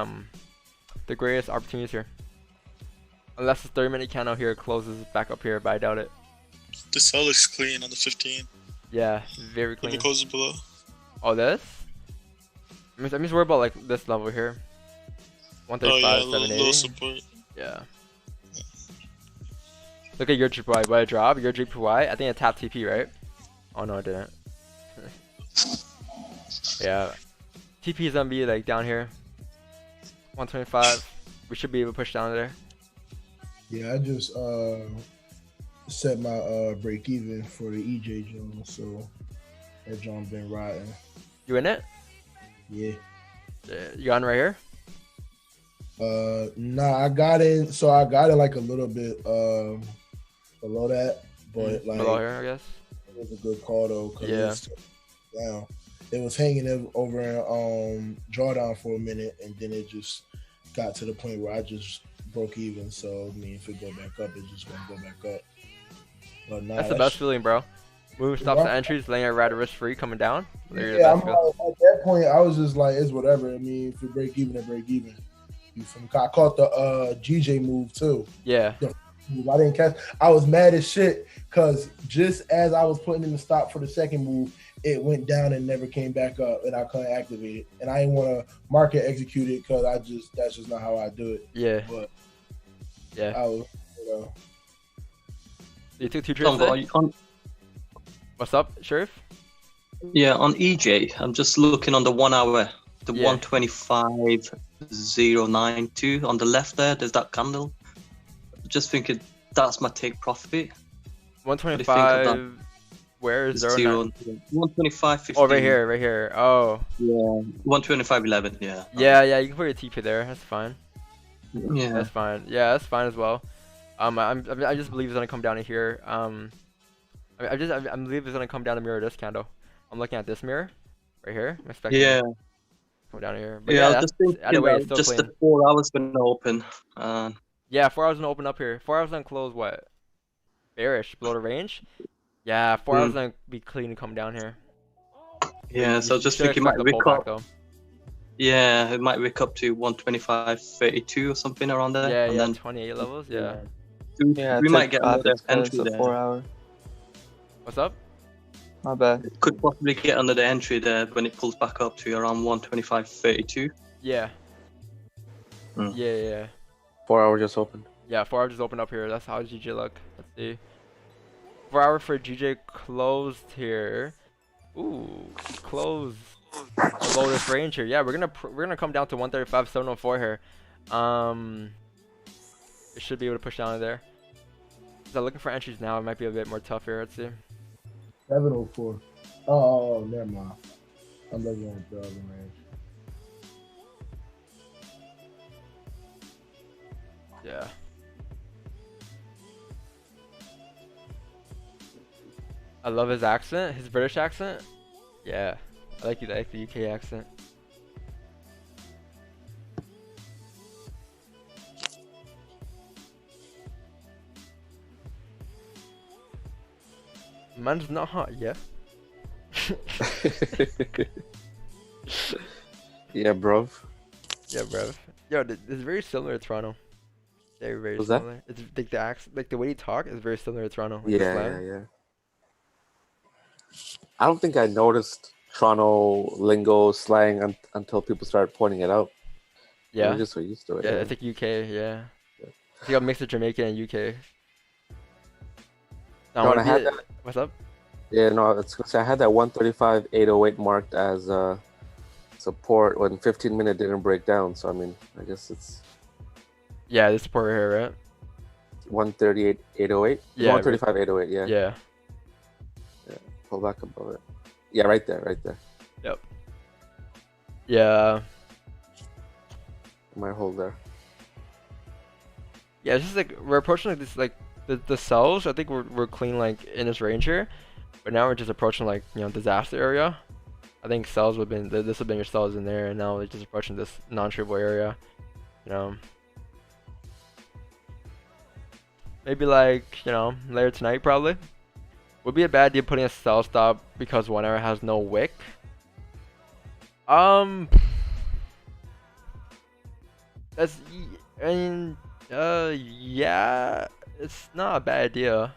the greatest opportunities here, unless the 30-minute candle here closes back up here, but I doubt it.
The sell looks clean on the 15.
Yeah, very clean.
If it closes below.
Oh, this? That means we're about like this level here. 135, 780.
Low support.
Yeah. Look at your GPY. What I drop? Your GPY? I think it tapped TP, right? Oh no, it didn't. Yeah. TP is gonna be like down here. 125. We should be able to push down there.
Yeah, I just set my break even for the EJ Jones, so that John been riding.
You in it?
Yeah.
You on right here?
Nah, I got in. So I got it like a little bit below that, but like
below here, I guess.
It was a good call though. Cause
yeah.
It was hanging over in drawdown for a minute, and then it just got to the point where I just broke even. So I mean, if it go back up, it's just gonna go back up. But nah,
that's the best feeling, bro. Moving stops and entries, laying it right risk free, coming down.
Yeah, I'm like, at that point, I was just like, it's whatever. I mean, if it break even, it break even. I caught the GJ move too.
Yeah.
I didn't catch. I was mad as shit because just as I was putting in the stop for the second move, it went down and never came back up, and I couldn't activate it. And I didn't want to market execute it because that's just not how I do it.
Yeah.
But
yeah.
I was,
You took 2 trades. What's up, Sheriff?
Yeah, on EJ, I'm just looking on the 1 hour, the 125.092 on the left there. There's that candle. Just thinking that's my take profit.
125. Where is
125.15.
Oh, right here. Oh.
Yeah. 125.11. Yeah.
Yeah. You can put your TP there. That's fine.
Yeah.
That's fine. Yeah, that's fine as well. I just believe it's gonna come down to here. I believe it's gonna come down to mirror this candle. I'm looking at this mirror, right here. I'm expecting.
Yeah.
Come down here. But
yeah, just thinking
just
the 4 hours gonna open.
Yeah, 4 hours gonna open up here. 4 hours gonna close what? Bearish, below the range. Yeah, 4 hours gonna be clean and come down here.
Yeah, so just think it might wick up. Yeah, it might wick up to 125.32 or something around there.
Yeah,
and then
28 levels. Yeah.
We might get another entry there.
4 hour.
What's up?
My bad.
Could possibly get another entry there when it pulls back up to around 125.32.
Yeah. Yeah.
4 hours just opened.
Yeah, 4 hours just opened up here. That's how GJ look. Let's see. 4 hour for GJ closed here. Ooh, closed below this range here. Yeah, we're gonna come down to 135.704 here. It should be able to push down to there. So looking for entries now. It might be a bit more tough here. Let's see.
704. Oh, never mind. I'm looking at the other range.
Yeah. I love his accent, his British accent. Yeah, I like the UK accent. Man's not hot, yeah.
Yeah, bruv.
Yeah, bruv. Yo, this is very similar to Toronto. Very
What's
similar.
that?
It's like the accent, like the way you talk is very similar to Toronto. Like
Yeah. I don't think I noticed Toronto lingo slang until people started pointing it out.
Yeah.
I'm just so used to it.
Yeah, it's like UK. Yeah. It's like a mix of Jamaican and UK.
No, I had that.
What's up?
Yeah, no, I had that 135.808 marked as support when 15-minute didn't break down. So I mean, I guess it's.
Yeah, this support right here, right?
138.808.
Yeah,
135.808. Yeah.
Yeah.
Yeah. Pull back above it. Yeah, right there, right there.
Yep. Yeah.
I might hold there.
Yeah, it's just like we're approaching like this, like the cells. I think we're clean like in this range here, but now we're just approaching like, you know, disaster area. I think cells would have been, this would have been your cells in there, and now we're just approaching this non-tradable area. You know, maybe like, you know, later tonight probably. Would be a bad idea putting a sell stop because 1 hour has no wick. That's, I mean, yeah, it's not a bad idea.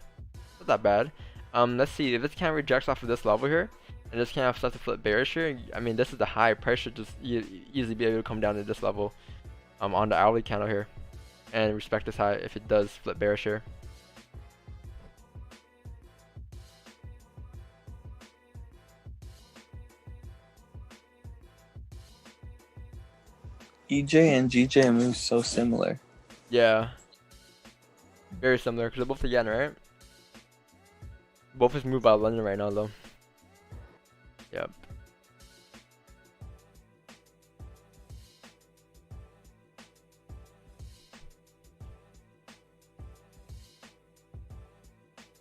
Not that bad. Let's see if this kind of rejects off of this level here, and this kind of starts to flip bearish here. I mean, this is the high. Price should just easily be able to come down to this level, on the hourly candle here, and respect this high if it does flip bearish here.
EJ and GJ move so similar.
Yeah. Very similar because they're both the yen, right? Both is moved by London right now, though. Yep.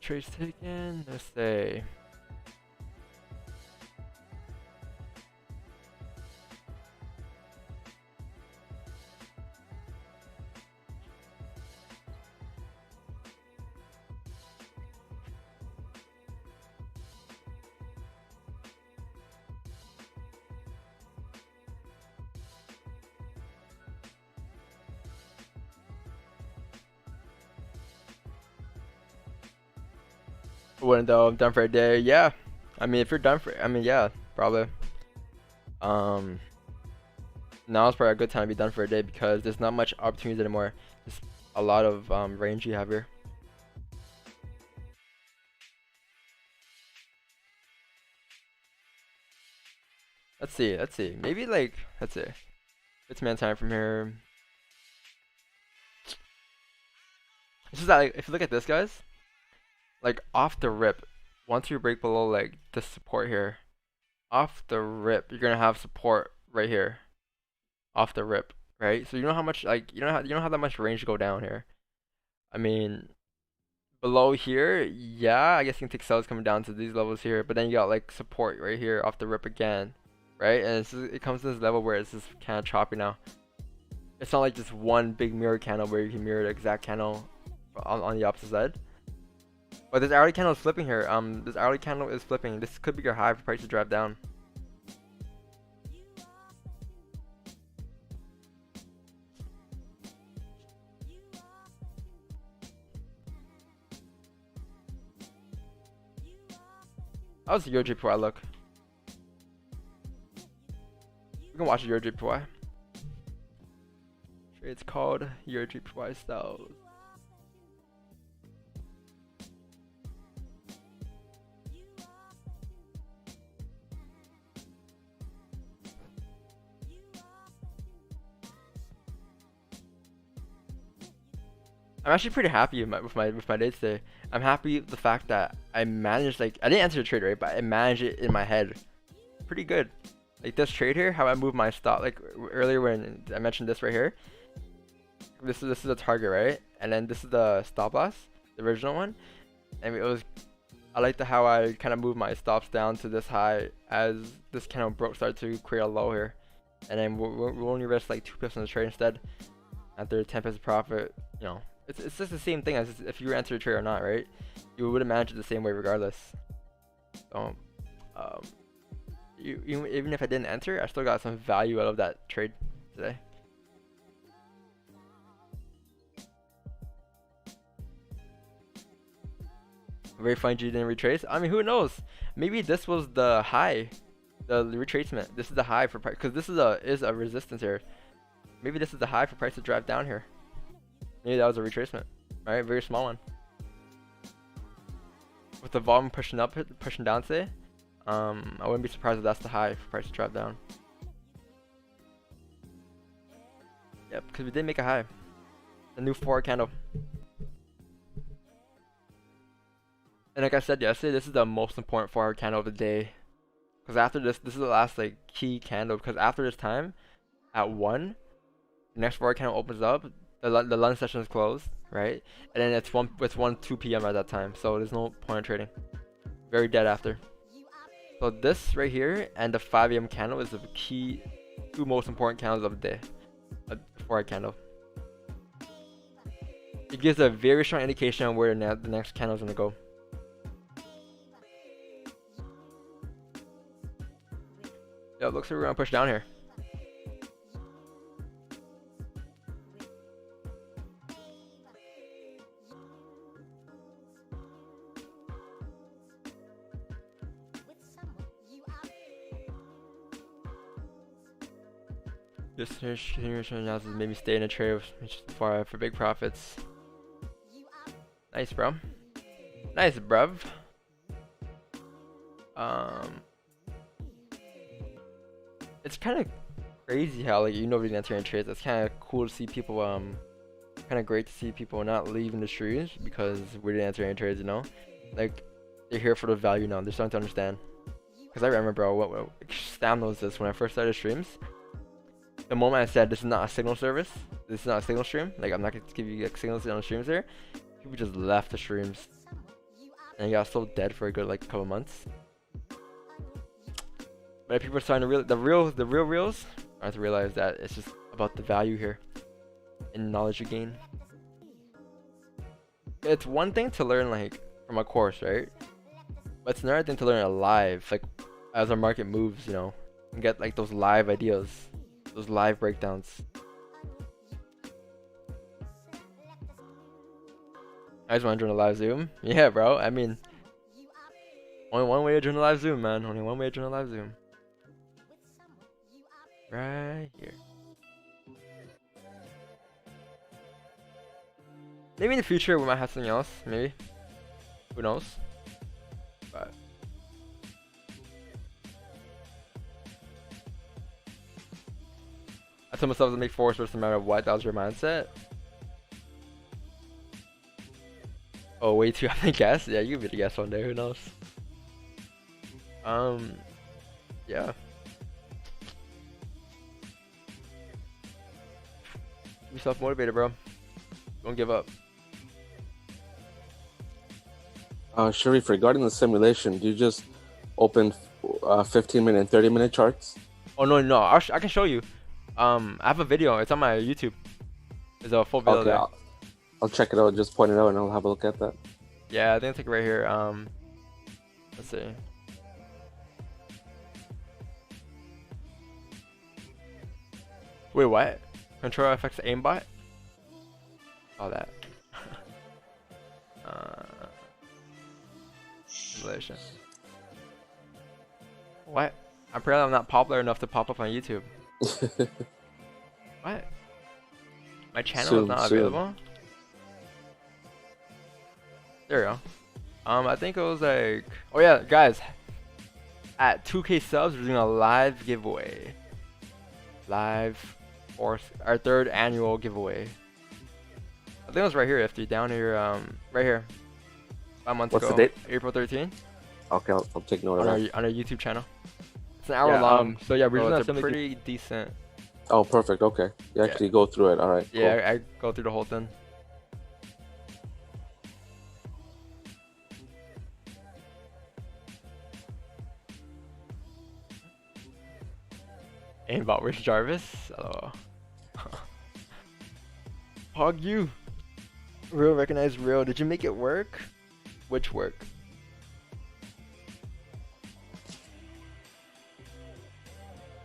Trades taken. Let's say. When though I'm done for a day, yeah. I mean, if you're done for, I mean, yeah, probably. Now is probably a good time to be done for a day because there's not much opportunities anymore. There's a lot of range you have here. Let's see. Maybe like, let's see. It's man time from here. It's just that, like, if you look at this, guys, like off the rip, once you break below like the support here, off the rip, you're gonna have support right here. Off the rip, right? So you know how much, like, you don't have that much range to go down here. I mean, below here, yeah, I guess you can take sells coming down to these levels here, but then you got like support right here off the rip again, right? And it comes to this level where it's just kind of choppy now. It's not like just one big mirror candle where you can mirror the exact candle on the opposite side. But this hourly candle is flipping here. This hourly candle is flipping. This could be your high for price to drive down. How's your JPY look? We can watch your JPY. It's called your JPY styles. I'm actually pretty happy with my day today. I'm happy with the fact that I managed, like, I didn't enter the trade, right, but I managed it in my head pretty good. Like this trade here, how I moved my stop, like earlier when I mentioned this right here. This is the target, right? And then this is the stop loss, the original one. And I like how I kind of moved my stops down to this high as this kind of started to create a low here. And then we'll only risk like 2 pips on the trade instead. After 10 pips of profit, you know. It's just the same thing as if you enter a trade or not, right? You would have managed it the same way regardless. So, even if I didn't enter, I still got some value out of that trade today. Very fine you didn't retrace. I mean, who knows? Maybe this was the high, the retracement. This is the high for price, because this is a resistance here. Maybe this is the high for price to drive down here. Maybe that was a retracement, right? Very small one. With the volume pushing up, pushing down today, I wouldn't be surprised if that's the high for price to drive down. Yep, because we did make a high. A new 4 candle. And like I said yesterday, this is the most important 4-hour candle of the day. Because after this is the last like key candle. Because after this time, at 1, the next 4-hour candle opens up. The lunch session is closed, right? And then it's 2 p.m. at that time. So there's no point in trading. Very dead after. So this right here and the 5 a.m. candle is the key 2 most important candles of the day. A 4-hour candle. It gives a very strong indication on where the next candle is gonna go. Yeah, it looks like we're gonna push down here. Just announcements made me stay in a trade for big profits. Nice, bro. Nice, bruv. It's kind of crazy how like we didn't enter in trades. It's kind of cool to see people. Kind of great to see people not leaving the streams because we didn't enter any trades. Like they're here for the value now. They're starting to understand. Because I remember, bro, what Stam knows this when I first started streams. The moment I said this is not a signal service, this is not a signal stream. Like I'm not gonna give you like signals on the streams there. People just left the streams, and got so dead for a good like couple months. But people are starting to realize the real reals starting to realize that it's just about the value here and knowledge you gain. It's one thing to learn like from a course, right? But it's another thing to learn it live, like as our market moves, and get like those live ideas, those live breakdowns. I just want to join a live Zoom. Yeah, bro. I mean, only one way to join a live Zoom, man. Only one way to join a live Zoom. Right here. Maybe in the future we might have something else. Maybe. Who knows? But I told myself to make forex first no matter what. That was your mindset. Oh, way too often guess? Yeah, you can be the guess one day, who knows? Yeah. Keep yourself motivated, bro. Don't give up.
Sharif, regarding the simulation, do you just open 15-minute and 30-minute charts?
Oh, no. I can show you. I have a video. It's on my YouTube. There's a full video there.
I'll check it out. Just point it out and I'll have a look at that.
Yeah, I think it's like right here. Let's see. Wait, what? Control FX aimbot? All that. Simulation. What? Apparently I'm not popular enough to pop up on YouTube. What? My channel is not available? There we go. I think it was like... Oh yeah, guys. At 2K subs, we're doing a live giveaway. Live or our 3rd annual giveaway. I think it was right here, FD. Down here, right here. 5 months ago.
What's the date?
April 13th.
Okay, I'll take note of that.
On our YouTube channel. It's an hour long. So yeah, we're doing something pretty decent.
Oh, perfect. Okay. You actually go through it. All right.
Yeah,
cool.
I go through the whole thing. Aimbot, where's Jarvis? Oh. Hog you. Real recognize real. Did you make it work? Which work?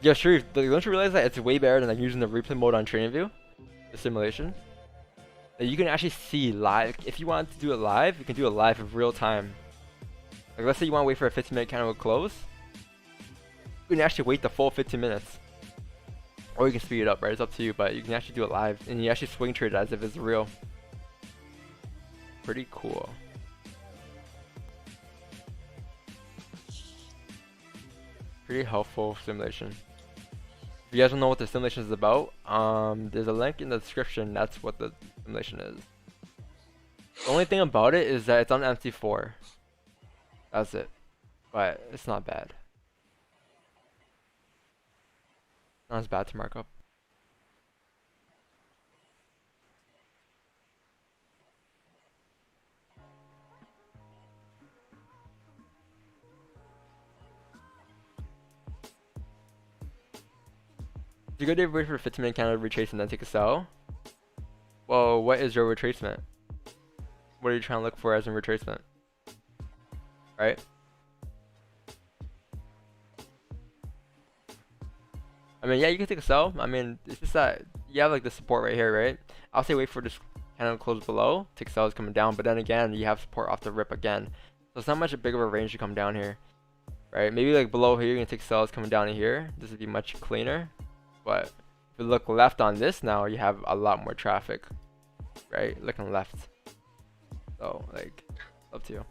Yeah, sure. Don't you realize that it's way better than like using the replay mode on TradingView, the simulation? That you can actually see live. If you want to do it live, you can do it live in real time. Like let's say you want to wait for a 15-minute candle to close, you can actually wait the full 15 minutes, or you can speed it up. Right, it's up to you. But you can actually do it live, and you actually swing trade it as if it's real. Pretty cool. Pretty helpful simulation. If you guys don't know what the simulation is about, there's a link in the description. That's what the simulation is. The only thing about it is that it's on MT4. That's it. But it's not bad. Not as bad to mark up. You go to wait for 15-minute candle retrace and then take a sell. Well, what is your retracement? What are you trying to look for as a retracement? Right? I mean, yeah, you can take a sell. I mean, it's just that you have like the support right here, right? I'll say wait for this candle to close below. Take sell is coming down, but then again, you have support off the rip again. So it's not much big of a range to come down here, right? Maybe like below here, you're gonna take sells coming down to here. This would be much cleaner. But if you look left on this now, you have a lot more traffic, right? Looking left. So like, up to you.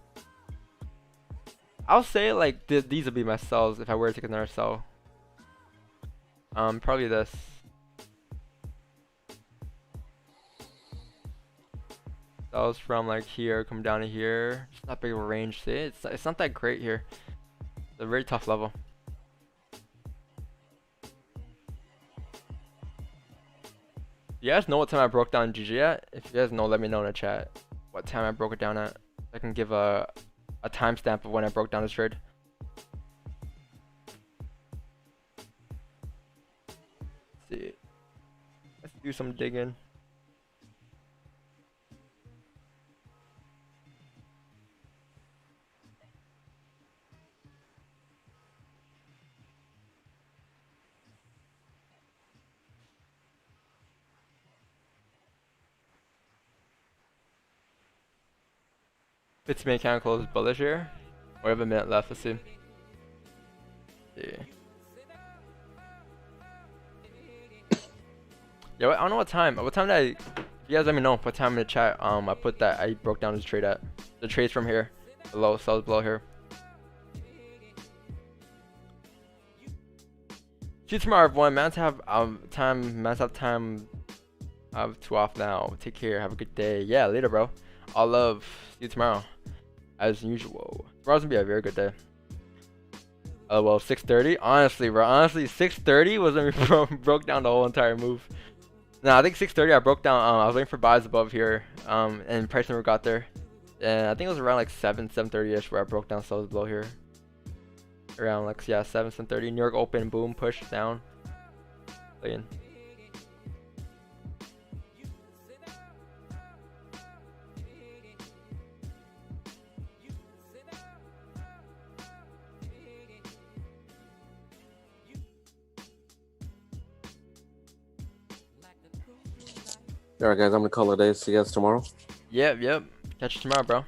I'll say like these would be my sells if I were to take another sell. Probably this. Sells from like here, come down to here. It's not big of a range. See, it's not that great here. It's a very tough level. You guys know what time I broke down GG at? If you guys know, let me know in the chat what time I broke it down at. I can give a timestamp of when I broke down this trade. Let's see. Let's do some digging. It's me can close bullish here. We have a minute left. Let's see. Yo, I don't know what time. What time did I? You guys let me know what time in the chat. I put that I broke down this trade at. The trades from here, below, sells below here. See you tomorrow, everyone. Man, to have time. Man, to have time. I have 2 off now. Take care. Have a good day. Yeah, later, bro. All love. See you tomorrow. As usual. Tomorrow's gonna be a very good day. Oh well, 6:30. Honestly, bro. Honestly, 6:30 was when we broke down the whole entire move. No, I think 6:30 I broke down. I was waiting for buys above here. And price never got there. And I think it was around like 7:30ish where I broke down sells below here. Around like 7:30. New York open, boom, push down. Playing.
All right, guys, I'm gonna call it a day. See you guys tomorrow.
Yep. Catch you tomorrow, bro.
Have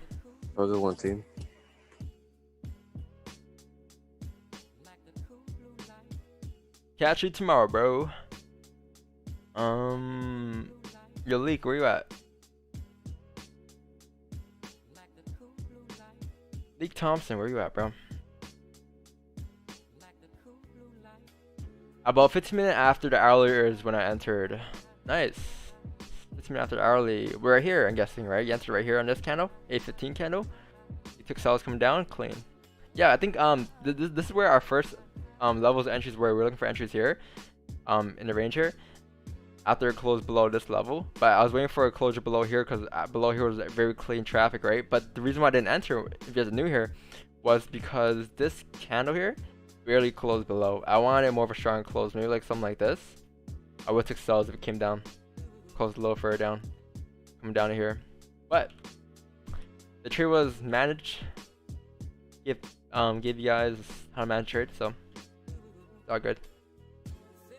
a good one, team.
Catch you tomorrow, bro. Yo, Leak, where you at? Leak Thompson, where you at, bro? About 15 minutes after the hourly is when I entered. Nice. 15 minutes after the hourly. We're right here, I'm guessing, right? You entered right here on this candle, 8:15 candle. You took sells coming down, clean. Yeah, I think this is where our first levels of entries were. We're looking for entries here, in the range here. After it closed below this level, but I was waiting for a closure below here because below here was very clean traffic, right? But the reason why I didn't enter, if you guys are new here, was because this candle here barely closed below. I wanted more of a strong close, maybe like something like this. I would take sells if it came down, closed a little further down, coming down to here. But the trade was managed. Gave you guys how to manage trade, so it's all good.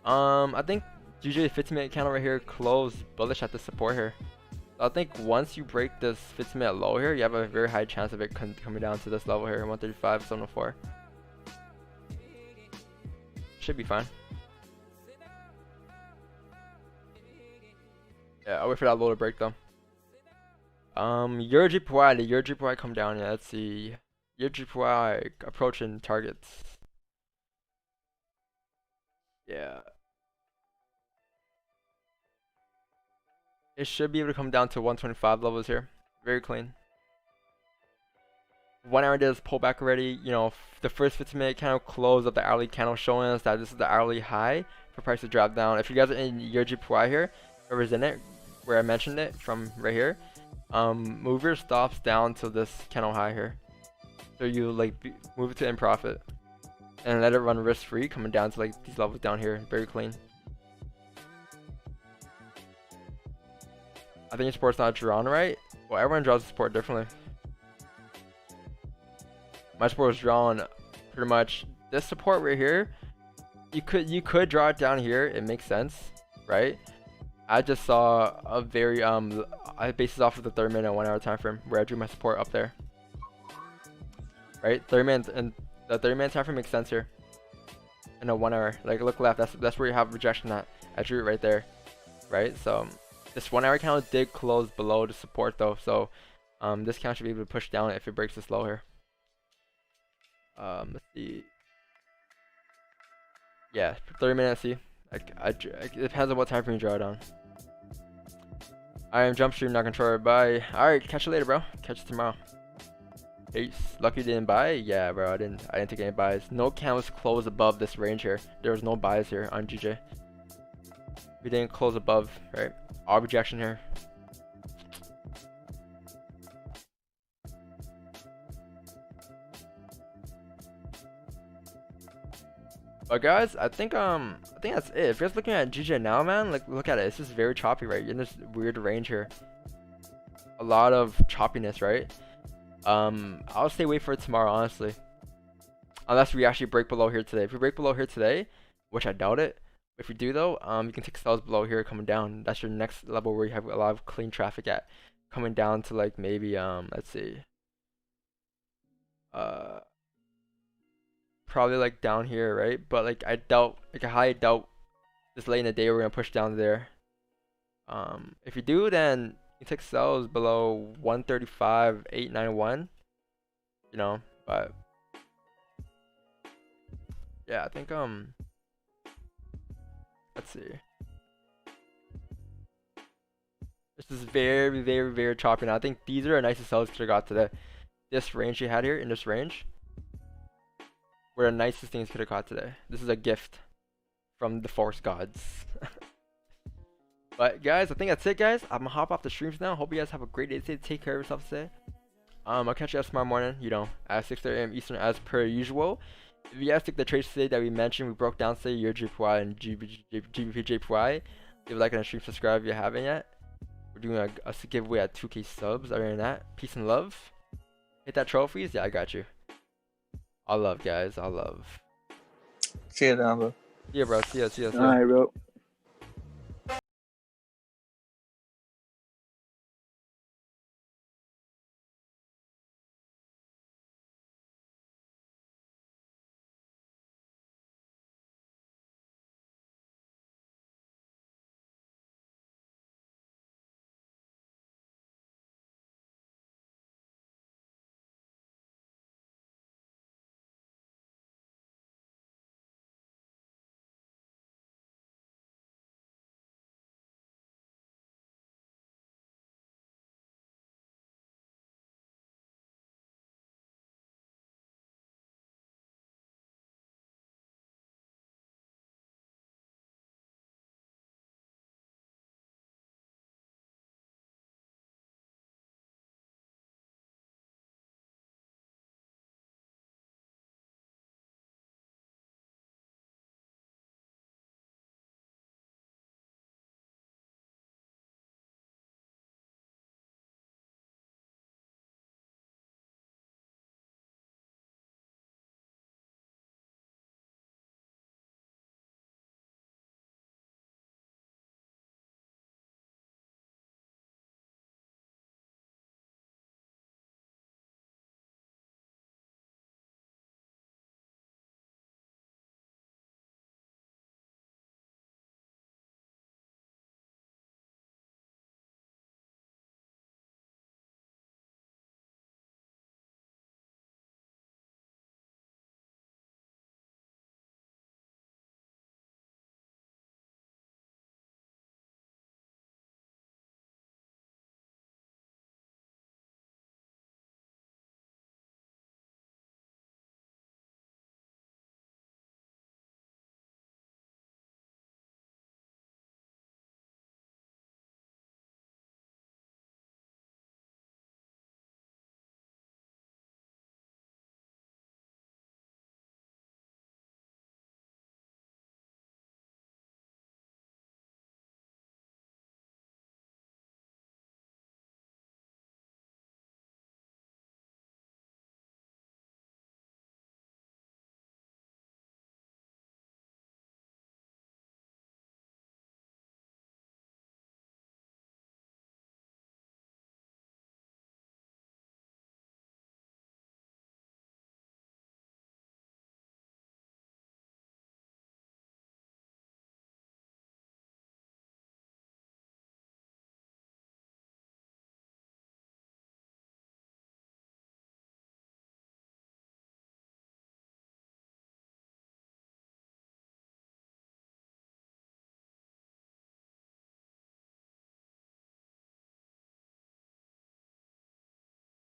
I think usually 15-minute candle right here closed bullish at the support here. So I think once you break this 15-minute low here, you have a very high chance of it coming down to this level here, 135, 704. Should be fine. Yeah, I'll wait for that low to break though. Your GPY, did your GPY come down? Yeah, let's see. Your GPY approaching targets. Yeah. It should be able to come down to 125 levels here. Very clean. 1 hour did this pullback already. You know, the first 15-minute candle close of the hourly candle showing us that this is the hourly high for price to drop down. If you guys are in your GPY here, whoever's in it, where I mentioned it from right here, move your stops down to this candle high here. So you like move it to in profit and let it run risk free, coming down to like these levels down here, very clean. I think your support's not drawn right. Well, everyone draws the support differently. My support was drawn pretty much this support right here. You could draw it down here. It makes sense, right? I just saw a very I based it off of the 30-minute and 1 hour time frame where I drew my support up there. Right, 30 minutes and the 30-minute time frame makes sense here. And a 1 hour, like look left. That's where you have rejection at. I drew it right there, right? So this 1 hour candle did close below the support though. So this candle should be able to push down if it breaks this low here. Let's see. Yeah, 30 minutes. See, it depends on what time frame you draw it on. I am jump stream, not controller. Bye. All right, catch you later, bro. Catch you tomorrow. Peace. Lucky didn't buy. Yeah, bro. I didn't take any buys. No candles closed above this range here. There was no buys here on GJ. We didn't close above, right? All rejection here. But guys, I think that's it. If you're just looking at GJ now, man, like look at it. It's just very choppy, right? You're in this weird range here. A lot of choppiness, right? I'll stay away for it tomorrow, honestly. Unless we actually break below here today. If we break below here today, which I doubt it. If we do though, you can take sells below here coming down. That's your next level where you have a lot of clean traffic at. Coming down to like maybe let's see. Probably like down here, right? But like I doubt, like I highly doubt this late in the day we're gonna push down there. If you do, then you take sells below 135.891. You know, but yeah, I think let's see. This is very, very, very choppy now. I think these are the nicest sells could have got today. This range you had here, in this range, were the nicest things could have caught today. This is a gift from the Forex gods. But guys, I think that's it, guys. I'm gonna hop off the streams now. Hope you guys have a great day today. Take care of yourself today. I'll catch you guys tomorrow morning, you know, at 6:30 a.m. Eastern as per usual. If you guys take the trades today that we mentioned, we broke down today, your GPY and GBP JPY. Leave a like on the stream, subscribe if you haven't yet. We're doing a giveaway at 2K subs. Other than that, peace and love. Hit that trophies. Yeah, I got you. All love, guys. All love.
See you down, bro.
Yeah, bro. See ya.
All right, bro.